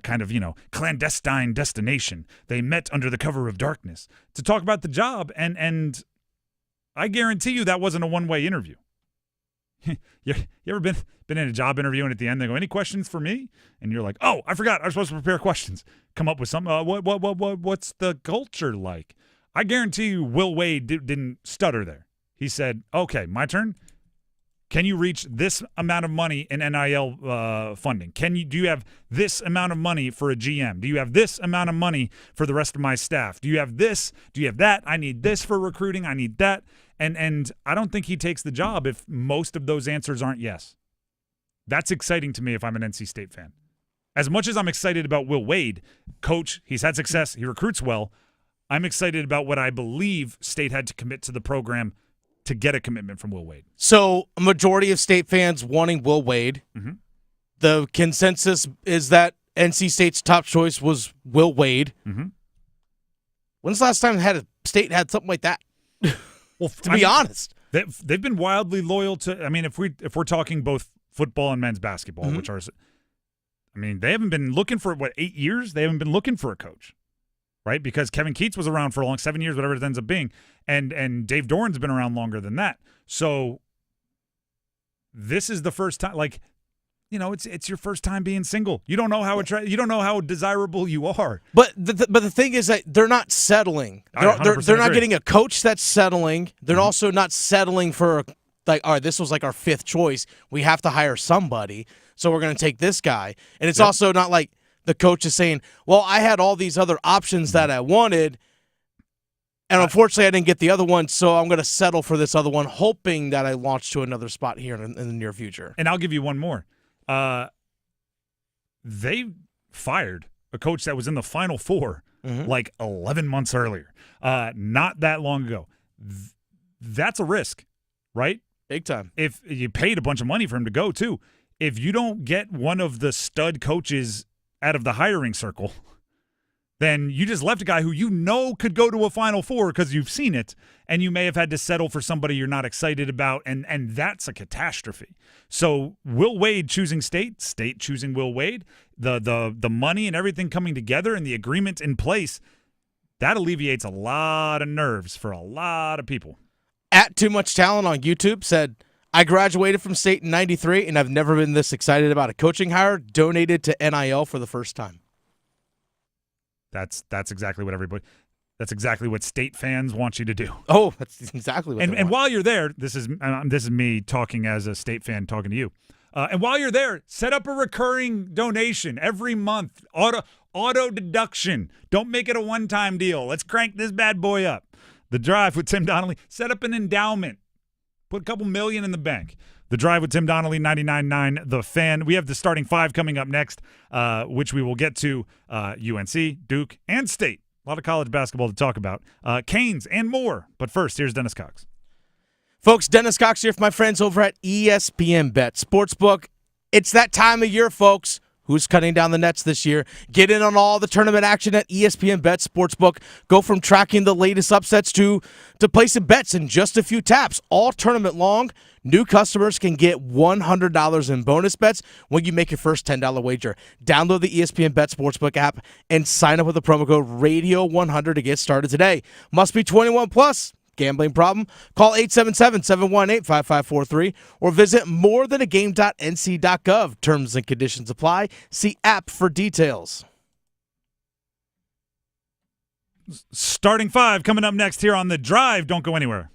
kind of, clandestine destination. They met under the cover of darkness to talk about the job, and I guarantee you that wasn't a one-way interview. You ever been in a job interview and at the end they go, "Any questions for me?" And you're like, "Oh, I forgot. I was supposed to prepare questions." Come up with some. What's the culture like? I guarantee you, Will Wade didn't stutter there. He said, "Okay, my turn. Can you reach this amount of money in NIL funding? Do you have this amount of money for a GM? Do you have this amount of money for the rest of my staff? Do you have this? Do you have that? I need this for recruiting. I need that." And I don't think he takes the job if most of those answers aren't yes. That's exciting to me if I'm an NC State fan. As much as I'm excited about Will Wade, coach, he's had success, he recruits well, I'm excited about what I believe State had to commit to the program to get a commitment from Will Wade. So a majority of State fans wanting Will Wade. Mm-hmm. The consensus is that NC State's top choice was Will Wade. Mm-hmm. When's the last time State had something like that? Well, to be honest, they've been wildly loyal to. I mean, if we're talking both football and men's basketball, mm-hmm. which are, I mean, they haven't been looking for 8 years. They haven't been looking for a coach, right? Because Kevin Keats was around for a long 7 years, whatever it ends up being, and Dave Doran's been around longer than that. So this is the first time, it's your first time being single. You don't know you don't know how desirable you are. But the thing is that they're not settling. They're not getting a coach that's settling. They're mm-hmm. also not settling for all right, this was our fifth choice. We have to hire somebody, so we're going to take this guy. And it's also not like the coach is saying, "Well, I had all these other options that I wanted, and unfortunately I didn't get the other one, so I'm going to settle for this other one, hoping that I launch to another spot here in the near future." And I'll give you one more. They fired a coach that was in the Final Four like 11 months earlier, not that long ago. That's a risk, right? Big time. If you paid a bunch of money for him to go, too. If you don't get one of the stud coaches out of the hiring circle, then you just left a guy who you know could go to a Final Four because you've seen it, and you may have had to settle for somebody you're not excited about, and that's a catastrophe. So Will Wade choosing State choosing Will Wade, the money and everything coming together and the agreement in place, that alleviates a lot of nerves for a lot of people. At Too Much Talent on YouTube said, I graduated from State in 93, and I've never been this excited about a coaching hire, donated to NIL for the first time. That's exactly what State fans want you to do. Oh, that's exactly what. And while you're there, this is me talking as a State fan talking to you. And while you're there, set up a recurring donation every month. Auto deduction. Don't make it a one-time deal. Let's crank this bad boy up. The Drive with Tim Donnelly. Set up an endowment. Put a couple million in the bank. The Drive with Tim Donnelly, 99.9 The Fan. We have the starting five coming up next, which we will get to UNC, Duke, and State. A lot of college basketball to talk about. Canes and more. But first, here's Dennis Cox. Folks, Dennis Cox here for my friends over at ESPN Bet Sportsbook. It's that time of year, folks. Who's cutting down the nets this year? Get in on all the tournament action at ESPN Bet Sportsbook. Go from tracking the latest upsets to placing bets in just a few taps. All tournament long, new customers can get $100 in bonus bets when you make your first $10 wager. Download the ESPN Bet Sportsbook app and sign up with the promo code RADIO100 to get started today. Must be 21 plus. Gambling problem? Call 877-718-5543 or visit morethanagame.nc.gov. Terms and conditions apply. See app for details. Starting five coming up next here on The Drive. Don't go anywhere.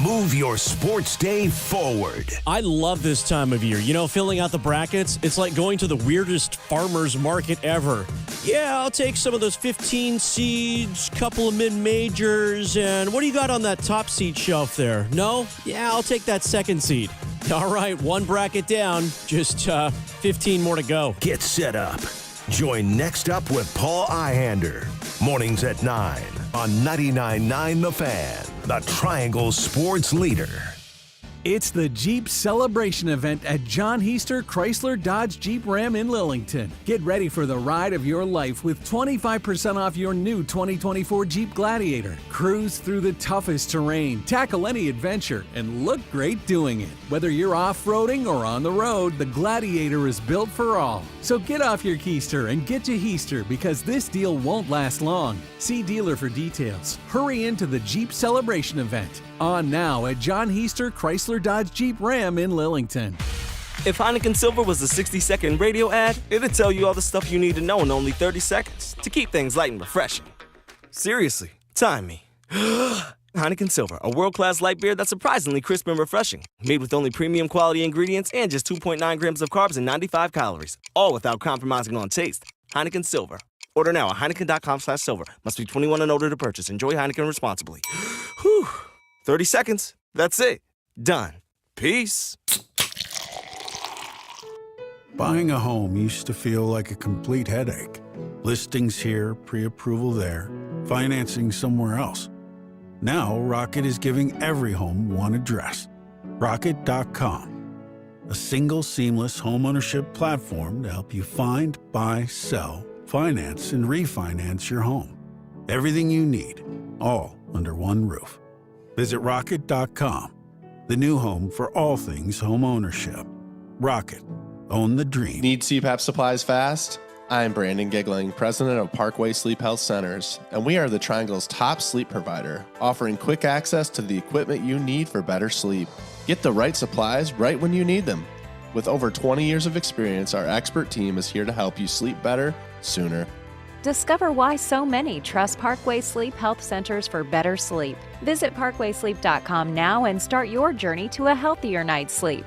Move your sports day forward. I love this time of year. You know, filling out the brackets, it's like going to the weirdest farmer's market ever. Yeah, I'll take some of those 15 seeds, couple of mid-majors, and what do you got on that top seed shelf there? No? Yeah, I'll take that second seed. All right, one bracket down, just 15 more to go. Get set up. Join Next Up with Paul Ihander. Mornings at 9 on 99.9 The Fan, the Triangle Sports Leader. It's the Jeep Celebration event at John Heister Chrysler Dodge Jeep Ram in Lillington. Get ready for the ride of your life with 25% off your new 2024 Jeep Gladiator. Cruise through the toughest terrain, tackle any adventure, and look great doing it. Whether you're off-roading or on the road, the Gladiator is built for all. So get off your keister and get to Heister because this deal won't last long. See dealer for details. Hurry into the Jeep Celebration event. On now at John Heister Chrysler Dodge Jeep Ram in Lillington. If Heineken Silver was a 60-second radio ad, it'd tell you all the stuff you need to know in only 30 seconds to keep things light and refreshing. Seriously, time me. Heineken Silver, a world-class light beer that's surprisingly crisp and refreshing. Made with only premium quality ingredients and just 2.9 grams of carbs and 95 calories. All without compromising on taste. Heineken Silver. Order now at Heineken.com/silver. Must be 21 and older to purchase. Enjoy Heineken responsibly. Whew. 30 seconds. That's it. Done. Peace. Buying a home used to feel like a complete headache. Listings here, pre-approval there, financing somewhere else. Now, Rocket is giving every home one address. Rocket.com. A single seamless homeownership platform to help you find, buy, sell, finance, and refinance your home. Everything you need, all under one roof. Visit Rocket.com, the new home for all things home ownership. Rocket. Own the dream. Need CPAP supplies fast? I'm Brandon Giggling, president of Parkway Sleep Health Centers, and we are the Triangle's top sleep provider, offering quick access to the equipment you need for better sleep. Get the right supplies right when you need them. With over 20 years of experience, our expert team is here to help you sleep better, sooner. Discover why so many trust Parkway Sleep Health Centers for better sleep. Visit parkwaysleep.com now and start your journey to a healthier night's sleep.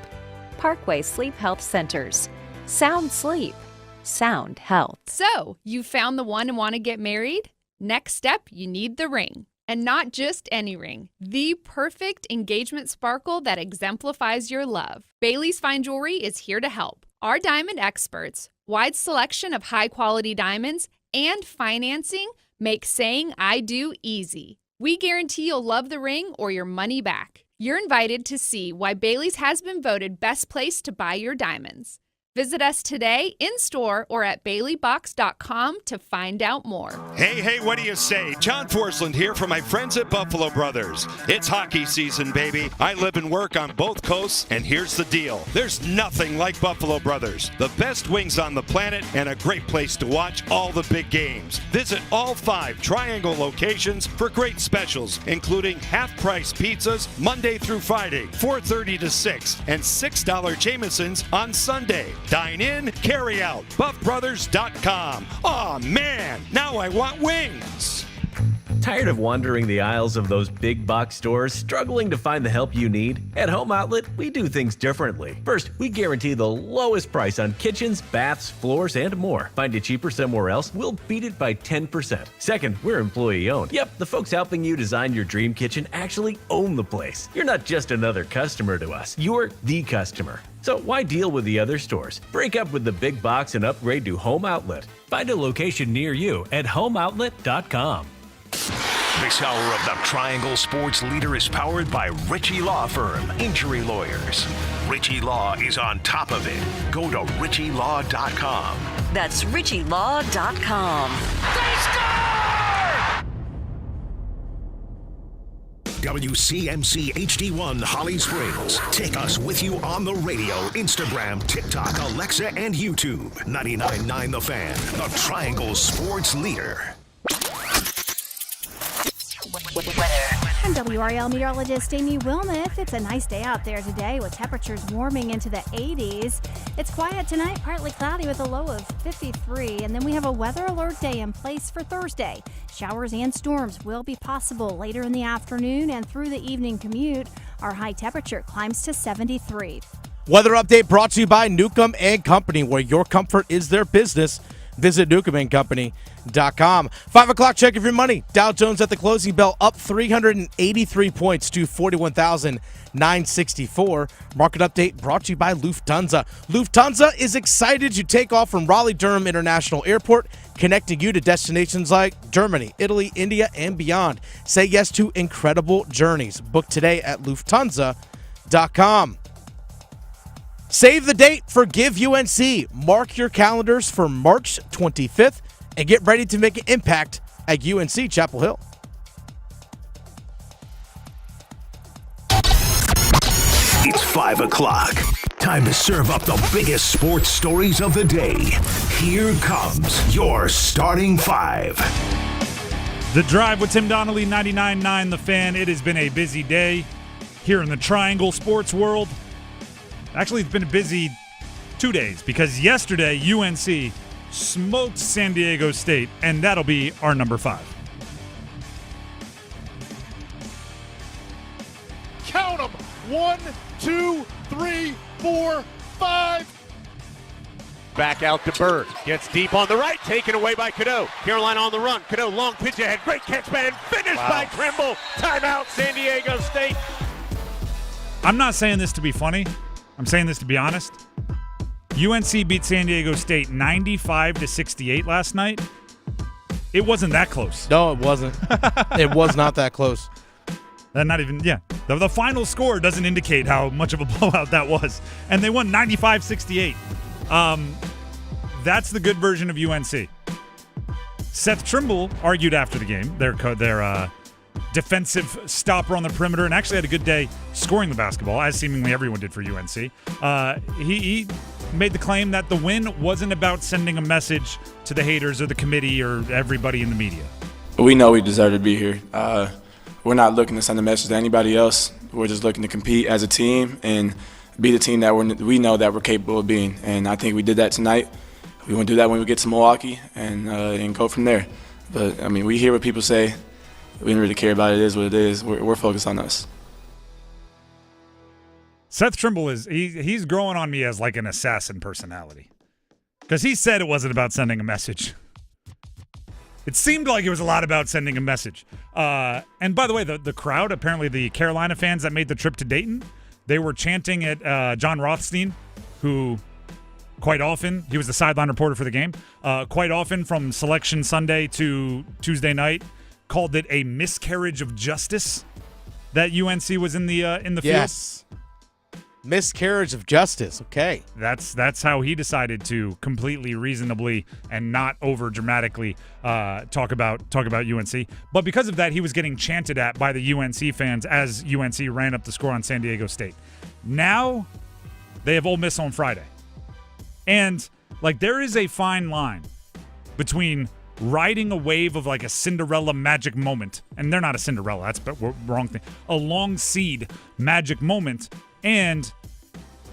Parkway Sleep Health Centers. Sound sleep. Sound health. So, you found the one and want to get married? Next step, you need the ring. And not just any ring, the perfect engagement sparkle that exemplifies your love. Bailey's Fine Jewelry is here to help. Our diamond experts, wide selection of high-quality diamonds, and financing make saying I do easy. We guarantee you'll love the ring or your money back. You're invited to see why Bailey's has been voted best place to buy your diamonds. Visit us today in-store or at baileybox.com to find out more. Hey, what do you say? John Forsland here from my friends at Buffalo Brothers. It's hockey season, baby. I live and work on both coasts, and here's the deal. There's nothing like Buffalo Brothers. The best wings on the planet and a great place to watch all the big games. Visit all 5 Triangle locations for great specials, including half-price pizzas Monday through Friday, 4:30 to 6, and $6 Jamesons on Sunday. Dine in, carry out. BuffBrothers.com. Aw, man, now I want wings. Tired of wandering the aisles of those big box stores, struggling to find the help you need? At Home Outlet, we do things differently. First, we guarantee the lowest price on kitchens, baths, floors, and more. Find it cheaper somewhere else? We'll beat it by 10%. Second, we're employee owned. Yep, the folks helping you design your dream kitchen actually own the place. You're not just another customer to us. You're the customer. So why deal with the other stores? Break up with the big box and upgrade to Home Outlet. Find a location near you at homeoutlet.com. This hour of the Triangle Sports Leader is powered by Ritchie Law Firm, injury lawyers. Ritchie Law is on top of it. Go to ritchielaw.com. That's ritchielaw.com. WCMC HD1 Holly Springs. Take us with you on the radio, Instagram, TikTok, Alexa, and YouTube. 99.9 The Fan, the Triangle Sports Leader. I'm WRL meteorologist Amy Wilmoth. It's a nice day out there today with temperatures warming into the 80s. It's quiet tonight, partly cloudy with a low of 53. And then we have a weather alert day in place for Thursday. Showers and storms will be possible later in the afternoon and through the evening commute. Our high temperature climbs to 73. Weather update brought to you by Newcomb & Company, where your comfort is their business. Visit newcombandcompany.com. 5 o'clock check of your money. Dow Jones at the closing bell up 383 points to 41,964. Market update brought to you by Lufthansa. Lufthansa is excited to take off from Raleigh Durham International Airport, connecting you to destinations like Germany, Italy, India, and beyond. Say yes to incredible journeys. Book today at Lufthansa.com. Save the date for Give UNC. Mark your calendars for March 25th and get ready to make an impact at UNC Chapel Hill. It's 5 o'clock. Time to serve up the biggest sports stories of the day. Here comes your starting 5. The Drive with Tim Donnelly, 99.9 The Fan. It has been a busy day here in the Triangle sports world. Actually, it's been a busy 2 days because yesterday UNC smoked San Diego State, and that'll be our number 5. Count them. 1, 2, 3, 4, 5. Back out to Bird. Gets deep on the right. Taken away by Cadeau. Carolina on the run. Cadeau, long pitch ahead. Great catch, man. Finished by Trimble. Timeout, San Diego State. I'm not saying this to be funny. I'm saying this to be honest. UNC beat San Diego State 95-68 last night. It wasn't that close. No, it wasn't. It was not that close. Not even, yeah. The final score doesn't indicate how much of a blowout that was. And they won 95-68. That's the good version of UNC. Seth Trimble argued after the game, their defensive stopper on the perimeter, and actually had a good day scoring the basketball, as seemingly everyone did for UNC. He made the claim that the win wasn't about sending a message to the haters or the committee or everybody in the media. We know we deserve to be here. We're not looking to send a message to anybody else. We're just looking to compete as a team and be the team that we know that we're capable of being. And I think we did that tonight. We want to do that when we get to Milwaukee and go from there. But, I mean, we hear what people say. We don't really care about it. It is what it is. We're focused on us. Seth Trimble he's growing on me as like an assassin personality. Because he said it wasn't about sending a message. It seemed like it was a lot about sending a message. And by the way, the crowd, apparently the Carolina fans that made the trip to Dayton, they were chanting at John Rothstein, who quite often, he was the sideline reporter for the game, quite often from Selection Sunday to Tuesday night, called it a miscarriage of justice that UNC was in the field. Yes. Miscarriage of justice. Okay. That's how he decided to completely reasonably and not over dramatically talk about UNC. But because of that, he was getting chanted at by the UNC fans as UNC ran up the score on San Diego State. Now they have Ole Miss on Friday. And like there is a fine line between riding a wave of like a Cinderella magic moment, and they're not a Cinderella, that's the wrong thing. A long seed magic moment, and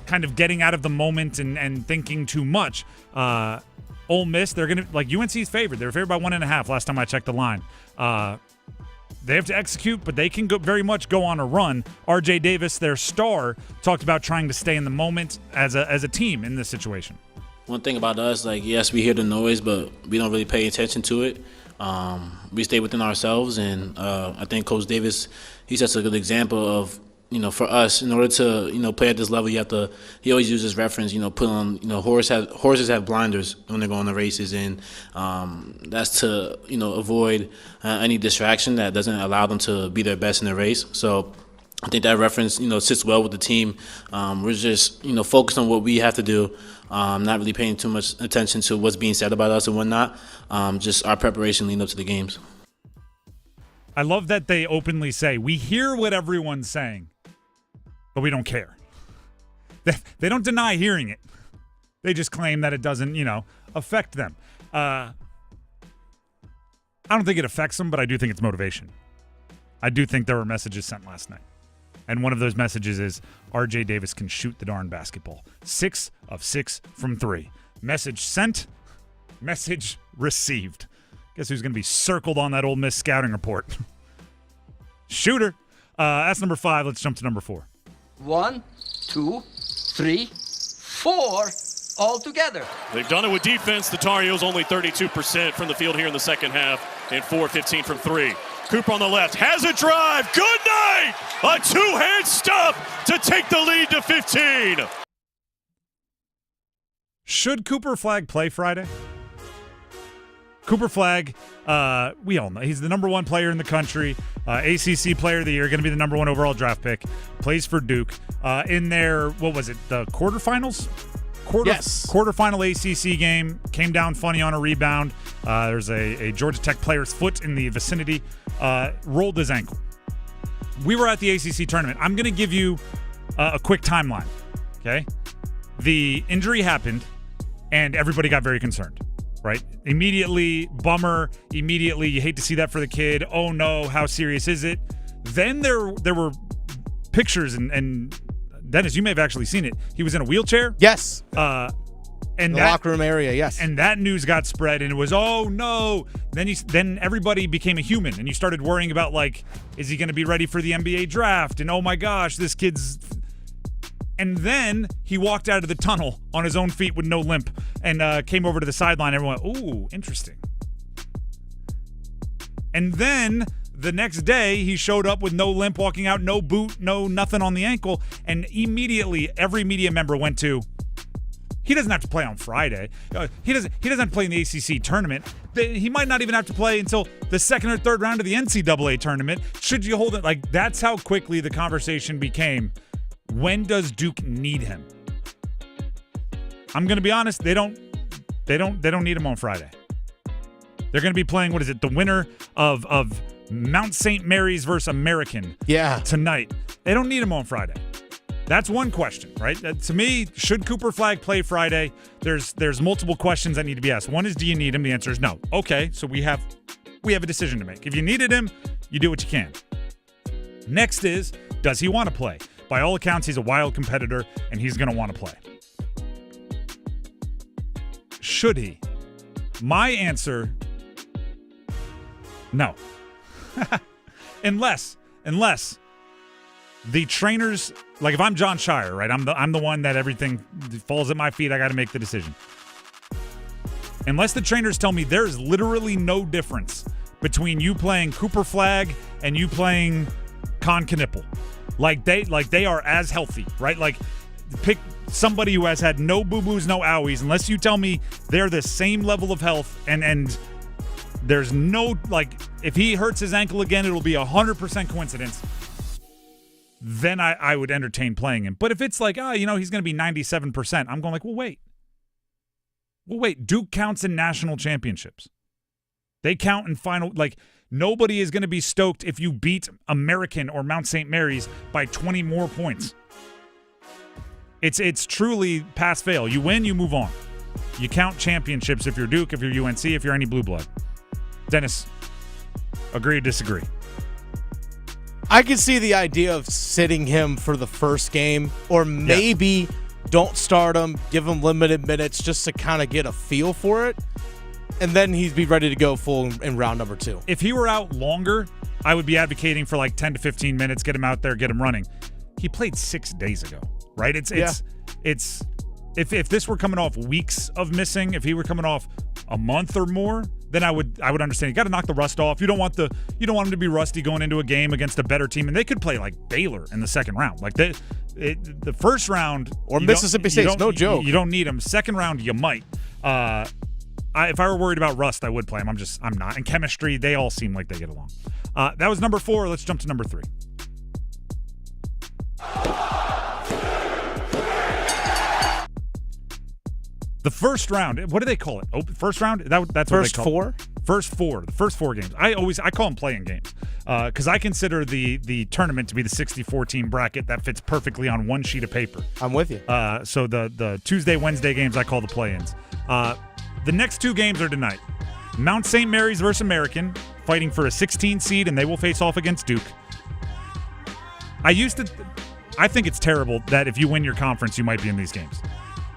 kind of getting out of the moment and thinking too much. Ole Miss, they're going to, like UNC's favored. They were favored by 1.5 last time I checked the line. They have to execute, but they can very much go on a run. RJ Davis, their star, talked about trying to stay in the moment as a team in this situation. One thing about us, like, yes, we hear the noise, but we don't really pay attention to it. We stay within ourselves, and I think Coach Davis, he sets a good example of, for us, in order to, play at this level, you have to, he always uses reference, put on, horses have blinders when they're going to races, and that's to, avoid any distraction that doesn't allow them to be their best in the race. So I think that reference, sits well with the team. We're just, focused on what we have to do, not really paying too much attention to what's being said about us and whatnot, just our preparation leading up to the games. I love that they openly say, we hear what everyone's saying, but we don't care. They don't deny hearing it. They just claim that it doesn't, affect them. I don't think it affects them, but I do think it's motivation. I do think there were messages sent last night. And one of those messages is RJ Davis can shoot the darn basketball. 6 of 6 from 3. Message sent, message received. Guess who's going to be circled on that Ole Miss scouting report? Shooter. That's number 5. Let's jump to number 4. 1, 2, 3, 4 all together. They've done it with defense. The Tar Heels only 32% from the field here in the second half and 4-15 from 3. Cooper on the left has a drive. Good night! A two-hand stuff to take the lead to 15. Should Cooper Flagg play Friday? Cooper Flagg, we all know. He's the number 1 player in the country, ACC Player of the Year, going to be the number 1 overall draft pick, plays for Duke. In their, what was it, the quarterfinals? Yes. Quarterfinal ACC game, came down funny on a rebound. There's a Georgia Tech player's foot in the vicinity, rolled his ankle. We were at the ACC tournament. I'm going to give you a quick timeline, okay? The injury happened, and everybody got very concerned, right? Immediately, bummer. Immediately, you hate to see that for the kid. Oh, no, how serious is it? Then there were pictures, and Dennis, you may have actually seen it. He was in a wheelchair. Yes. And the locker room area, yes. And that news got spread, and it was, oh, no. Then everybody became a human, and you started worrying about, like, is he going to be ready for the NBA draft? And, oh, my gosh, this kid's... And then he walked out of the tunnel on his own feet with no limp and came over to the sideline. Everyone went, ooh, interesting. And then the next day, he showed up with no limp, walking out, no boot, no nothing on the ankle. And immediately, every media member went to, he doesn't have to play on Friday. He doesn't have to play in the ACC tournament. He might not even have to play until the second or third round of the NCAA tournament. Should you hold it? Like, that's how quickly the conversation became. When does Duke need him? I'm going to be honest, they don't need him on Friday. They're going to be playing, what is it, the winner of Mount St. Mary's versus American tonight. They don't need him on Friday. That's one question, right? To me, should Cooper Flagg play Friday? There's multiple questions that need to be asked. One is, do you need him? The answer is no. Okay, so we have a decision to make. If you needed him, you do what you can. Next is, does he want to play? By all accounts, he's a wild competitor, and he's going to want to play. Should he? My answer, no. Unless the trainers, like if I'm John Shire, right? I'm the one that everything falls at my feet. I got to make the decision. Unless the trainers tell me there's literally no difference between you playing Cooper Flag and you playing Con Knipple. Like they are as healthy, right? Like pick somebody who has had no boo-boos, no owies, unless you tell me they're the same level of health and there's no, like, if he hurts his ankle again, it'll be 100% coincidence. Then I would entertain playing him. But if it's like, he's going to be 97%, I'm going like, well, wait. Duke counts in national championships. They count in final, like, nobody is going to be stoked if you beat American or Mount St. Mary's by 20 more points. It's truly pass-fail. You win, you move on. You count championships if you're Duke, if you're UNC, if you're any blue blood. Dennis, agree or disagree? I can see the idea of sitting him for the first game, or maybe don't start him, give him limited minutes just to kind of get a feel for it, and then he'd be ready to go full in round number 2. If he were out longer, I would be advocating for like 10 to 15 minutes, get him out there, get him running. He played 6 days ago, right? It's if this were coming off weeks of missing, if he were coming off a month or more, then I would understand. You got to knock the rust off. You don't want him to be rusty going into a game against a better team, and they could play like Baylor in the second round. Like the first round or Mississippi State's no joke. You don't need him. Second round, you might. If I were worried about rust, I would play him. I'm not. And chemistry, they all seem like they get along. That was number 4. Let's jump to number 3. The first round, what do they call it? First round? That's first what they call four? It. First 4. The first 4 games. I call them playing games because I consider the tournament to be the 64-team bracket that fits perfectly on one sheet of paper. I'm with you. So the Tuesday, Wednesday games I call the play-ins. The next 2 games are tonight. Mount St. Mary's versus American, fighting for a 16 seed, and they will face off against Duke. I think it's terrible that if you win your conference, you might be in these games.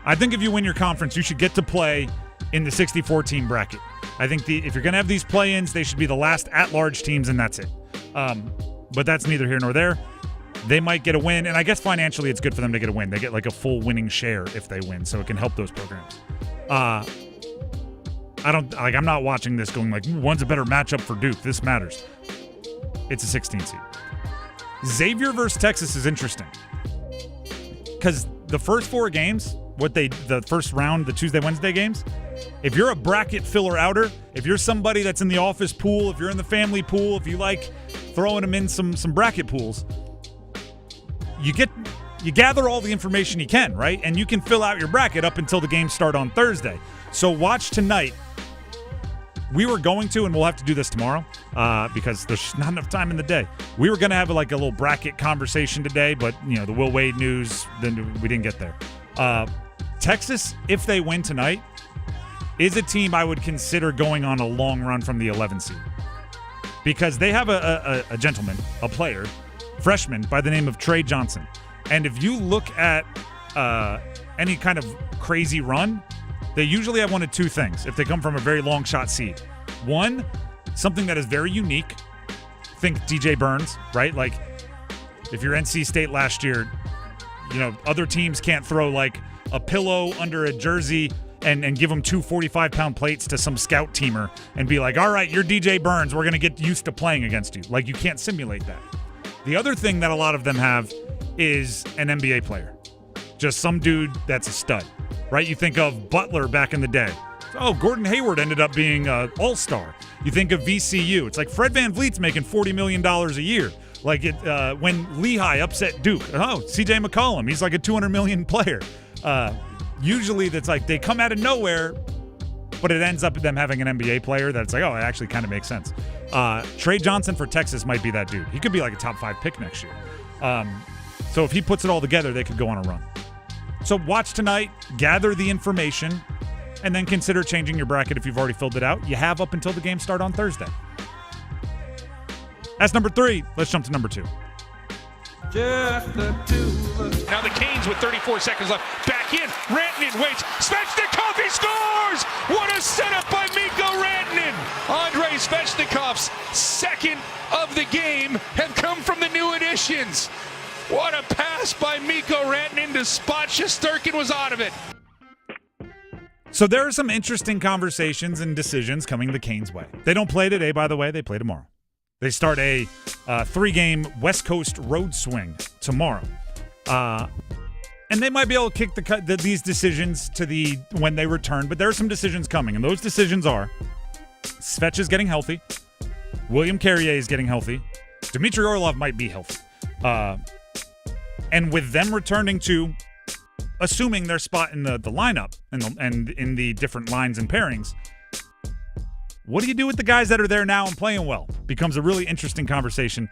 I think if you win your conference, you should get to play in the 64-team bracket. I think if you're going to have these play-ins, they should be the last at-large teams, and that's it. But that's neither here nor there. They might get a win, and I guess financially it's good for them to get a win. They get like a full winning share if they win, so it can help those programs. I'm not watching this going like, one's a better matchup for Duke. This matters. It's a 16 seed. Xavier versus Texas is interesting because the first 4 games, the first round, the Tuesday, Wednesday games, if you're a bracket filler outer, if you're somebody that's in the office pool, if you're in the family pool, if you like throwing them in some bracket pools, you gather all the information you can, right? And you can fill out your bracket up until the games start on Thursday. So watch tonight. We were going to, and we'll have to do this tomorrow because there's not enough time in the day. We were going to have a little bracket conversation today, but the Will Wade news, then we didn't get there. Texas, if they win tonight, is a team I would consider going on a long run from the 11 seed because they have a gentleman, a player, freshman by the name of Trey Johnson. And if you look at any kind of crazy run, they usually have one of 2 things if they come from a very long shot seed. One, something that is very unique. Think DJ Burns, right? Like if you're NC State last year, other teams can't throw like a pillow under a jersey and give them 2 45-pound plates to some scout teamer and be like, all right, you're DJ Burns. We're going to get used to playing against you. Like you can't simulate that. The other thing that a lot of them have is an NBA player. Just some dude that's a stud, right? You think of Butler back in the day. Oh, Gordon Hayward ended up being an all-star. You think of VCU. It's like Fred VanVleet's making $40 million a year. Like when Lehigh upset Duke. Oh, CJ McCollum. He's like a $200 million player. Usually that's like they come out of nowhere, but it ends up them having an NBA player that's like, oh, it actually kind of makes sense. Trey Johnson for Texas might be that dude. He could be like a top 5 pick next year. So if he puts it all together, they could go on a run. So watch tonight, gather the information, and then consider changing your bracket if you've already filled it out. You have up until the games start on Thursday. That's number 3. Let's jump to number 2. Just the 2. Now the Canes with 34 seconds left. Back in. Rantanen waits. Svechnikov, he scores! What a setup by Mikko Rantanen! Andrei Svechnikov's second of the game have come from the new additions. What a pass by Mikko Rantanen to spot Shesterkin was out of it. So there are some interesting conversations and decisions coming the Canes' way. They don't play today, by the way. They play tomorrow. They start a 3-game West Coast road swing tomorrow. And they might be able to kick these decisions to when they return, but there are some decisions coming, and those decisions are Svech is getting healthy, William Carrier is getting healthy, Dmitry Orlov might be healthy. And with them returning to assuming their spot in the lineup and in the different lines and pairings, what do you do with the guys that are there now and playing well? Becomes a really interesting conversation.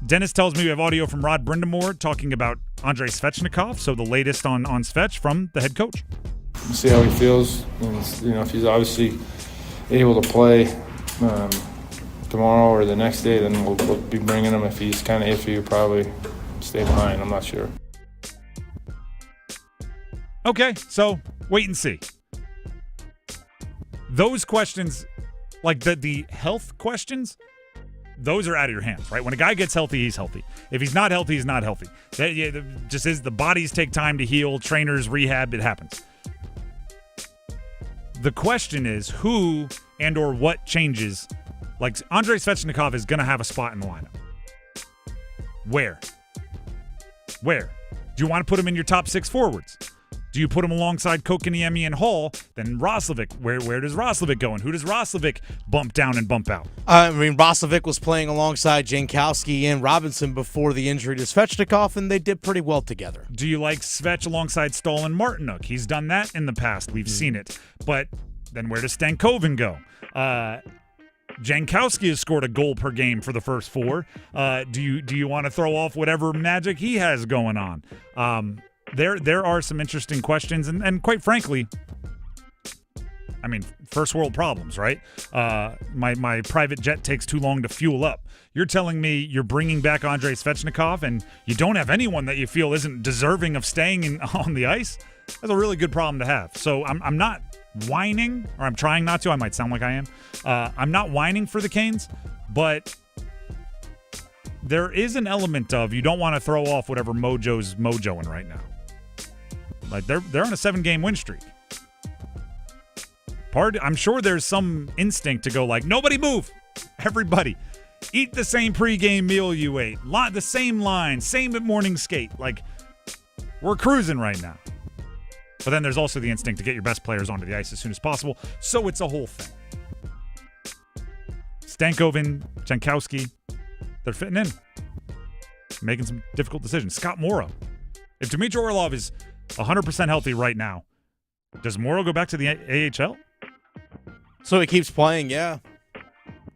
Dennis tells me we have audio from Rod Brindamore talking about Andrei Svechnikov, so the latest on Svech from the head coach. We'll see how he feels. And, if he's obviously able to play tomorrow or the next day, then we'll be bringing him. If he's kind of iffy, we'll probably stay behind. I'm not sure. Okay, so wait and see. Those questions, like the health questions, those are out of your hands, right? When a guy gets healthy, he's healthy. If he's not healthy, he's not healthy. That just is the bodies take time to heal, trainers, rehab, it happens. The question is who and or what changes. Like Andrei Svechnikov is going to have a spot in the lineup. Where? Do you want to put him in your top 6 forwards? Do you put him alongside Kokaniemi and Hall? Then Roslovic. Where does Roslovic go, and who does Roslovic bump down and bump out? Roslovic was playing alongside Jankowski and Robinson before the injury to Svechnikov, and they did pretty well together. Do you like Svech alongside Stahl and Martinuk? He's done that in the past. We've seen it. But then where does Stankoven go? Jankowski has scored a goal per game for the first 4. Do you want to throw off whatever magic he has going on? There are some interesting questions, and quite frankly, I mean, first world problems, right? My private jet takes too long to fuel up. You're telling me you're bringing back Andrei Svechnikov, and you don't have anyone that you feel isn't deserving of staying on the ice? That's a really good problem to have. So I'm not whining, or I'm trying not to. I might sound like I am. I'm not whining for the Canes, but there is an element of you don't want to throw off whatever mojo's mojoing right now. Like they're on a 7-game win streak. I'm sure there's some instinct to go like, nobody move. Everybody eat the same pregame meal you ate. The same line, same at morning skate. Like we're cruising right now. But then there's also the instinct to get your best players onto the ice as soon as possible. So it's a whole thing. Stankoven, Jankowski, they're fitting in. Making some difficult decisions. Scott Morrow. If Dmitry Orlov is 100% healthy right now, does Morrow go back to the AHL? So he keeps playing, yeah.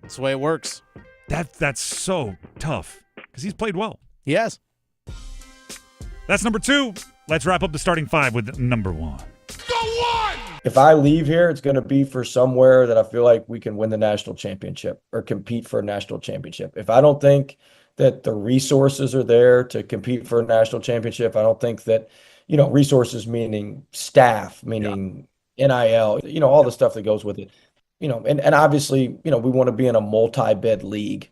That's the way it works. That's so tough because he's played well. He has. That's number 2. Let's wrap up the starting 5 with number 1. If I leave here, it's going to be for somewhere that I feel like we can win the national championship or compete for a national championship. If I don't think that the resources are there to compete for a national championship, I don't think that, resources meaning staff, meaning NIL, all the stuff that goes with it, and obviously, we want to be in a multi-bid league.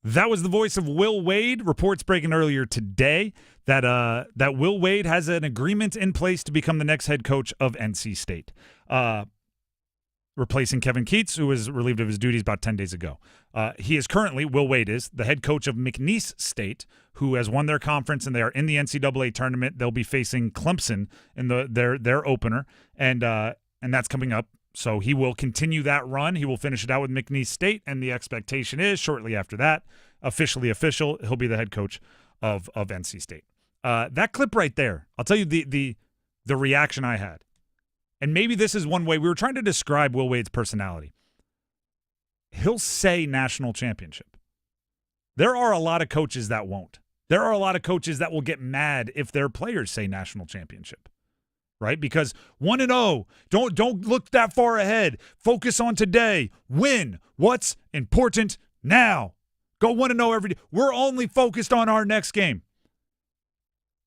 That was the voice of Will Wade. Reports breaking earlier today that Will Wade has an agreement in place to become the next head coach of NC State, replacing Kevin Keats, who was relieved of his duties about 10 days ago. He is currently, Will Wade is, the head coach of McNeese State, who has won their conference, and they are in the NCAA tournament. They'll be facing Clemson in their opener, and that's coming up. So he will continue that run. He will finish it out with McNeese State, and the expectation is shortly after that, official, he'll be the head coach of NC State. That clip right there, I'll tell you the reaction I had. And maybe this is one way. We were trying to describe Will Wade's personality. He'll say national championship. There are a lot of coaches that won't. There are a lot of coaches that will get mad if their players say national championship. Right? Because 1-0, don't look that far ahead. Focus on today. Win. What's important now? Go 1-0 every day. We're only focused on our next game.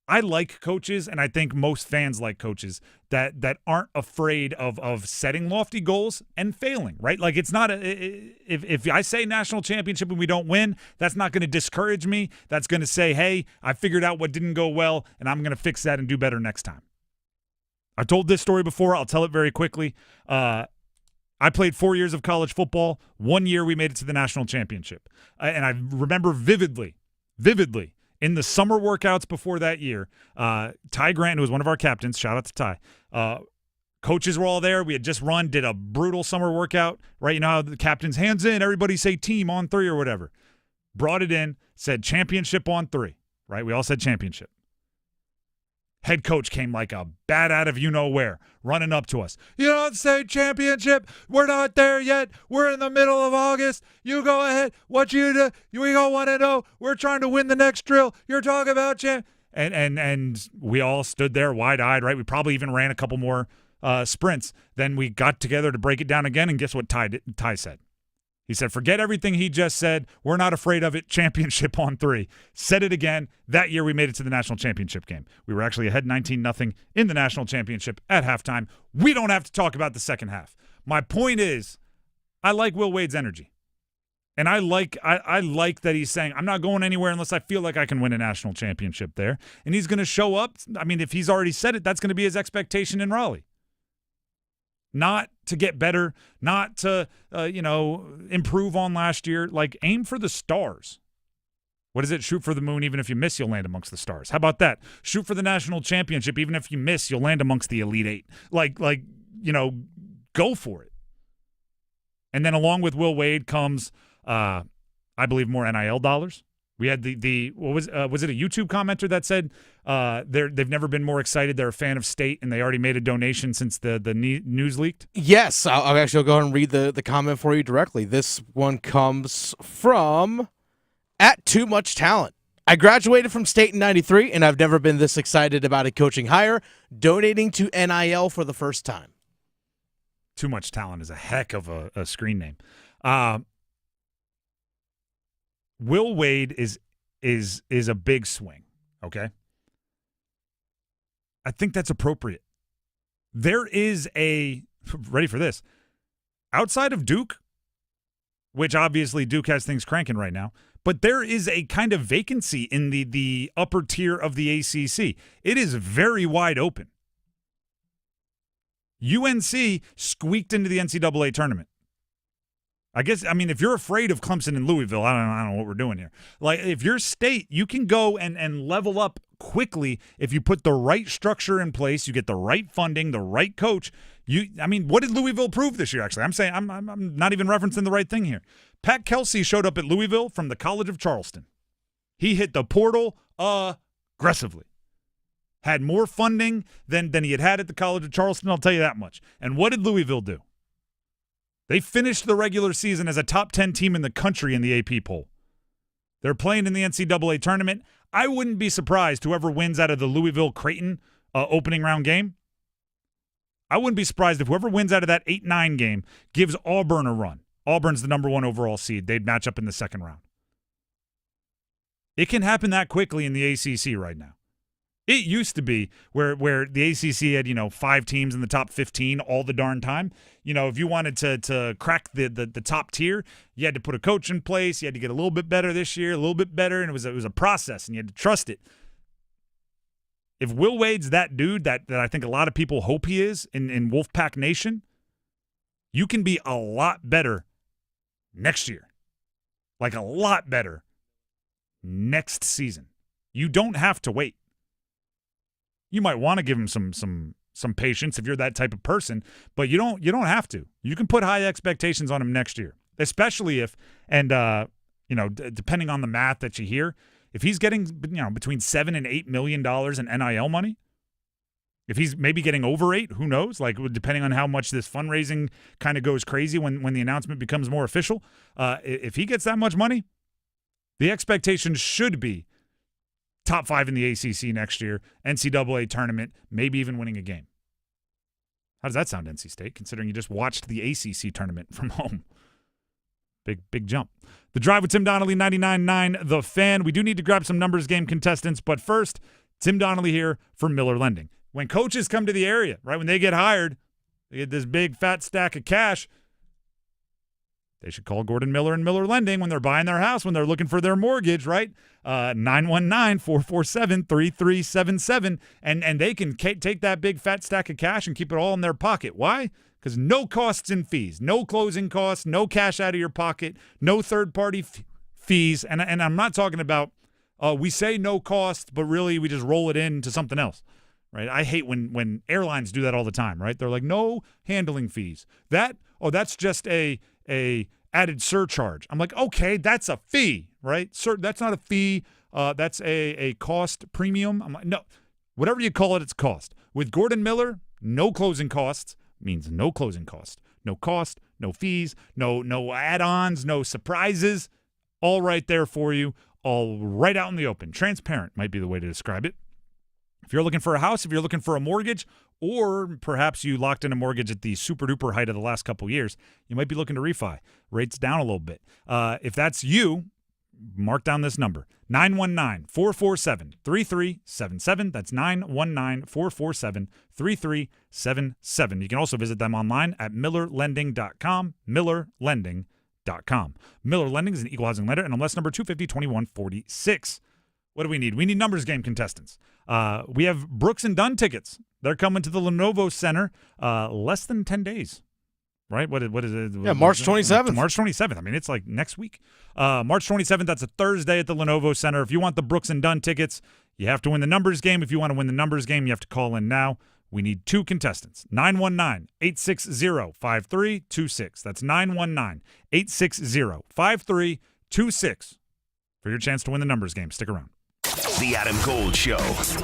I like coaches, and I think most fans like coaches that aren't afraid of setting lofty goals and failing, right? Like it's not if I say national championship and we don't win, that's not going to discourage me. That's going to say, hey, I figured out what didn't go well, and I'm going to fix that and do better next time. I've told this story before. I'll tell it very quickly. I played 4 years of college football. 1 year we made it to the national championship. And I remember vividly, in the summer workouts before that year, Ty Grant, who was one of our captains, shout out to Ty, coaches were all there. We had just did a brutal summer workout, right? You know how the captain's hands in, everybody say team on 3 or whatever. Brought it in, said championship on 3, right? We all said championship. Head coach came like a bat out of you-know-where, running up to us. You don't say championship. We're not there yet. We're in the middle of August. You go ahead. What you do? We all want to know. We're trying to win the next drill. You're talking about champ. And we all stood there wide-eyed, right? We probably even ran a couple more sprints. Then we got together to break it down again, and guess what Ty said? He said, forget everything he just said. We're not afraid of it. Championship on 3. Said it again. That year we made it to the national championship game. We were actually ahead 19-0 in the national championship at halftime. We don't have to talk about the second half. My point is, I like Will Wade's energy. And I like that he's saying, I'm not going anywhere unless I feel like I can win a national championship there. And he's going to show up. I mean, if he's already said it, that's going to be his expectation in Raleigh. Not to get better, not to, improve on last year. Like, aim for the stars. What is it? Shoot for the moon. Even if you miss, you'll land amongst the stars. How about that? Shoot for the national championship. Even if you miss, you'll land amongst the Elite 8. Go for it. And then along with Will Wade comes, I believe, more NIL dollars. We had was it a YouTube commenter that said they've never been more excited. They're a fan of State, and they already made a donation since the news leaked? Yes. I'll actually go ahead and read the comment for you directly. This one comes from @TooMuchTalent. I graduated from State in '93, and I've never been this excited about a coaching hire, donating to NIL for the first time. Too Much Talent is a heck of a screen name. Will Wade is a big swing, okay? I think that's appropriate. There is ready for this, outside of Duke, which obviously Duke has things cranking right now, but there is a kind of vacancy in the upper tier of the ACC. It is very wide open. UNC squeaked into the NCAA tournament. If you're afraid of Clemson and Louisville, I don't know what we're doing here. Like, if you're State, you can go and level up quickly if you put the right structure in place, you get the right funding, the right coach. What did Louisville prove this year, actually? I'm saying I'm not even referencing the right thing here. Pat Kelsey showed up at Louisville from the College of Charleston. He hit the portal aggressively. Had more funding than he had at the College of Charleston, I'll tell you that much. And what did Louisville do? They finished the regular season as a top 10 team in the country in the AP poll. They're playing in the NCAA tournament. I wouldn't be surprised whoever wins out of the Louisville-Creighton opening round game. I wouldn't be surprised if whoever wins out of that 8-9 game gives Auburn a run. Auburn's the number 1 overall seed. They'd match up in the second round. It can happen that quickly in the ACC right now. It used to be where the ACC had, 5 teams in the top 15 all the darn time. If you wanted to crack the top tier, you had to put a coach in place. You had to get a little bit better this year, a little bit better, and it was a process, and you had to trust it. If Will Wade's that dude that I think a lot of people hope he is in Wolfpack Nation, you can be a lot better next year. Like a lot better next season. You don't have to wait. You might want to give him some patience if you're that type of person, but you don't have to. You can put high expectations on him next year, especially if depending on the math that you hear, if he's getting between $7 and $8 million in NIL money, if he's maybe getting over 8, who knows? Like, depending on how much this fundraising kind of goes crazy when the announcement becomes more official, if he gets that much money, the expectation should be top 5 in the ACC next year, NCAA tournament, maybe even winning a game. How does that sound, NC State, considering you just watched the ACC tournament from home? Big jump. The Drive with Tim Donnelly, 99.9 The Fan. We do need to grab some numbers game contestants, but first, Tim Donnelly here for Miller Lending. When coaches come to the area, right, when they get hired, they get this big fat stack of cash. they should call Gordon Miller and Miller Lending when they're buying their house, when they're looking for their mortgage, right? 919-447-3377. And they can take that big fat stack of cash and keep it all in their pocket. Why? Because no costs and fees, no closing costs, no cash out of your pocket, no third-party fees. And I'm not talking about we say no cost, but really we just roll it into something else, right? I hate when airlines do that all the time, right? They're like, no handling fees. That's just a added surcharge. I'm like, okay, that's a fee, right? That's not a fee. That's a cost premium. I'm like, no, whatever you call it, it's cost. With Gordon Miller, no closing costs means no closing cost. No cost, no fees, no add-ons, no surprises. All right there for you, all right out in the open. Transparent might be the way to describe it. If you're looking for a house, if you're looking for a mortgage, or perhaps you locked in a mortgage at the super-duper height of the last couple years, you might be looking to refi. Rates down a little bit. If that's you, mark down this number, 919-447-3377. That's 919-447-3377. You can also visit them online at millerlending.com, millerlending.com. Miller Lending is an equal housing lender, and MLS number 250-2146. What do we need? We need numbers game contestants. We have Brooks and Dunn tickets. They're coming to the Lenovo Center less than 10 days. Right? What is it? Yeah, March 27th. March 27th. I mean, it's like next week. March 27th, that's a Thursday at the Lenovo Center. If you want the Brooks and Dunn tickets, you have to win the numbers game. If you want to win the numbers game, you have to call in now. We need 2 contestants. 919-860-5326. That's 919-860-5326 for your chance to win the numbers game. Stick around. The Adam Gold Show.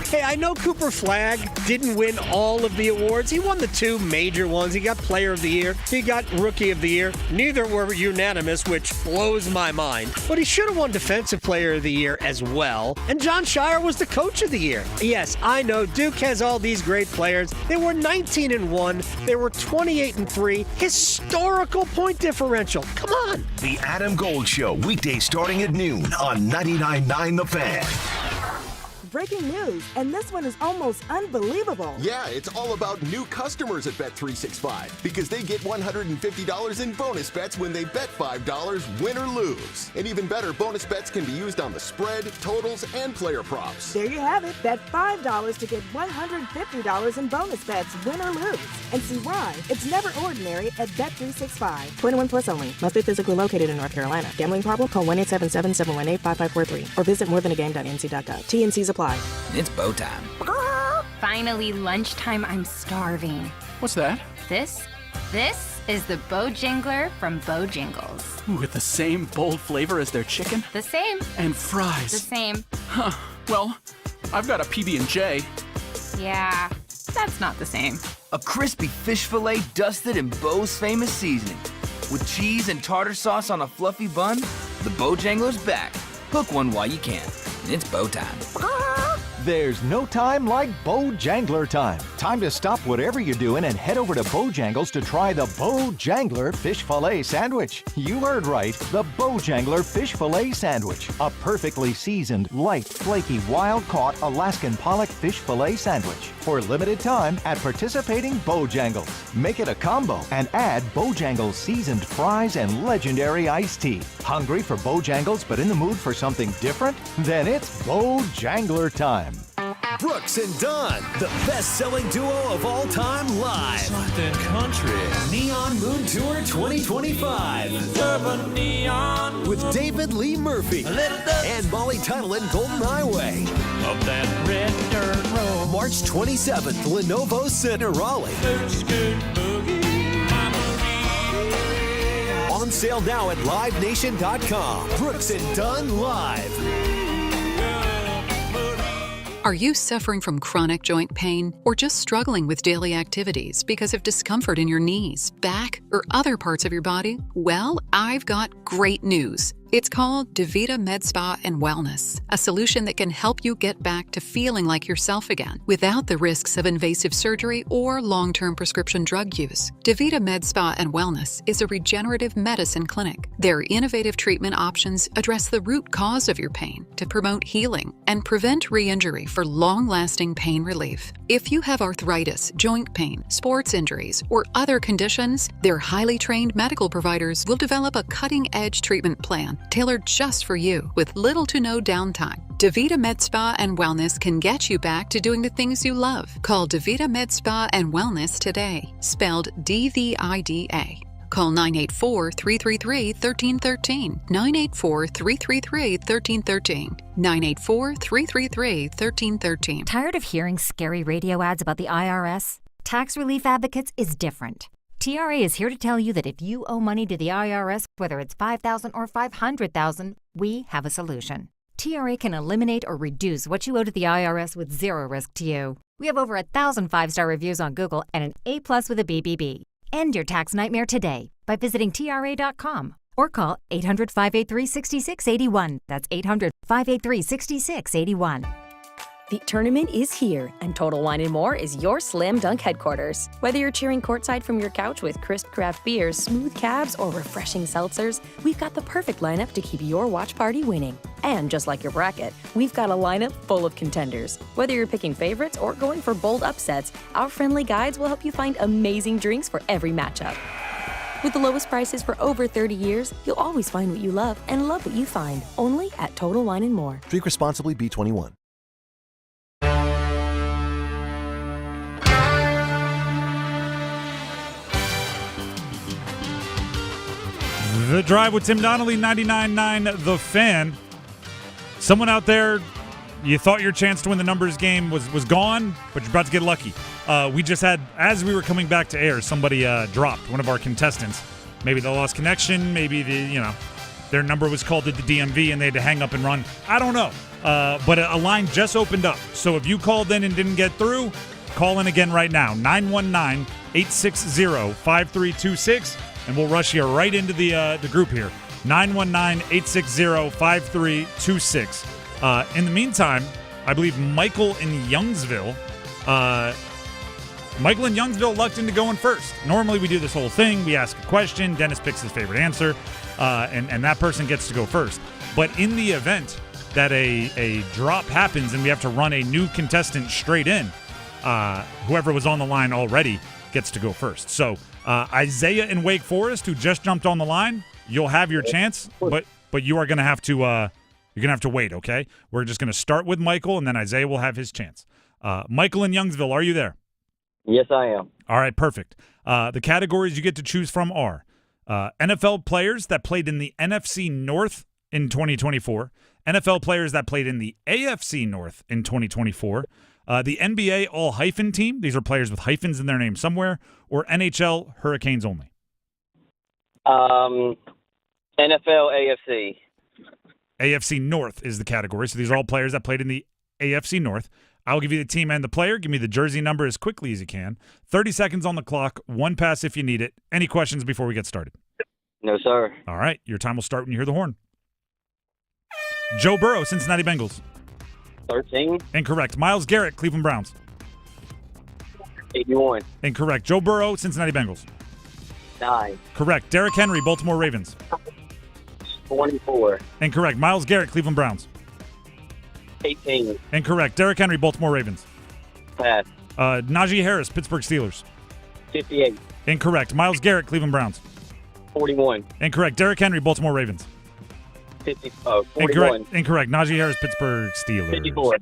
Hey, I know Cooper Flagg didn't win all of the awards. He won the 2 major ones. He got Player of the Year. He got Rookie of the Year. Neither were unanimous, which blows my mind. But he should have won Defensive Player of the Year as well. And John Shire was the Coach of the Year. Yes, I know Duke has all these great players. They were 19-1. They were 28-3. Historical point differential. Come on. The Adam Gold Show, weekdays starting at noon on 99.9 The Fan. Breaking news, and this one is almost unbelievable. Yeah, it's all about new customers at Bet365 because they get $150 in bonus bets when they bet $5, win or lose. And even better, bonus bets can be used on the spread, totals, and player props. There you have it. Bet $5 to get $150 in bonus bets, win or lose. And see why? It's never ordinary at Bet365. 21 plus only. Must be physically located in North Carolina. Gambling problem? Call 1-877-718-5543 or visit morethanagame.nc.gov. T&Cs apply. It's bow time. Finally, lunchtime. I'm starving. What's that? This is the Bojangler from Bojangles. Ooh, with the same bold flavor as their chicken? The same. And fries. The same. Huh. Well, I've got a PB&J. Yeah, that's not the same. A crispy fish fillet dusted in Bo's famous seasoning. With cheese and tartar sauce on a fluffy bun, the Bojangler's back. Hook one while you can. It's bow time. There's no time like Bojangler time. Time to stop whatever you're doing and head over to Bojangles to try the Bojangler Fish Fillet Sandwich. You heard right, the Bojangler Fish Fillet Sandwich. A perfectly seasoned, light, flaky, wild-caught Alaskan pollock fish fillet sandwich. For limited time at participating Bojangles. Make it a combo and add Bojangles seasoned fries and legendary iced tea. Hungry for Bojangles but in the mood for something different? Then it's Bojangler time. Brooks and Dunn, the best-selling duo of all time live. Something country. Neon Moon Tour 2025. Urban Neon. With David Lee Murphy and Molly Tuttle and Golden Highway. Up that red dirt road. March 27th, Lenovo Center, Raleigh. On sale now at livenation.com. Brooks and Dunn Live. Are you suffering from chronic joint pain or just struggling with daily activities because of discomfort in your knees, back, or other parts of your body? Well, I've got great news. It's called DaVita Med Spa and Wellness, a solution that can help you get back to feeling like yourself again without the risks of invasive surgery or long-term prescription drug use. DaVita Med Spa and Wellness is a regenerative medicine clinic. Their innovative treatment options address the root cause of your pain to promote healing and prevent re-injury for long-lasting pain relief. If you have arthritis, joint pain, sports injuries, or other conditions, their highly trained medical providers will develop a cutting-edge treatment plan tailored just for you with little to no downtime. DaVita Med Spa and Wellness can get you back to doing the things you love. Call DaVita Med Spa and Wellness today, spelled DVIDA. Call 984-333-1313, 984-333-1313, 984-333-1313. Tired of hearing scary radio ads about the IRS? Tax Relief Advocates is different. TRA is here to tell you that if you owe money to the IRS, whether it's $5,000 or $500,000, we have a solution. TRA can eliminate or reduce what you owe to the IRS with zero risk to you. We have over 1,000 5-star reviews on Google and an A+ with a BBB. End your tax nightmare today by visiting TRA.com or call 800-583-6681. That's 800-583-6681. The tournament is here, and Total Wine & More is your slam dunk headquarters. Whether you're cheering courtside from your couch with crisp craft beers, smooth cabs, or refreshing seltzers, we've got the perfect lineup to keep your watch party winning. And just like your bracket, we've got a lineup full of contenders. Whether you're picking favorites or going for bold upsets, our friendly guides will help you find amazing drinks for every matchup. With the lowest prices for over 30 years, you'll always find what you love and love what you find. Only at Total Wine & More. Drink responsibly, B21. The Drive with Tim Donnelly, 99.9 The Fan. Someone out there, you thought your chance to win the numbers game was gone, but you're about to get lucky. We just had, as we were coming back to air, somebody dropped, one of our contestants. Maybe they lost connection, maybe their number was called at the DMV and they had to hang up and run. I don't know. But a line just opened up. So if you called in and didn't get through, call in again right now, 919-860-5326. And we'll rush you right into the group here. 919-860-5326. In the meantime, I believe Michael in Youngsville lucked into going first. Normally we do this whole thing. We ask a question. Dennis picks his favorite answer. And that person gets to go first. But in the event that a drop happens and we have to run a new contestant straight in, whoever was on the line already gets to go first. So Isaiah in Wake Forest, who just jumped on the line, you'll have your chance, but you are going to have to wait. Okay, we're just going to start with Michael, and then Isaiah will have his chance. Michael in Youngsville, are you there? Yes, I am. All right, perfect. The categories you get to choose from are NFL players that played in the NFC North in 2024, NFL players that played in the AFC North in 2024. The NBA all-hyphen team, these are players with hyphens in their name somewhere, or NHL Hurricanes only? NFL AFC. AFC North is the category, so these are all players that played in the AFC North. I'll give you the team and the player. Give me the jersey number as quickly as you can. 30 seconds on the clock, one pass if you need it. Any questions before we get started? No, sir. All right, your time will start when you hear the horn. Joe Burrow, Cincinnati Bengals. 13. Incorrect. Myles Garrett, Cleveland Browns. 81. Incorrect. Joe Burrow, Cincinnati Bengals. 9. Correct. Derrick Henry, Baltimore Ravens. 24. Incorrect. Myles Garrett, Cleveland Browns. 18. Incorrect. Derrick Henry, Baltimore Ravens. Pass. Najee Harris, Pittsburgh Steelers. 58. Incorrect. Myles Garrett, Cleveland Browns. 41. Incorrect. Derrick Henry, Baltimore Ravens. 41. Incorrect. Najee Harris, Pittsburgh Steelers. 54.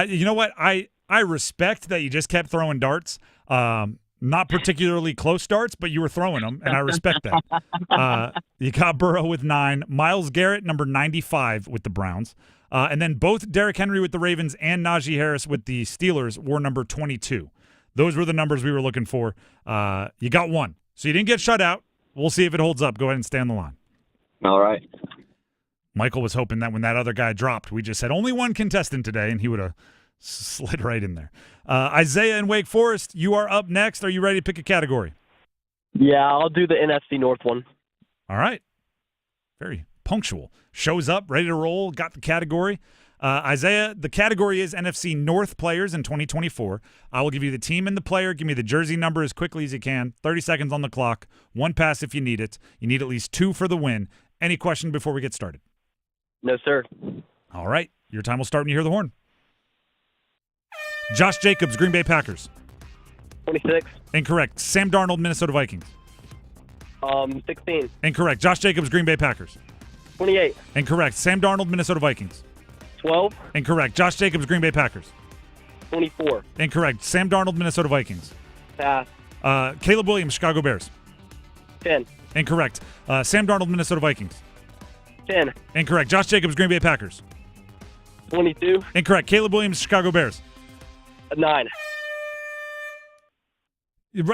You know what? I respect that you just kept throwing darts. Not particularly close darts, but you were throwing them, and I respect that. You got Burrow with 9. Myles Garrett, number 95 with the Browns. And then both Derrick Henry with the Ravens and Najee Harris with the Steelers were number 22. Those were the numbers we were looking for. You got 1. So you didn't get shut out. We'll see if it holds up. Go ahead and stay on the line. All right. Michael was hoping that when that other guy dropped, we just had only one contestant today, and he would have slid right in there. Isaiah in Wake Forest, you are up next. Are you ready to pick a category? Yeah, I'll do the NFC North one. All right. very punctual. Shows up, ready to roll, got the category. Isaiah, the category is NFC North players in 2024. I will give you the team and the player. Give me the jersey number as quickly as you can. 30 seconds on the clock. One pass if you need it. You need at least 2 for the win. Any question before we get started? No, sir. All right. Your time will start when you hear the horn. Josh Jacobs, Green Bay Packers. 26. Incorrect. Sam Darnold, Minnesota Vikings. 16. Incorrect. Josh Jacobs, Green Bay Packers. 28. Incorrect. Sam Darnold, Minnesota Vikings. 12. Incorrect. Josh Jacobs, Green Bay Packers. 24. Incorrect. Sam Darnold, Minnesota Vikings. Pass. Caleb Williams, Chicago Bears. 10. Incorrect. Sam Darnold, Minnesota Vikings. 10. Incorrect. Josh Jacobs, Green Bay Packers. 22. Incorrect. Caleb Williams, Chicago Bears. 9.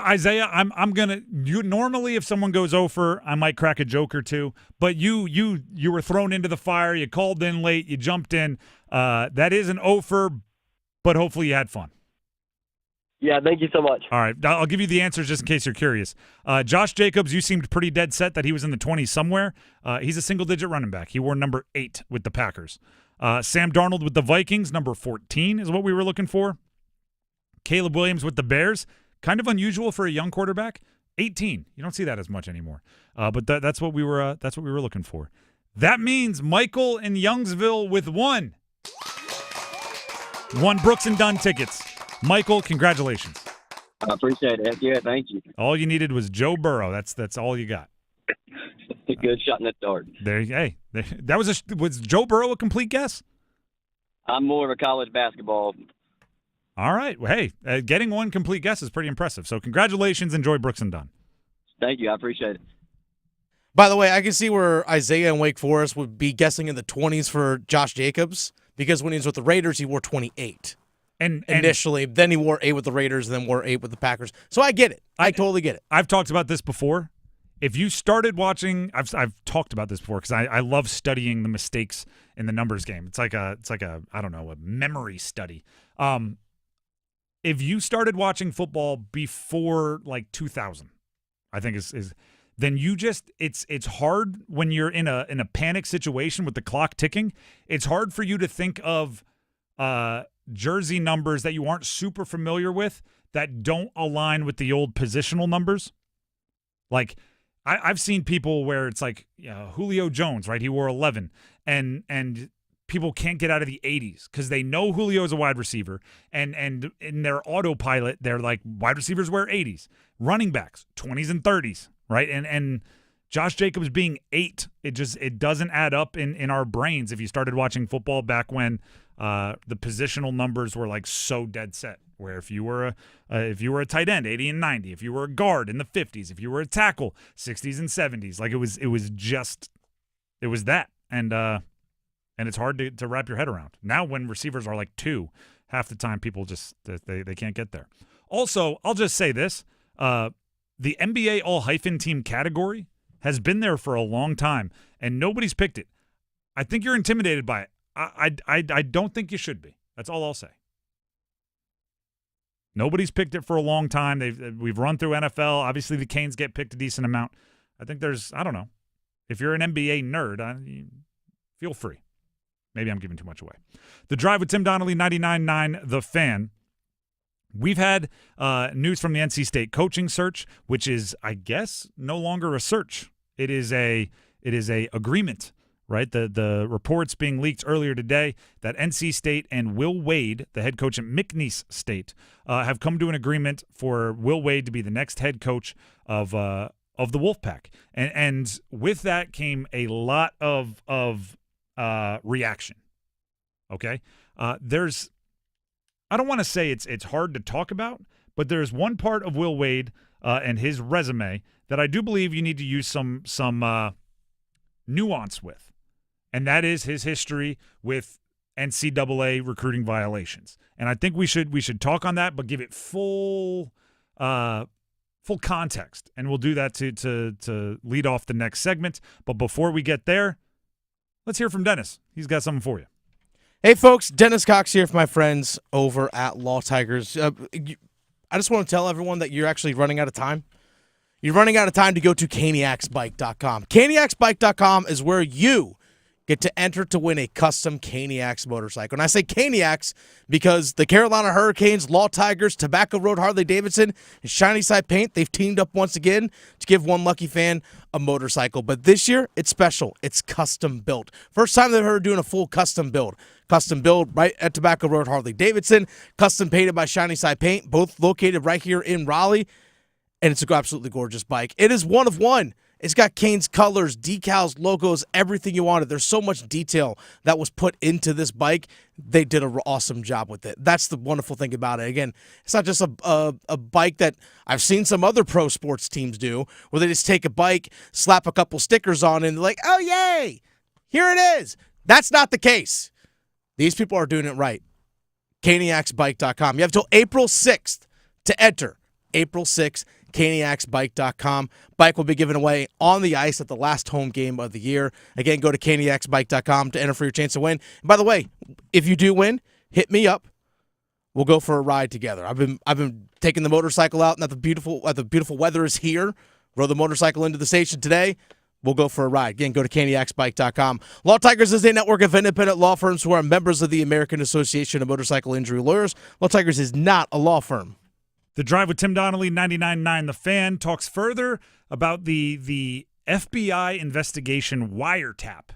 Isaiah, I'm gonna. You normally, if someone goes over, I might crack a joke or two. But you were thrown into the fire. You called in late. You jumped in. That is an over, but hopefully you had fun. Yeah, thank you so much. All right, I'll give you the answers just in case you're curious. Josh Jacobs, you seemed pretty dead set that he was in the 20s somewhere. He's a single-digit running back. He wore number 8 with the Packers. Sam Darnold with the Vikings, number 14 is what we were looking for. Caleb Williams with the Bears. Kind of unusual for a young quarterback. 18. You don't see that as much anymore. But that's what we were. That's what we were looking for. That means Michael in Youngsville with 1 Brooks and Dunn tickets. Michael, congratulations. I appreciate it. Yeah, thank you. All you needed was Joe Burrow. That's all you got. Good shot in the dark. That was Joe Burrow a complete guess? I'm more of a college basketball. All right. Well, hey, getting 1 complete guess is pretty impressive. So congratulations. Enjoy Brooks and Dunn. Thank you. I appreciate it. By the way, I can see where Isaiah and Wake Forest would be guessing in the 20s for Josh Jacobs because when he was with the Raiders, he wore 28. And initially, then he wore 8 with the Raiders, and then wore 8 with the Packers. So I get it. I totally get it. I've talked about this before. If you started watching, I've talked about this before because I love studying the mistakes in the numbers game. It's like a I don't know, a memory study. If you started watching football before like 2000, I think is then you just it's hard when you're in a panic situation with the clock ticking. It's hard for you to think of jersey numbers that you aren't super familiar with that don't align with the old positional numbers. Like I've seen people where it's like Julio Jones, right? He wore 11, and people can't get out of the 80s because they know Julio's a wide receiver, and in their autopilot, they're like, wide receivers wear 80s. Running backs, 20s and 30s, right? And Josh Jacobs being 8, it doesn't add up in our brains if you started watching football back when the positional numbers were like so dead set. Where if you were a tight end, 80 and 90, if you were a guard in the 50s, if you were a tackle, 60s and 70s, like it was that. And it's hard to wrap your head around. Now when receivers are like 2, half the time people just they can't get there. Also, I'll just say this. The NBA All-Hyphen Team category has been there for a long time, and nobody's picked it. I think you're intimidated by it. I don't think you should be. That's all I'll say. Nobody's picked it for a long time. We've run through NFL. Obviously, the Canes get picked a decent amount. I think I don't know. If you're an NBA nerd, feel free. Maybe I'm giving too much away. The Drive with Tim Donnelly, 99.9 The Fan. We've had news from the NC State coaching search, which is, I guess, no longer a search. It is a agreement, right? The reports being leaked earlier today that NC State and Will Wade, the head coach at McNeese State, have come to an agreement for Will Wade to be the next head coach of the Wolfpack. And with that came a lot of reaction. Okay? I don't want to say it's hard to talk about, but there's one part of Will Wade and his resume that I do believe you need to use some nuance with, and that is his history with NCAA recruiting violations. And I think we should talk on that, but give it full context, and we'll do that to lead off the next segment. But before we get there, let's hear from Dennis. He's got something for you. Hey, folks, Dennis Cox here for my friends over at Law Tigers. I just want to tell everyone that you're actually running out of time. you're running out of time to go to caniacsbike.com. Caniacsbike.com is where you get to enter to win a custom Caniacs motorcycle. And I say Caniacs because the Carolina Hurricanes, Law Tigers, Tobacco Road Harley-Davidson, and Shiny Side Paint, they've teamed up once again to give one lucky fan a motorcycle. But this year, it's special. It's custom built. First time they've ever doing a full custom build. Custom build right at Tobacco Road Harley-Davidson, custom painted by Shiny Side Paint, both located right here in Raleigh. And it's an absolutely gorgeous bike. It is one of one. It's got Cane's colors, decals, logos, everything you wanted. There's so much detail that was put into this bike. They did an awesome job with it. That's the wonderful thing about it. Again, it's not just a bike that I've seen some other pro sports teams do, where they just take a bike, slap a couple stickers on it, and they're like, oh, yay, here it is. That's not the case. These people are doing it right. Caniacsbike.com. You have till April 6th to enter. April 6th. Caniacsbike.com. Bike will be given away on the ice at the last home game of the year. Again, go to caniacsbike.com to enter for your chance to win. And by the way, if you do win, hit me up. We'll go for a ride together. I've been taking the motorcycle out, and the beautiful weather is here. Rode the motorcycle into the station today. We'll go for a ride. Again, go to caniacsbike.com. Law Tigers is a network of independent law firms who are members of the American Association of Motorcycle Injury Lawyers. Law Tigers is not a law firm. The Drive with Tim Donnelly, 99.9 The Fan, talks further about the FBI investigation wiretap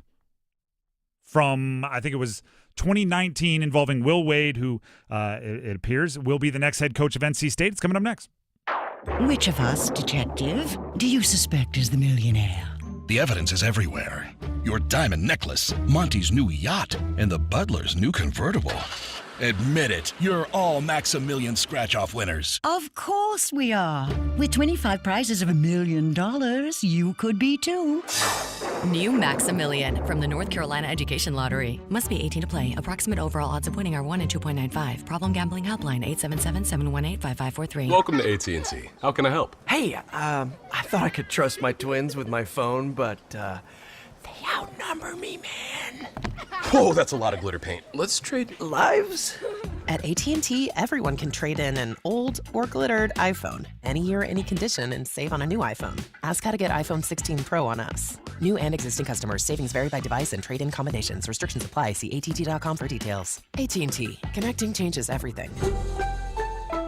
from, I think it was 2019, involving Will Wade, who it appears will be the next head coach of NC State. It's coming up next. Which of us, detective, do you suspect is the millionaire? The evidence is everywhere. Your diamond necklace, Monty's new yacht, and the butler's new convertible. Admit it, you're all Maximilian scratch-off winners. Of course we are. With 25 prizes of $1 million, you could be too. New Maximilian from the North Carolina Education Lottery. Must be 18 to play. Approximate overall odds of winning are 1 in 2.95. Problem gambling helpline 877-718-5543. Welcome to AT&T. How can I help? Hey, I thought I could trust my twins with my phone, but they outnumber me, man. Whoa, that's a lot of glitter paint. Let's trade lives. At AT&T, everyone can trade in an old or glittered iPhone, any year, any condition, and save on a new iPhone. Ask how to get iPhone 16 Pro on us. New and existing customers. Savings vary by device and trade-in combinations. Restrictions apply. See att.com for details. AT&T. Connecting changes everything.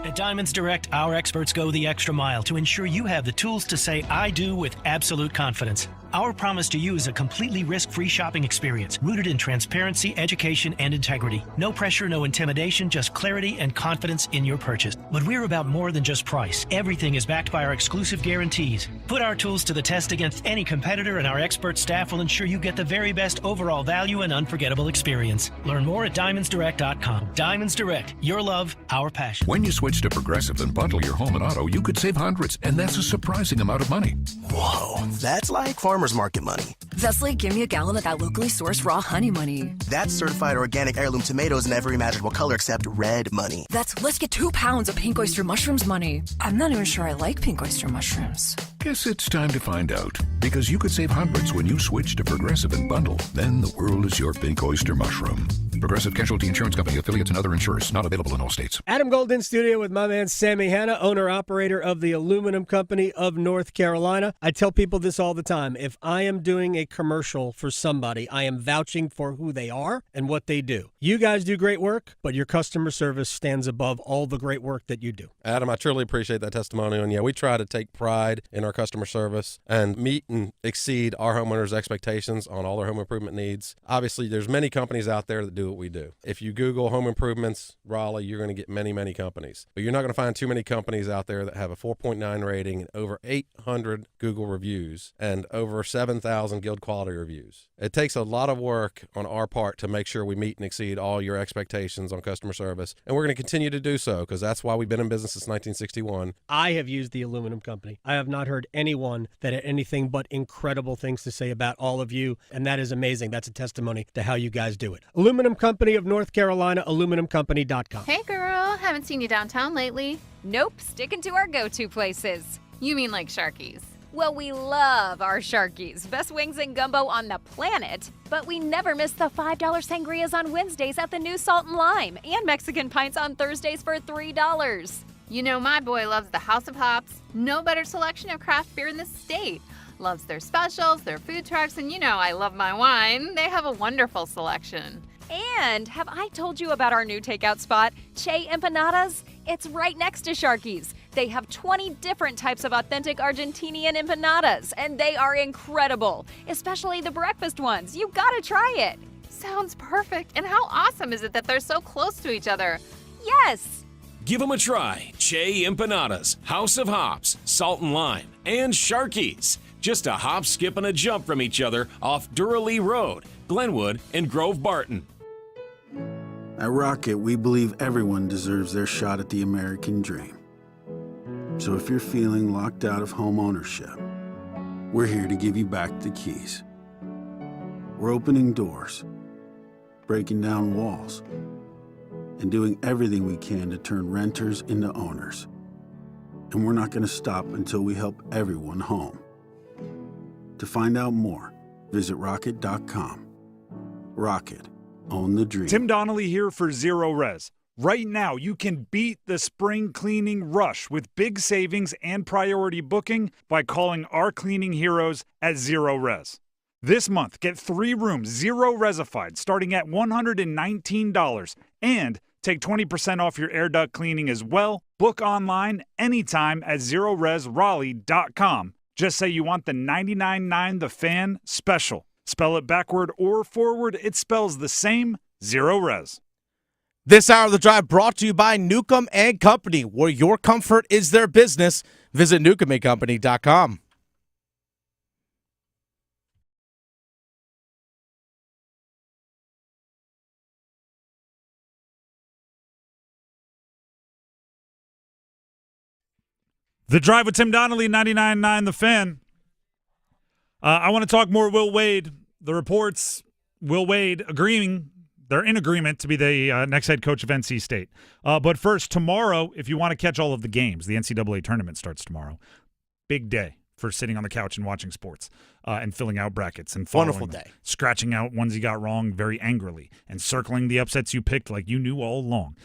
At Diamonds Direct, our experts go the extra mile to ensure you have the tools to say I do with absolute confidence. Our promise to you is a completely risk-free shopping experience rooted in transparency, education, and integrity. No pressure, no intimidation, just clarity and confidence in your purchase. But we're about more than just price. Everything is backed by our exclusive guarantees. Put our tools to the test against any competitor, and our expert staff will ensure you get the very best overall value and unforgettable experience. Learn more at DiamondsDirect.com. Diamonds Direct, your love, our passion. When you switch to Progressive and bundle your home and auto, you could save hundreds, and that's a surprising amount of money. Whoa, that's like farmer's market money. That's like give me a gallon of that locally sourced raw honey money. That's certified organic heirloom tomatoes in every imaginable color except red money. That's let's get 2 pounds of pink oyster mushrooms money. I'm not even sure I like pink oyster mushrooms. Guess it's time to find out. Because you could save hundreds when you switch to Progressive and bundle. Then the world is your pink oyster mushroom. Progressive Casualty Insurance Company, affiliates, and other insurers. Not available in all states. Adam Gold in studio with my man Sammy Hanna, owner-operator of the Aluminum Company of North Carolina. I tell people this all the time. If I am doing a commercial for somebody, I am vouching for who they are and what they do. You guys do great work, but your customer service stands above all the great work that you do. Adam, I truly appreciate that testimonial. And yeah, we try to take pride in our customer service and meet and exceed our homeowners' expectations on all their home improvement needs. Obviously, there's many companies out there that do what we do. If you Google home improvements, Raleigh, you're going to get many, many companies. But you're not going to find too many companies out there that have a 4.9 rating and over 800 Google reviews and over 7,000 Guild Quality reviews. It takes a lot of work on our part to make sure we meet and exceed all your expectations on customer service. And we're going to continue to do so because that's why we've been in business since 1961. I have used the Aluminum Company. I have not heard anyone that had anything but incredible things to say about all of you, and that is amazing. That's a testimony to how you guys do it. Aluminum Company of North Carolina, aluminumcompany.com. Hey girl, haven't seen you downtown lately. Nope, sticking to our go-to places. You mean like Sharky's? Well, we love our Sharkies. Best wings and gumbo on the planet. But we never miss the $5 sangrias on Wednesdays at the new Salt and Lime and Mexican pints on Thursdays for $3. You know my boy loves the House of Hops. No better selection of craft beer in the state. Loves their specials, their food trucks, and you know I love my wine. They have a wonderful selection. And have I told you about our new takeout spot, Che Empanadas? It's right next to Sharky's. They have 20 different types of authentic Argentinian empanadas, and they are incredible, especially the breakfast ones. You gotta try it. Sounds perfect. And how awesome is it that they're so close to each other? Yes. Give them a try. Che Empanadas, House of Hops, Salt and Lime, and Sharky's. Just a hop, skip, and a jump from each other off Durham Road, Glenwood, and Grove Barton. At Rocket, we believe everyone deserves their shot at the American dream. So if you're feeling locked out of home ownership, we're here to give you back the keys. We're opening doors, breaking down walls, and doing everything we can to turn renters into owners. And we're not going to stop until we help everyone home. To find out more, visit rocket.com. Rocket. Own the dream. Tim Donnelly here for Zero Res. Right now, you can beat the spring cleaning rush with big savings and priority booking by calling our cleaning heroes at Zero Res. This month, get 3 rooms Zero Resified starting at $119 and take 20% off your air duct cleaning as well. Book online anytime at ZeroResRaleigh.com. Just say you want the $99.9 The Fan special. Spell it backward or forward, it spells the same. Zero Res. This hour of the drive brought to you by Newcomb & Company, where your comfort is their business. Visit newcombandcompany.com. The Drive with Tim Donnelly, 99.9 The Fan. I want to talk more Will Wade. The reports, Will Wade they're in agreement to be the next head coach of NC State. But first, tomorrow, if you want to catch all of the games, the NCAA Tournament starts tomorrow. Big day for sitting on the couch and watching sports and filling out brackets and following Wonderful them, day. scratching out ones you got wrong very angrily and circling the upsets you picked like you knew all along.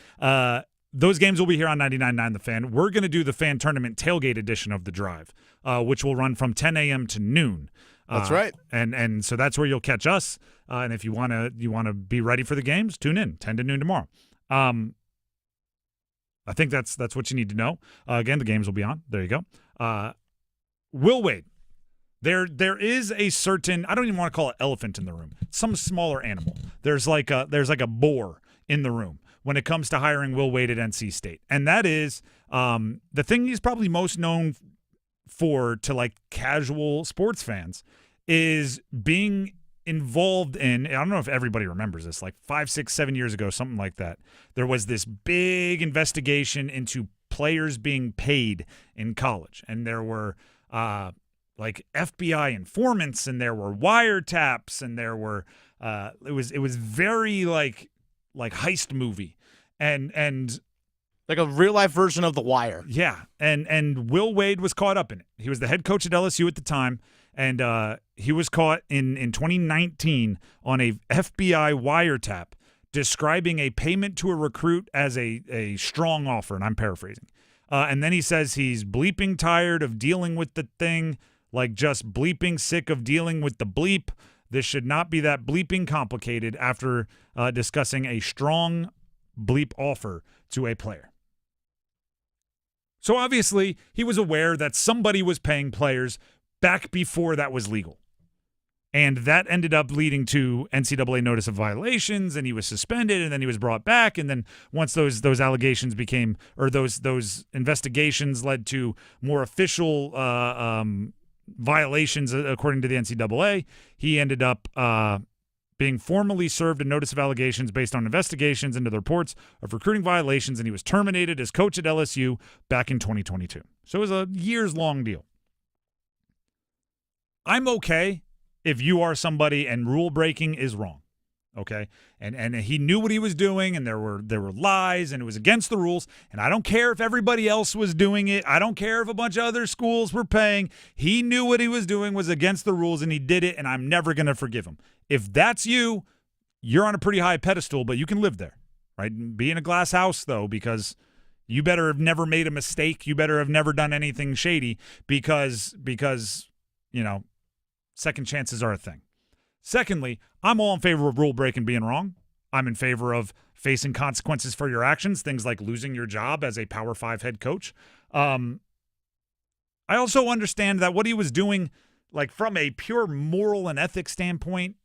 Those games will be here on 99.9 The Fan. We're going to do the Fan Tournament tailgate edition of The Drive, which will run from 10 a.m. to noon. That's right. And so that's where you'll catch us. And if you want to be ready for the games, tune in 10 to noon tomorrow. I think that's what you need to know. Again, the games will be on. There you go. Will Wade. There is a certain, I don't even want to call it elephant in the room. Some smaller animal. There's like a boar in the room when it comes to hiring Will Wade at NC State. And that is the thing he's probably most known for to like casual sports fans is being involved in, I don't know if everybody remembers this, like 5, 6, 7 years ago, something like that. There was this big investigation into players being paid in college. And there were like FBI informants and there were wiretaps and there were it was very like heist movie and like a real-life version of The Wire. Yeah, and Will Wade was caught up in it. He was the head coach at LSU at the time, and he was caught in 2019 on a FBI wiretap describing a payment to a recruit as a strong offer, and I'm paraphrasing. And then he says he's bleeping tired of dealing with the thing, like just bleeping sick of dealing with the bleep. This should not be that bleeping complicated after discussing a strong bleep offer to a player. So obviously, he was aware that somebody was paying players back before that was legal. And that ended up leading to NCAA notice of violations, and he was suspended, and then he was brought back. And then once those allegations became, or those investigations led to more official violations according to the NCAA, he ended up being formally served a notice of allegations based on investigations into the reports of recruiting violations, and he was terminated as coach at LSU back in 2022. So it was a years-long deal. I'm okay if you are somebody and rule breaking is wrong, okay? And he knew what he was doing, and there were lies, and it was against the rules, and I don't care if everybody else was doing it. I don't care if a bunch of other schools were paying. He knew what he was doing was against the rules, and he did it, and I'm never going to forgive him. If that's you, you're on a pretty high pedestal, but you can live there, right? Be in a glass house, though, because You better have never made a mistake. You better have never done anything shady because second chances are a thing. Secondly, I'm all in favor of rule breaking being wrong. I'm in favor of facing consequences for your actions, things like losing your job as a Power 5 head coach. I also understand that what he was doing, like from a pure moral and ethics standpoint,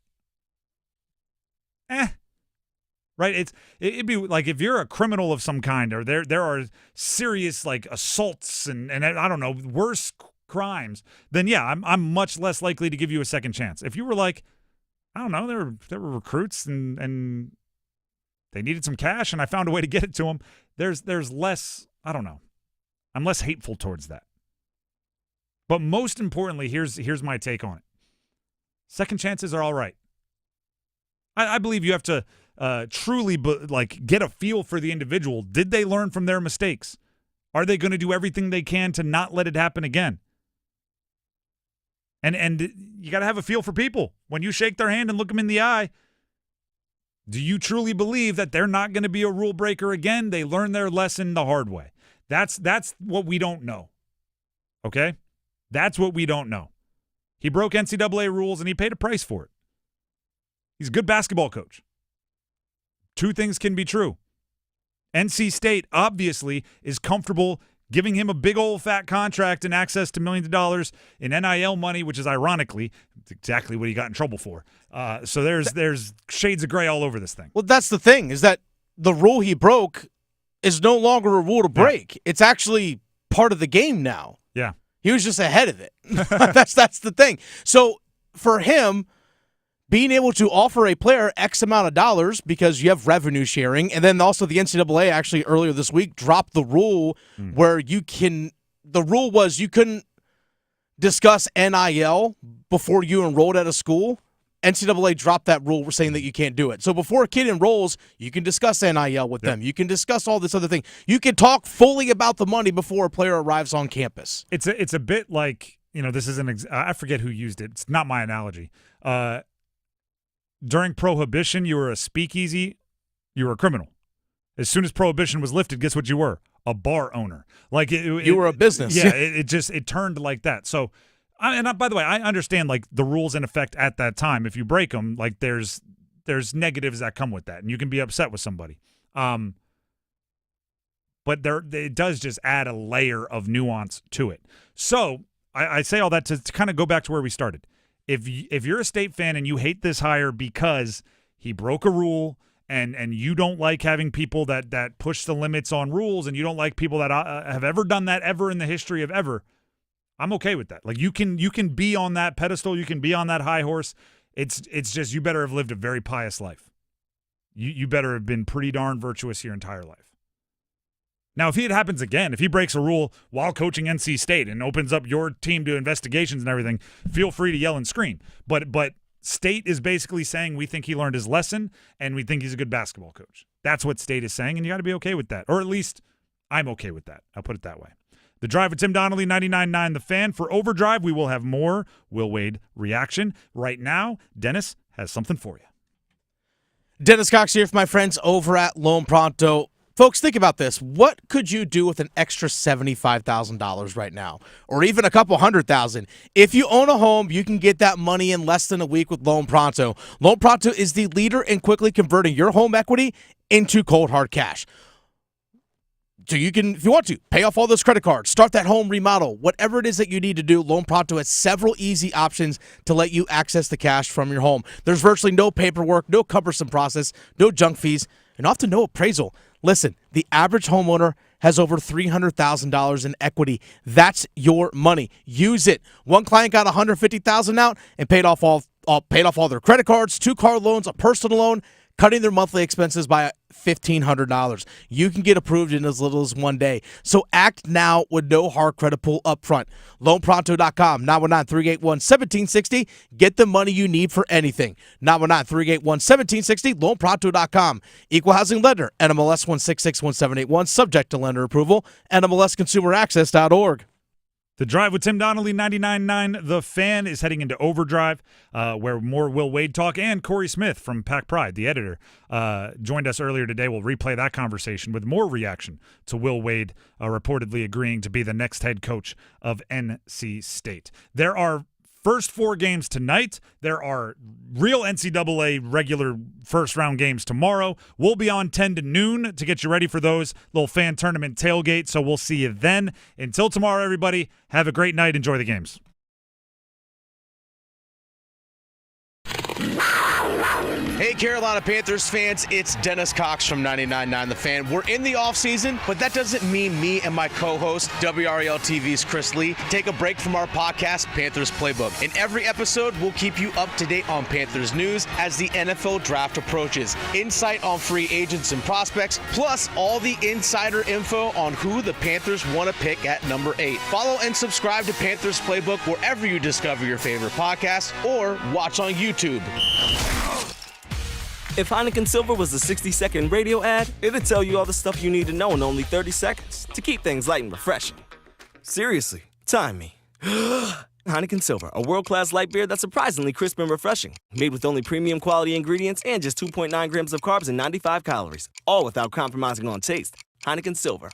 right? It'd be like if you're a criminal of some kind, or there are serious like assaults and I don't know, worse crimes, then yeah, I'm much less likely to give you a second chance. If you were like, I don't know, there were recruits and they needed some cash and I found a way to get it to them, there's less, I don't know. I'm less hateful towards that. But most importantly, here's my take on it. Second chances are all right. I believe you have to truly get a feel for the individual. Did they learn from their mistakes? Are they going to do everything they can to not let it happen again? And you got to have a feel for people. When you shake their hand and look them in the eye, do you truly believe that they're not going to be a rule breaker again? They learned their lesson the hard way. That's what we don't know. Okay? That's what we don't know. He broke NCAA rules and he paid a price for it. He's a good basketball coach. Two things can be true. NC State obviously is comfortable giving him a big old fat contract and access to millions of dollars in NIL money, which is ironically exactly what he got in trouble for. So there's shades of gray all over this thing. Well, that's the thing, is that the rule he broke is no longer a rule to break. Yeah. It's actually part of the game now. Yeah. He was just ahead of it. That's the thing. So for him, being able to offer a player X amount of dollars because you have revenue sharing, and then also the NCAA actually earlier this week dropped the rule where the rule was you couldn't discuss NIL before you enrolled at a school. NCAA dropped that rule saying that you can't do it. So before a kid enrolls, you can discuss NIL with them. You can discuss all this other thing. You can talk fully about the money before a player arrives on campus. It's a bit like, this is I forget who used it. It's not my analogy. During Prohibition, you were a speakeasy, you were a criminal. As soon as Prohibition was lifted, guess what you were? A bar owner. Like you were a business. Yeah, it turned like that. So, by the way, I understand like the rules in effect at that time. If you break them, like there's negatives that come with that, and you can be upset with somebody. But it does just add a layer of nuance to it. So I say all that to kind of go back to where we started. If you're a State fan and you hate this hire because he broke a rule and you don't like having people that push the limits on rules, and you don't like people that have ever done that ever in the history of ever, I'm okay with that. Like you can be on that pedestal, you can be on that high horse. It's just you better have lived a very pious life. You better have been pretty darn virtuous your entire life. Now, if it happens again, if he breaks a rule while coaching NC State and opens up your team to investigations and everything, feel free to yell and scream. But State is basically saying we think he learned his lesson and we think he's a good basketball coach. That's what State is saying, and you got to be okay with that. Or at least I'm okay with that. I'll put it that way. The Drive with Tim Donnelly, 99.9 The Fan. For Overdrive, we will have more Will Wade reaction. Right now, Dennis has something for you. Dennis Cox here for my friends over at Loan Pronto. Folks, think about this. What could you do with an extra $75,000 right now? Or even a couple $100,000? If you own a home, you can get that money in less than a week with Loan Pronto. Loan Pronto is the leader in quickly converting your home equity into cold hard cash. So you can, if you want to, pay off all those credit cards, start that home remodel, whatever it is that you need to do, Loan Pronto has several easy options to let you access the cash from your home. There's virtually no paperwork, no cumbersome process, no junk fees, and often no appraisal. Listen, the average homeowner has over $300,000 in equity. That's your money. Use it. One client got $150,000 out and paid off all their credit cards, 2 car loans, a personal loan, cutting their monthly expenses by $1,500. You can get approved in as little as 1 day. So act now with no hard credit pull up front. LoanPronto.com, 919-381-1760. Get the money you need for anything. 919-381-1760, LoanPronto.com. Equal housing lender, NMLS 1661781, subject to lender approval, NMLSConsumerAccess.org. The Drive with Tim Donnelly, 99.9 The Fan, is heading into overdrive, where more Will Wade talk, and Corey Smith from Pack Pride, the editor, joined us earlier today. We'll replay that conversation with more reaction to Will Wade reportedly agreeing to be the next head coach of NC State. There are first 4 games tonight. There are real NCAA regular first-round games tomorrow. We'll be on 10 to noon to get you ready for those little fan tournament tailgate, so we'll see you then. Until tomorrow, everybody, have a great night. Enjoy the games. Hey, Carolina Panthers fans, it's Dennis Cox from 99.9 The Fan. We're in the offseason, but that doesn't mean me and my co-host, WRAL TV's Chris Lee, take a break from our podcast, Panthers Playbook. In every episode, we'll keep you up to date on Panthers news as the NFL draft approaches, insight on free agents and prospects, plus all the insider info on who the Panthers want to pick at number 8. Follow and subscribe to Panthers Playbook wherever you discover your favorite podcast or watch on YouTube. If Heineken Silver was a 60-second radio ad, it'd tell you all the stuff you need to know in only 30 seconds to keep things light and refreshing. Seriously, time me. Heineken Silver, a world-class light beer that's surprisingly crisp and refreshing. Made with only premium quality ingredients and just 2.9 grams of carbs and 95 calories. All without compromising on taste. Heineken Silver,